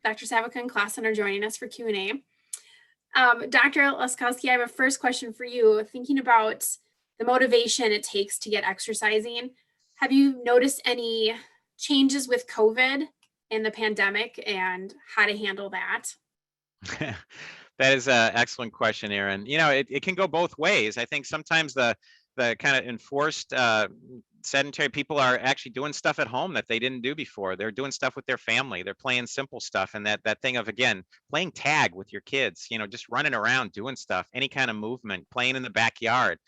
Dr. Savica and Klassen are joining us for Q&A. Dr. Laskowski, I have a first question for you. Thinking about the motivation it takes to get exercising, have you noticed any changes with COVID and the pandemic and how to handle that? That is an excellent question, Erin. You know, it can go both ways. I think sometimes the kind of enforced sedentary people are actually doing stuff at home that they didn't do before. They're doing stuff with their family. They're playing simple stuff. And that thing of, again, playing tag with your kids, you know, just running around, doing stuff, any kind of movement, playing in the backyard.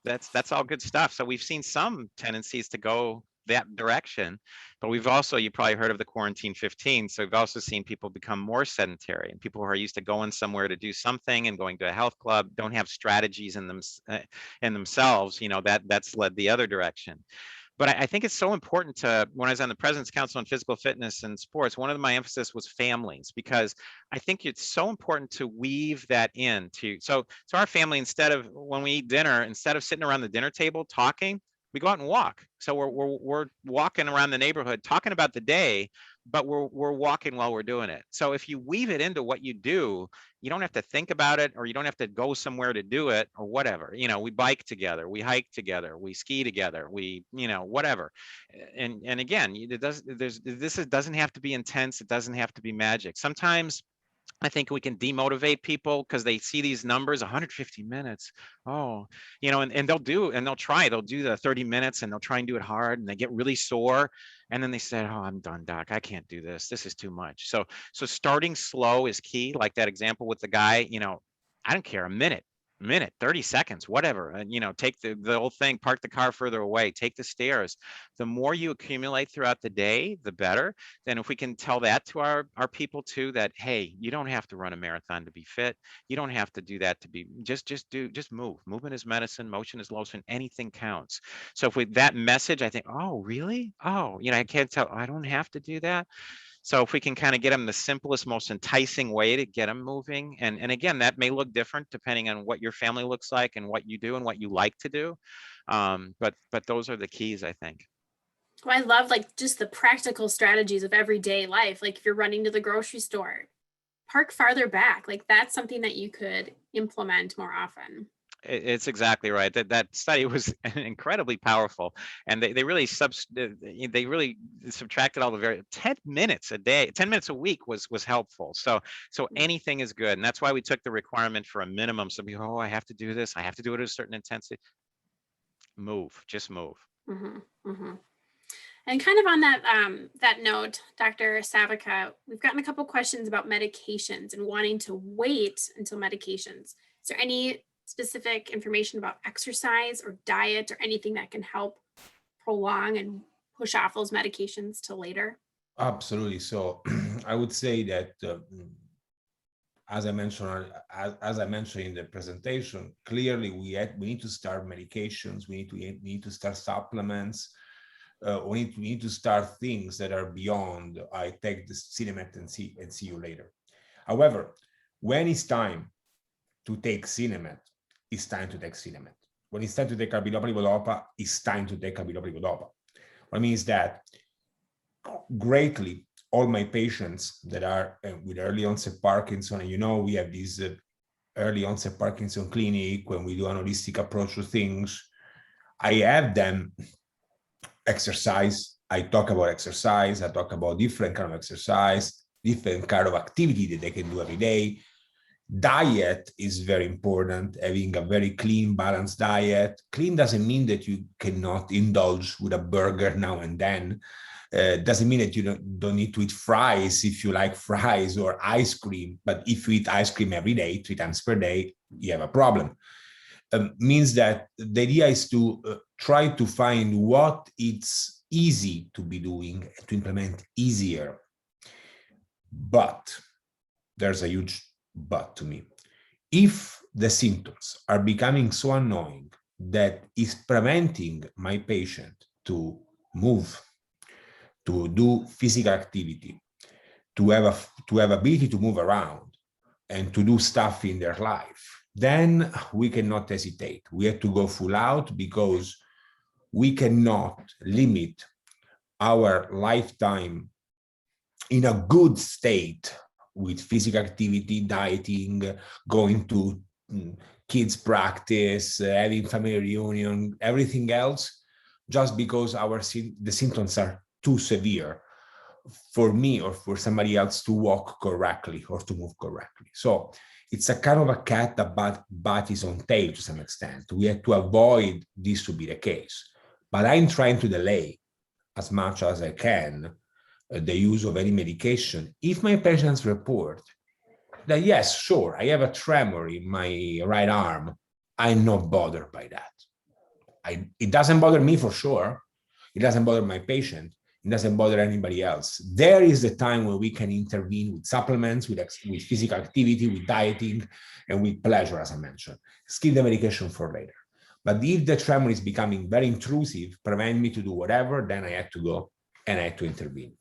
That's all good stuff. So we've seen some tendencies to go that direction, but we've also, you probably heard of the quarantine 15. So we've also seen people become more sedentary, and people who are used to going somewhere to do something and going to a health club don't have strategies in themselves, you know, that's led the other direction. But I think it's so important to, when I was on the President's Council on Physical Fitness and Sports, one of my emphasis was families, because I think it's so important to weave that in to, so our family, instead of, when we eat dinner, instead of sitting around the dinner table talking, we go out and walk. So we're walking around the neighborhood, talking about the day, but we're walking while we're doing it. So if you weave it into what you do, you don't have to think about it, or you don't have to go somewhere to do it, or whatever. You know, we bike together, we hike together, we ski together, we, you know, whatever. And again, this doesn't have to be intense. It doesn't have to be magic. Sometimes I think we can demotivate people because they see these numbers, 150 minutes. Oh, you know, and they'll do the 30 minutes, and they'll try and do it hard, and they get really sore. And then they say, oh, I'm done, doc. I can't do this. This is too much. So starting slow is key. Like that example with the guy, you know, I don't care, a minute, 30 seconds, whatever. And, you know, take the whole thing, park the car further away, take the stairs. The more you accumulate throughout the day, the better. Then if we can tell that to our people too, that, hey, you don't have to run a marathon to be fit. You don't have to do that to be, just move. Movement is medicine, motion is lotion, anything counts. So if with that message, I think, oh, really? Oh, you know, I can't tell, I don't have to do that. So if we can kind of get them the simplest, most enticing way to get them moving, and again, that may look different depending on what your family looks like and what you do and what you like to do. But those are the keys, I think. Well, I love like just the practical strategies of everyday life. Like if you're running to the grocery store, park farther back. Like that's something that you could implement more often. It's exactly right. That study was incredibly powerful, and they really subtracted all the 10 minutes a day, 10 minutes a week was helpful. So anything is good, and that's why we took the requirement for a minimum. So we, oh, I have to do this, I have to do it at a certain intensity. Just move. Mm-hmm, mm-hmm. And kind of on that note, Dr. Savica, we've gotten a couple questions about medications and wanting to wait until medications. Is there any specific information about exercise or diet or anything that can help prolong and push off those medications till later? Absolutely. So I would say that, as I mentioned in the presentation, clearly we need to start medications. We need to start supplements. We need to start things that are beyond, I take the Cinemet and see you later. However, when it's time to take Cinemet, it's time to take Cinemet. When it's time to take carbidopa-levodopa, it's time to take carbidopa-levodopa. What means that greatly all my patients that are with early onset Parkinson, and you know, we have this early onset Parkinson clinic when we do an holistic approach to things, I have them exercise. I talk about exercise. I talk about different kind of exercise, different kind of activity that they can do every day. Diet is very important, having a very clean, balanced diet. Clean doesn't mean that you cannot indulge with a burger now and then. Doesn't mean that you don't need to eat fries if you like fries, or ice cream. But if you eat ice cream every day, 3 times per day, you have a problem. Means that the idea is to try to find what it's easy to be doing, to implement easier. But there's a huge but to me. If the symptoms are becoming so annoying that is preventing my patient to move, to do physical activity, to have ability to move around and to do stuff in their life, then we cannot hesitate. We have to go full out, because we cannot limit our lifetime in a good state with physical activity, dieting, going to kids practice, having family reunion, everything else, just because the symptoms are too severe for me or for somebody else to walk correctly or to move correctly. So it's a kind of a cat that bat is on tail to some extent. We have to avoid this to be the case. But I'm trying to delay as much as I can the use of any medication. If my patients report that, yes, sure, I have a tremor in my right arm, I'm not bothered by that. It doesn't bother me for sure. It doesn't bother my patient. It doesn't bother anybody else. There is the time where we can intervene with supplements, with physical activity, with dieting, and with pleasure, as I mentioned. Skip the medication for later. But if the tremor is becoming very intrusive, prevent me to do whatever, then I have to go and I have to intervene.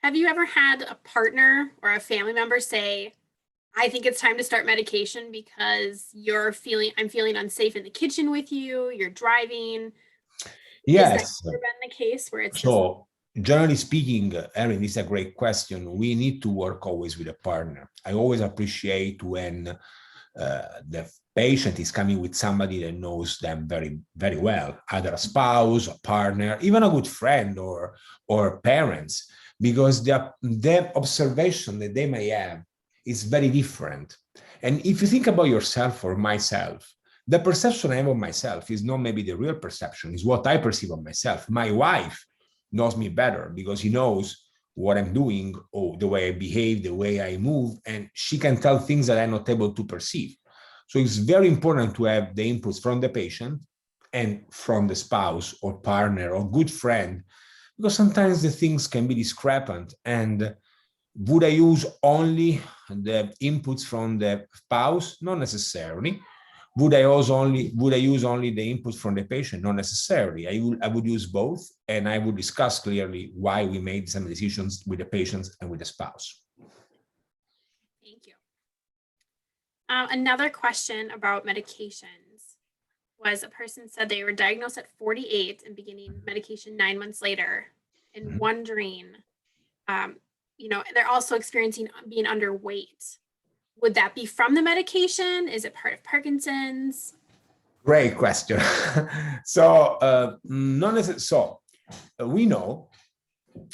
Have you ever had a partner or a family member say, I think it's time to start medication because I'm feeling unsafe in the kitchen with you, you're driving? Yes. Has that ever been the case where it's so generally speaking, Erin, this is a great question. We need to work always with a partner. I always appreciate when the patient is coming with somebody that knows them very, very well, either a spouse, a partner, even a good friend or parents, because the observation that they may have is very different. And if you think about yourself or myself, the perception I have of myself is not maybe the real perception, is what I perceive of myself. My wife knows me better because she knows what I'm doing, or the way I behave, the way I move, and she can tell things that I'm not able to perceive. So it's very important to have the inputs from the patient and from the spouse or partner or good friend, because sometimes the things can be discrepant. And would I use only the inputs from the spouse? Not necessarily. Would I use only the input from the patient? Not necessarily. I would use both, and I would discuss clearly why we made some decisions with the patients and with the spouse. Thank you. Another question about medications was, a person said they were diagnosed at 48 and beginning medication 9 months later, and wondering, they're also experiencing being underweight. Would that be from the medication? Is it part of Parkinson's? Great question. So, we know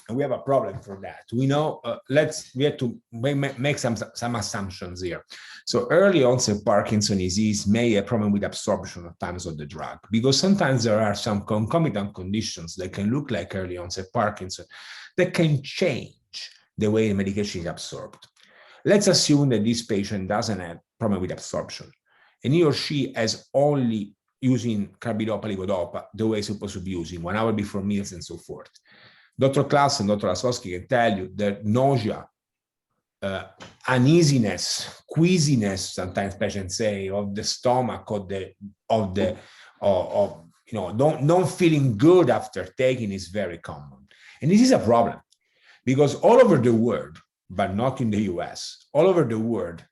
we have a problem for that. We know, we have to make some assumptions here. So early onset Parkinson disease may have a problem with absorption at times of the drug, because sometimes there are some concomitant conditions that can look like early onset Parkinson that can change the way the medication is absorbed. Let's assume that this patient doesn't have problem with absorption, and he or she is only using carbidopa levodopa the way it's supposed to be using, 1 hour before meals and so forth. Dr. Klassen, Dr. Laskowski can tell you that nausea, uneasiness, queasiness, sometimes patients say, of the stomach, not feeling good after taking is very common. And this is a problem, because all over the world, but not in the US, all over the world,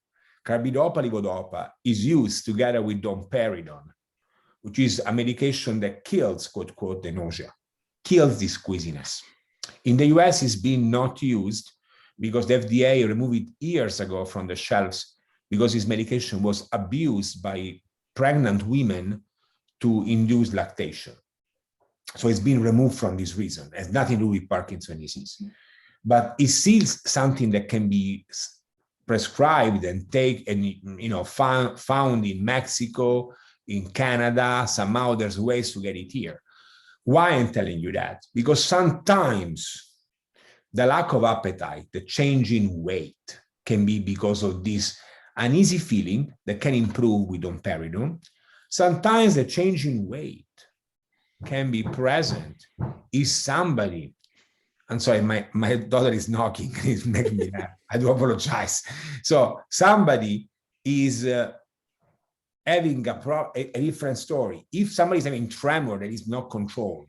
carbidopa levodopa is used together with domperidone, which is a medication that kills, quote, quote, the nausea, kills this queasiness. In the US, it's been not used because the FDA removed it years ago from the shelves, because this medication was abused by pregnant women to induce lactation. So it's been removed from this reason. It has nothing to do with Parkinson's disease. But it's still something that can be prescribed and found in Mexico, in Canada. Somehow there's ways to get it here. Why I'm telling you that? Because sometimes the lack of appetite, the change in weight, can be because of this uneasy feeling that can improve with domperidone. Sometimes the change in weight can be present if somebody, I'm sorry, my daughter is knocking, it's making me laugh. I do apologize. So somebody is having a different story. If somebody is having tremor that is not controlled,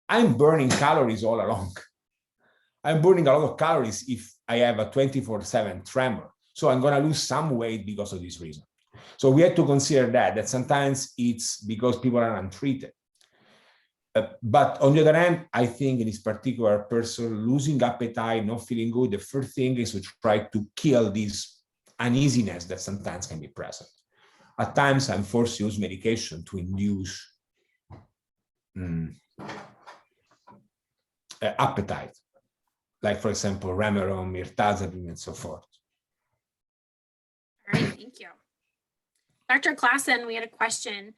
I'm burning calories all along. I'm burning a lot of calories if I have a 24/7 tremor. So I'm going to lose some weight because of this reason. So we have to consider that sometimes it's because people are untreated. But on the other hand, I think in this particular person, losing appetite, not feeling good, the first thing is to try to kill this uneasiness that sometimes can be present. At times, I'm forced to use medication to induce appetite, like, for example, Remeron, mirtazapine, and so forth. All right, thank you. Dr. Klassen, we had a question.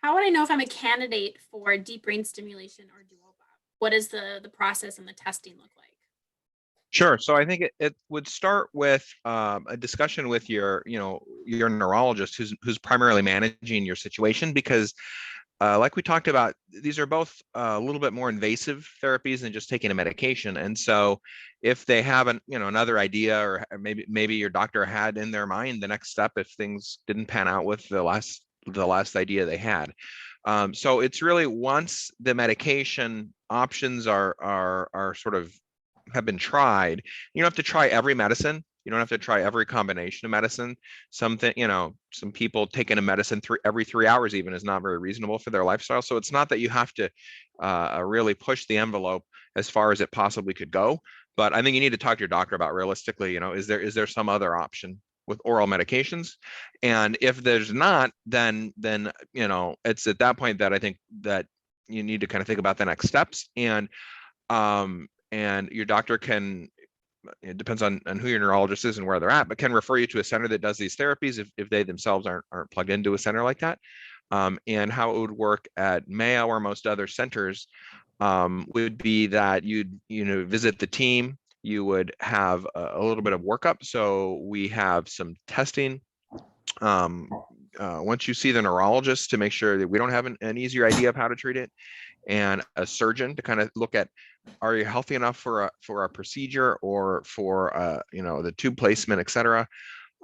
How would I know if I'm a candidate for deep brain stimulation or Duopa? What does the process and the testing look like? Sure. So I think it would start with a discussion with your neurologist who's primarily managing your situation, because like we talked about, these are both a little bit more invasive therapies than just taking a medication. And so if they have another idea, or maybe your doctor had in their mind the next step if things didn't pan out with the last idea they had. So it's really, once the medication options are sort of have been tried, you don't have to try every medicine. You don't have to try every combination of medicine. Some people taking a medicine every 3 hours even is not very reasonable for their lifestyle. So it's not that you have to really push the envelope as far as it possibly could go. But I think you need to talk to your doctor about, realistically, is there some other option with oral medications? And if there's not, then it's at that point that I think that you need to kind of think about the next steps. And your doctor can, it depends on who your neurologist is and where they're at, but can refer you to a center that does these therapies if they themselves aren't plugged into a center like that. And how it would work at Mayo or most other centers would be that you'd visit the team. You would have a little bit of workup. So we have some testing. Once you see the neurologist, to make sure that we don't have an easier idea of how to treat it, and a surgeon to kind of look at, are you healthy enough for a procedure or for the tube placement, et cetera.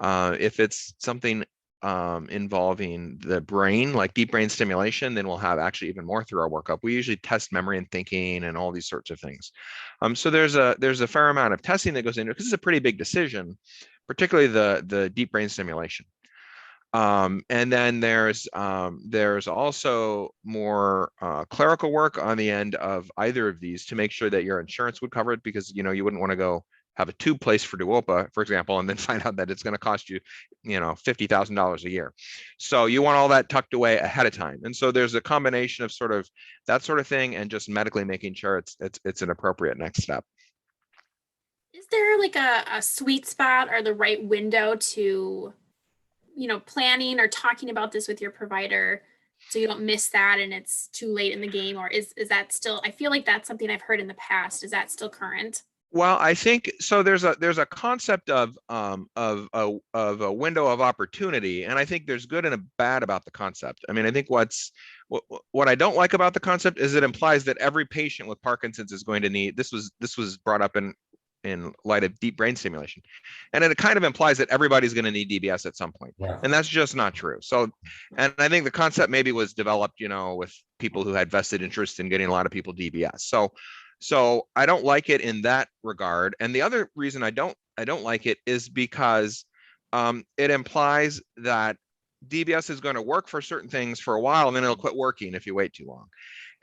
If it's something involving the brain, like deep brain stimulation, then we'll have actually even more through our workup. We usually test memory and thinking and all these sorts of things. So there's a fair amount of testing that goes into it, because it's a pretty big decision, particularly the deep brain stimulation. And then there's also more clerical work on the end of either of these to make sure that your insurance would cover it, because you wouldn't want to go have a tube placed for Duopa, for example, and then find out that it's going to cost you $50,000 a year. So you want all that tucked away ahead of time. And so there's a combination of sort of that sort of thing and just medically making sure it's an appropriate next step. Is there like a sweet spot or the right window to planning or talking about this with your provider so you don't miss that and it's too late in the game? Or is that still, I feel like that's something I've heard in the past. Is that still current? Well, I think so. There's a concept of a window of opportunity, and I think there's good and a bad about the concept. I mean, I think what I don't like about the concept is it implies that every patient with Parkinson's is going to need, this was brought up in light of deep brain stimulation, and it kind of implies that everybody's going to need DBS at some point. Yeah. And that's just not true. So, and I think the concept maybe was developed with people who had vested interest in getting a lot of people DBS. So I don't like it in that regard. And the other reason I don't like it is because it implies that DBS is going to work for certain things for a while, and then it'll quit working if you wait too long.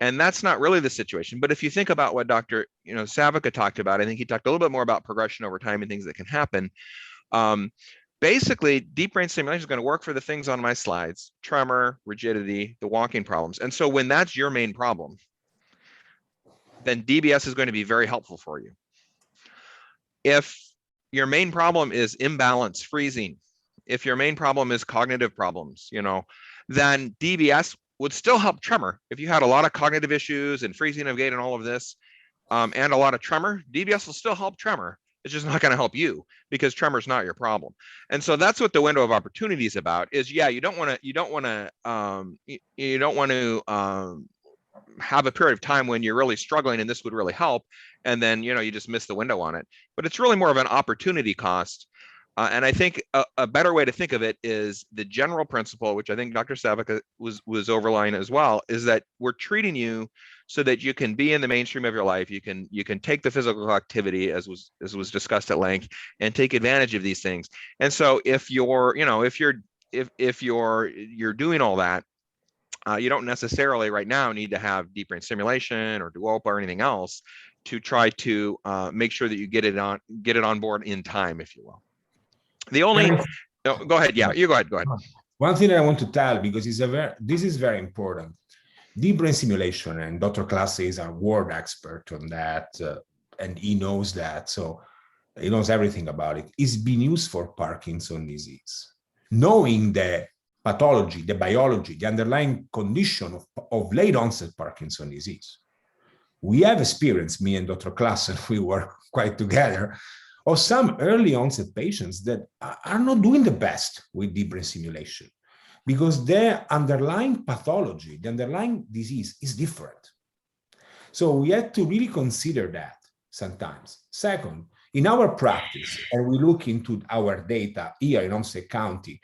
And that's not really the situation. But if you think about what Dr. Savica talked about, I think he talked a little bit more about progression over time and things that can happen. Basically, deep brain stimulation is going to work for the things on my slides: tremor, rigidity, the walking problems. And so when that's your main problem, then DBS is going to be very helpful for you. If your main problem is imbalance, freezing, if your main problem is cognitive problems, then DBS would still help tremor. If you had a lot of cognitive issues and freezing of gait and all of this, and a lot of tremor, DBS will still help tremor. It's just not going to help you, because tremor is not your problem. And so that's what the window of opportunity is about. Is you don't want to have a period of time when you're really struggling and this would really help, and then you just miss the window on it. But it's really more of an opportunity cost. And I think a better way to think of it is the general principle, which I think Dr. Savica was overlying as well, is that we're treating you so that you can be in the mainstream of your life. You can take the physical activity, as was discussed at length, and take advantage of these things. And so if you're doing all that, you don't necessarily right now need to have deep brain stimulation or Duopa or anything else to try to make sure that you get it on board in time, if you will. The only go ahead. Yeah, you go ahead. Go ahead. One thing that I want to tell, because this is very important. Deep brain stimulation, and Dr. Klassen is a world expert on that, and he knows that, so he knows everything about it. It's been used for Parkinson's disease. Knowing the pathology, the biology, the underlying condition of late onset Parkinson's disease. We have experienced, me and Dr. Klassen, we work quite together, of some early onset patients that are not doing the best with deep brain stimulation because their underlying pathology, the underlying disease is different. So we have to really consider that sometimes. Second, in our practice, and we look into our data here in Onset County,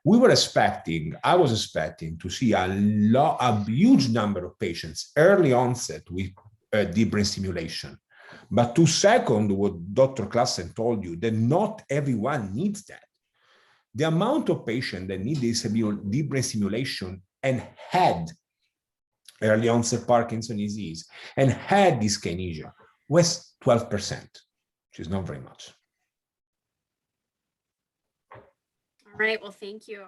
I was expecting to see a huge number of patients early onset with deep brain stimulation. But to second what Dr. Klassen told you, that not everyone needs that. The amount of patients that need this deep brain stimulation and had early onset Parkinson's disease and had dyskinesia was 12%, which is not very much. All right, well, thank you.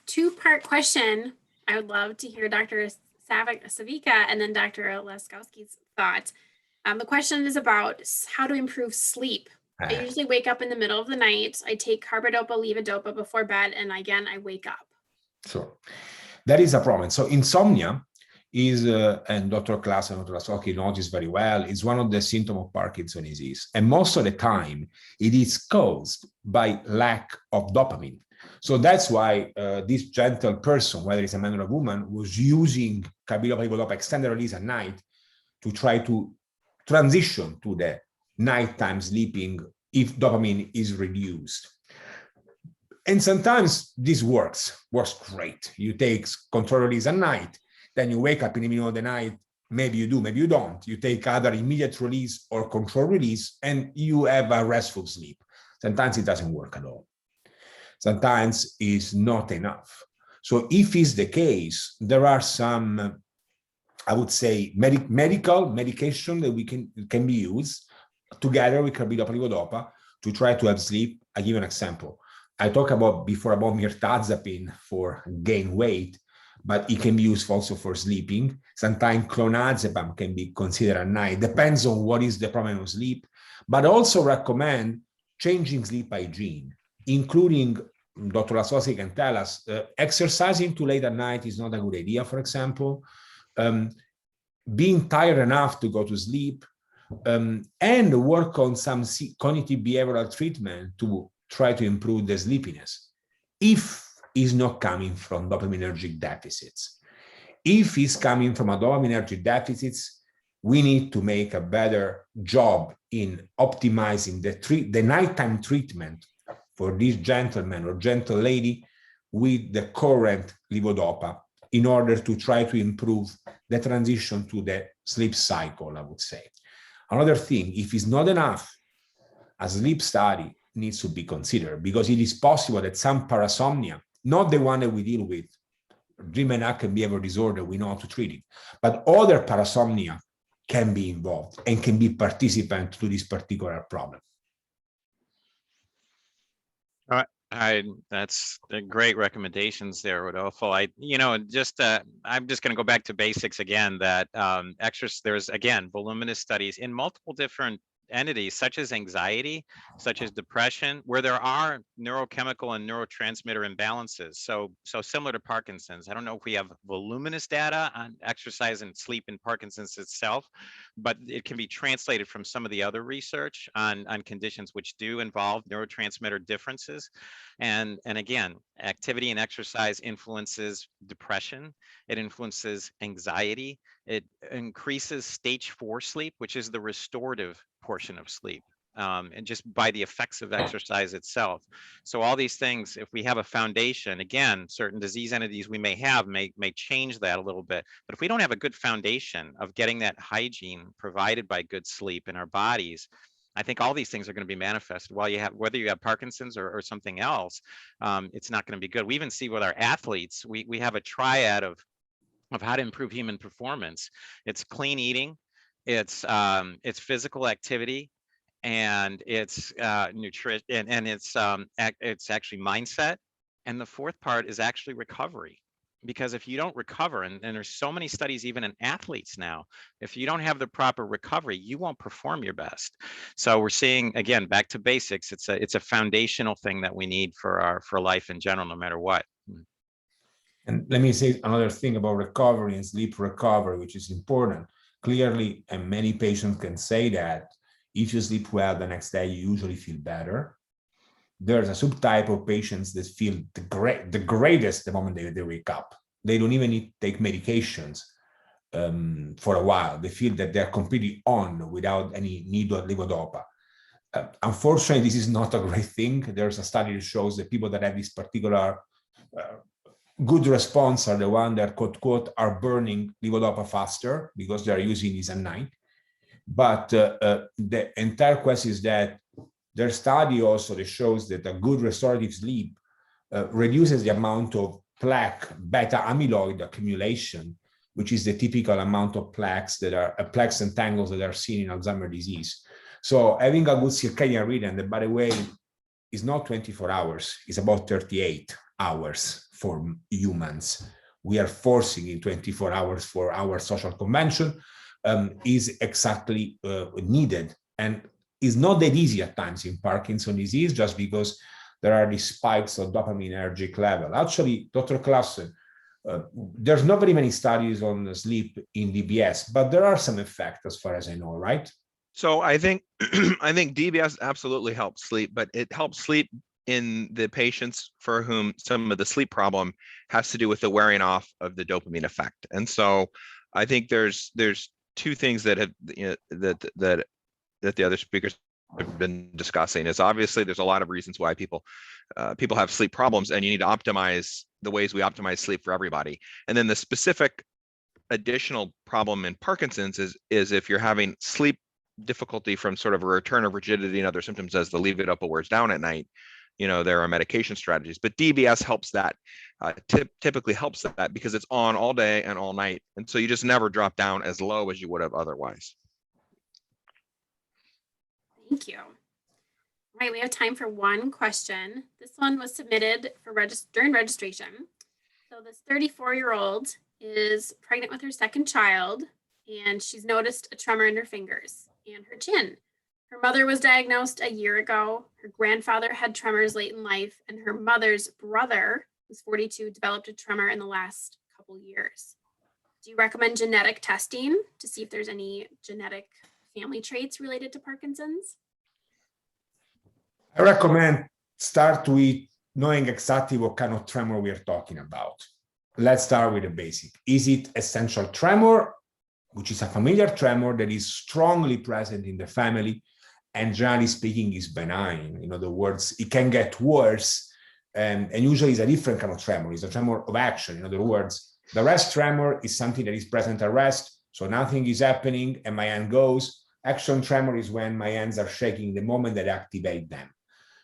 Two-part question. I would love to hear Dr. Savica and then Dr. Laskowski's thoughts. The question is about how to improve sleep. I usually wake up in the middle of the night. I take carbidopa, levodopa before bed, and again, I wake up. So that is a problem. So insomnia is, and Dr. Klassen and Dr. Laskowski knows this very well, is one of the symptoms of Parkinson's disease. And most of the time, it is caused by lack of dopamine. So that's why this gentle person, whether it's a man or a woman, was using carbidopa, levodopa, extended release at night to try to transition to the nighttime sleeping if dopamine is reduced. And sometimes this works great. You take control release at night, then you wake up in the middle of the night, maybe you do, maybe you don't. You take either immediate release or control release, and you have a restful sleep. Sometimes it doesn't work at all. Sometimes it's not enough. So if it's the case, there are some, I would say, medical medication that can be used together with carbidopa, levodopa to try to have sleep. I give you an example. I talked before about mirtazapine for gain weight, but it can be used also for sleeping. Sometimes clonazepam can be considered at night. Depends on what is the problem of sleep, but also recommend changing sleep hygiene, including, Dr. Laskowski can tell us, exercising too late at night is not a good idea, for example. Being tired enough to go to sleep, and work on some cognitive behavioral treatment to try to improve the sleepiness, if it's not coming from dopaminergic deficits. If it's coming from a dopaminergic deficits, we need to make a better job in optimizing the nighttime treatment for this gentleman or gentle lady with the current levodopa in order to try to improve the transition to the sleep cycle, I would say. Another thing, if it's not enough, a sleep study needs to be considered, because it is possible that some parasomnia, not the one that we deal with, dream and active behavior disorder, we know how to treat it, but other parasomnia can be involved and can be participant to this particular problem. That's great recommendations there, Rodolfo. I'm just going to go back to basics again. That there's again voluminous studies in multiple different entities, such as anxiety, such as depression, where there are neurochemical and neurotransmitter imbalances. So similar to Parkinson's. I don't know if we have voluminous data on exercise and sleep in Parkinson's itself, but it can be translated from some of the other research on conditions which do involve neurotransmitter differences. And again, activity and exercise influences depression. It influences anxiety. It increases stage 4 sleep, which is the restorative portion of sleep. and just by the effects of exercise itself. So all these things, if we have a foundation, again, certain disease entities we may have may change that a little bit. But if we don't have a good foundation of getting that hygiene provided by good sleep in our bodies, I think all these things are going to be manifested. While you have, whether you have Parkinson's or something else, it's not going to be good. We even see with our athletes, we have a triad of how to improve human performance. It's clean eating, it's physical activity, and it's nutrition, and it's actually mindset. And the fourth part is actually recovery. Because if you don't recover, and there's so many studies even in athletes now, if you don't have the proper recovery, you won't perform your best. So we're seeing, again, back to basics, it's a foundational thing that we need for life in general, no matter what. And let me say another thing about recovery and sleep recovery, which is important. Clearly, and many patients can say that if you sleep well the next day, you usually feel better. There's a subtype of patients that feel the greatest the moment they wake up. They don't even need to take medications for a while. They feel that they're completely on without any need of levodopa. Unfortunately, this is not a great thing. There's a study that shows that people that have this particular good response are the ones that, quote, quote, are burning levodopa faster because they're using this at night. But the entire question is that their study also that shows that a good restorative sleep reduces the amount of plaque beta amyloid accumulation, which is the typical amount of plaques and tangles that are seen in Alzheimer's disease. So having a good circadian rhythm, that by the way, is not 24 hours, it's about 38 hours for humans. We are forcing in 24 hours for our social convention, is exactly needed. And is not that easy at times in Parkinson's disease, just because there are these spikes of dopaminergic level. Actually, Dr. Klassen, there's not very many studies on sleep in DBS, but there are some effects as far as I know, right? So I think I think DBS absolutely helps sleep, but it helps sleep in the patients for whom some of the sleep problem has to do with the wearing off of the dopamine effect. And so I think there's two things that have, you know, that the other speakers have been discussing. Is obviously there's a lot of reasons why people have sleep problems, and you need to optimize the ways we optimize sleep for everybody. And then the specific additional problem in Parkinson's is if you're having sleep difficulty from sort of a return of rigidity and other symptoms as the levodopa wears down at night, you know, there are medication strategies, but DBS helps that, typically helps that because it's on all day and all night. And so you just never drop down as low as you would have otherwise. Thank you. All right, we have time for one question. This one was submitted for during registration. So this 34-year-old is pregnant with her second child, and she's noticed a tremor in her fingers and her chin. Her mother was diagnosed a year ago. Her grandfather had tremors late in life, and her mother's brother, who's 42, developed a tremor in the last couple years. Do you recommend genetic testing to see if there's any genetic family traits related to Parkinson's? I recommend start with knowing exactly what kind of tremor we are talking about. Let's start with the basic. Is it essential tremor, which is a familiar tremor that is strongly present in the family and generally speaking is benign? In other words, it can get worse, and usually it's a different kind of tremor. It's a tremor of action. In other words, the rest tremor is something that is present at rest, so nothing is happening and my hand goes. Action tremor is when my hands are shaking the moment that I activate them.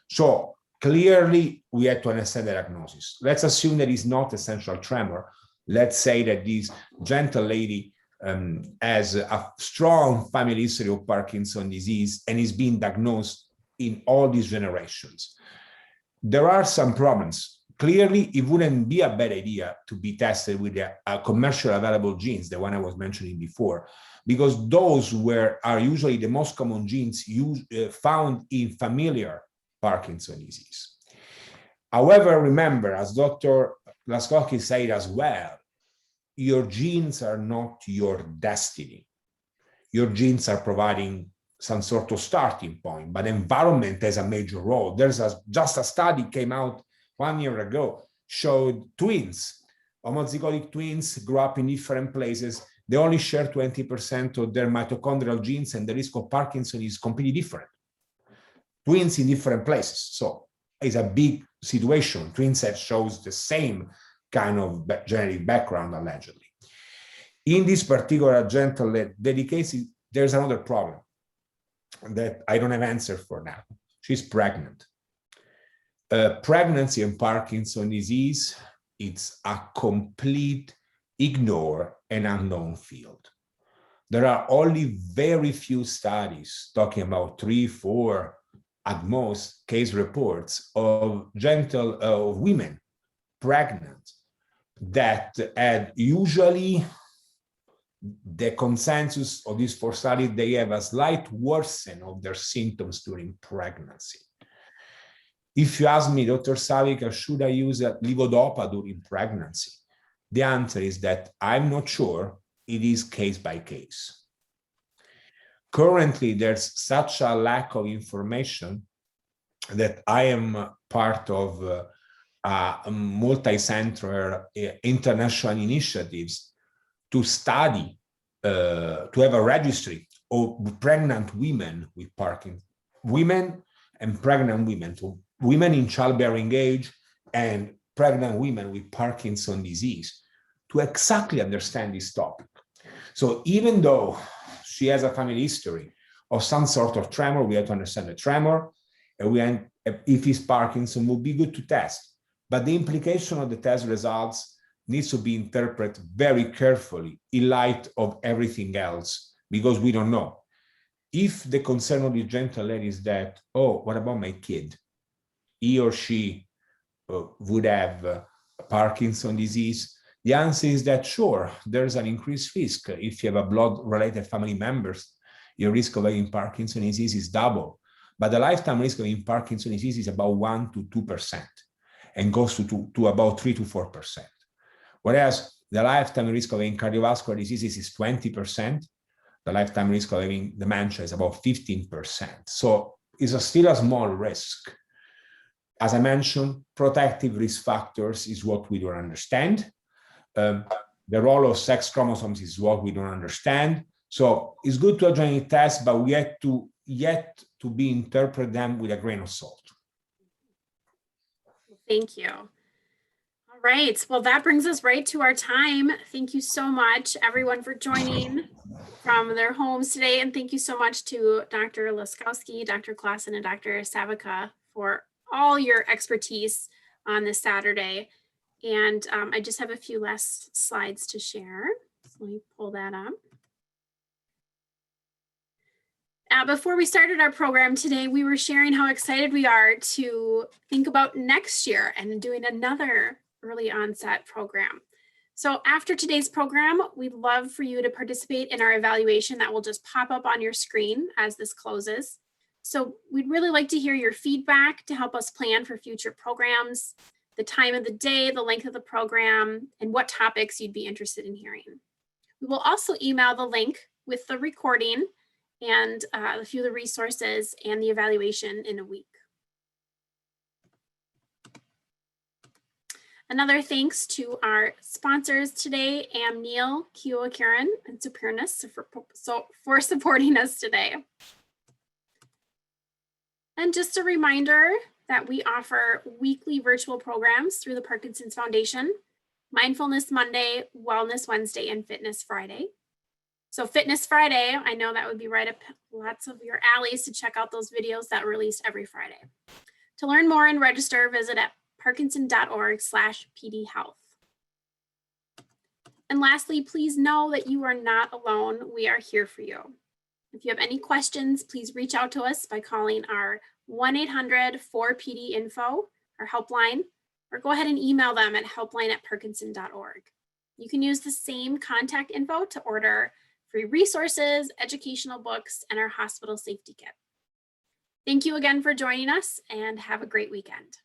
So clearly we have to understand the diagnosis. Let's assume that it's not essential tremor. Let's say that this gentle lady has a strong family history of Parkinson's disease and is being diagnosed in all these generations. There are some problems. Clearly, it wouldn't be a bad idea to be tested with a commercially available genes, the one I was mentioning before, because those are usually the most common genes found in familiar Parkinson's disease. However, remember, as Dr. Laskowski said as well, your genes are not your destiny. Your genes are providing some sort of starting point, but environment has a major role. There's just a study came out 1 year ago, showed twins, homozygotic twins grew up in different places. They only share 20% of their mitochondrial genes, and the risk of Parkinson's is completely different. twins in different places. So it's a big situation. Twin set shows the same kind of genetic background, allegedly. In this particular gentle dedication, there's another problem that I don't have answer for now. She's pregnant. Pregnancy and Parkinson's disease, it's a complete ignored and unknown field. There are only very few studies talking about 3, 4, at most, case reports of women pregnant that had usually the consensus of these 4 studies, they have a slight worsen of their symptoms during pregnancy. If you ask me, Dr. Savica, should I use a levodopa during pregnancy? The answer is that I'm not sure. It is case by case. Currently, there's such a lack of information that I am part of a multi-center international initiatives to study, to have a registry of pregnant women with Parkinson's, women and pregnant women, so women in childbearing age and pregnant women with Parkinson's disease, to exactly understand this topic. So even though she has a family history of some sort of tremor, we have to understand the tremor, and if it's Parkinson, would be good to test. But the implication of the test results needs to be interpreted very carefully in light of everything else, because we don't know. If the concern of the gentle lady is that, oh, what about my kid? He or she would have Parkinson's disease. The answer is that, sure, there's an increased risk. If you have a blood-related family members, your risk of having Parkinson's disease is double. But the lifetime risk of having Parkinson's disease is about 1 to 2% and goes to about 3 to 4%. Whereas the lifetime risk of having cardiovascular diseases is 20%. The lifetime risk of having dementia is about 15%. So it's still a small risk. As I mentioned, protective risk factors is what we don't understand. The role of sex chromosomes is what we don't understand. So it's good to have genetic tests, but we have to be interpret them with a grain of salt. Thank you. All right. Well, that brings us right to our time. Thank you so much, everyone, for joining from their homes today. And thank you so much to Dr. Laskowski, Dr. Klassen, and Dr. Savica for all your expertise on this Saturday. And I just have a few last slides to share. So let me pull that up. Before we started our program today, we were sharing how excited we are to think about next year and doing another early onset program. So after today's program, we'd love for you to participate in our evaluation that will just pop up on your screen as this closes. So we'd really like to hear your feedback to help us plan for future programs, the time of the day, the length of the program, and what topics you'd be interested in hearing. We will also email the link with the recording and a few of the resources and the evaluation in a week. Another thanks to our sponsors today, Amneal, Kyowa Kirin, and Supernus for supporting us today. And just a reminder that we offer weekly virtual programs through the Parkinson's Foundation: Mindfulness Monday, Wellness Wednesday, and Fitness Friday. So Fitness Friday, I know that would be right up lots of your alleys to check out those videos that are released every Friday. To learn more and register, visit at parkinson.org/pdhealth. And lastly, please know that you are not alone. We are here for you. If you have any questions, please reach out to us by calling our 1-800-4PD-INFO, our helpline, or go ahead and email them at helpline@parkinson.org. You can use the same contact info to order free resources, educational books, and our hospital safety kit. Thank you again for joining us, and have a great weekend.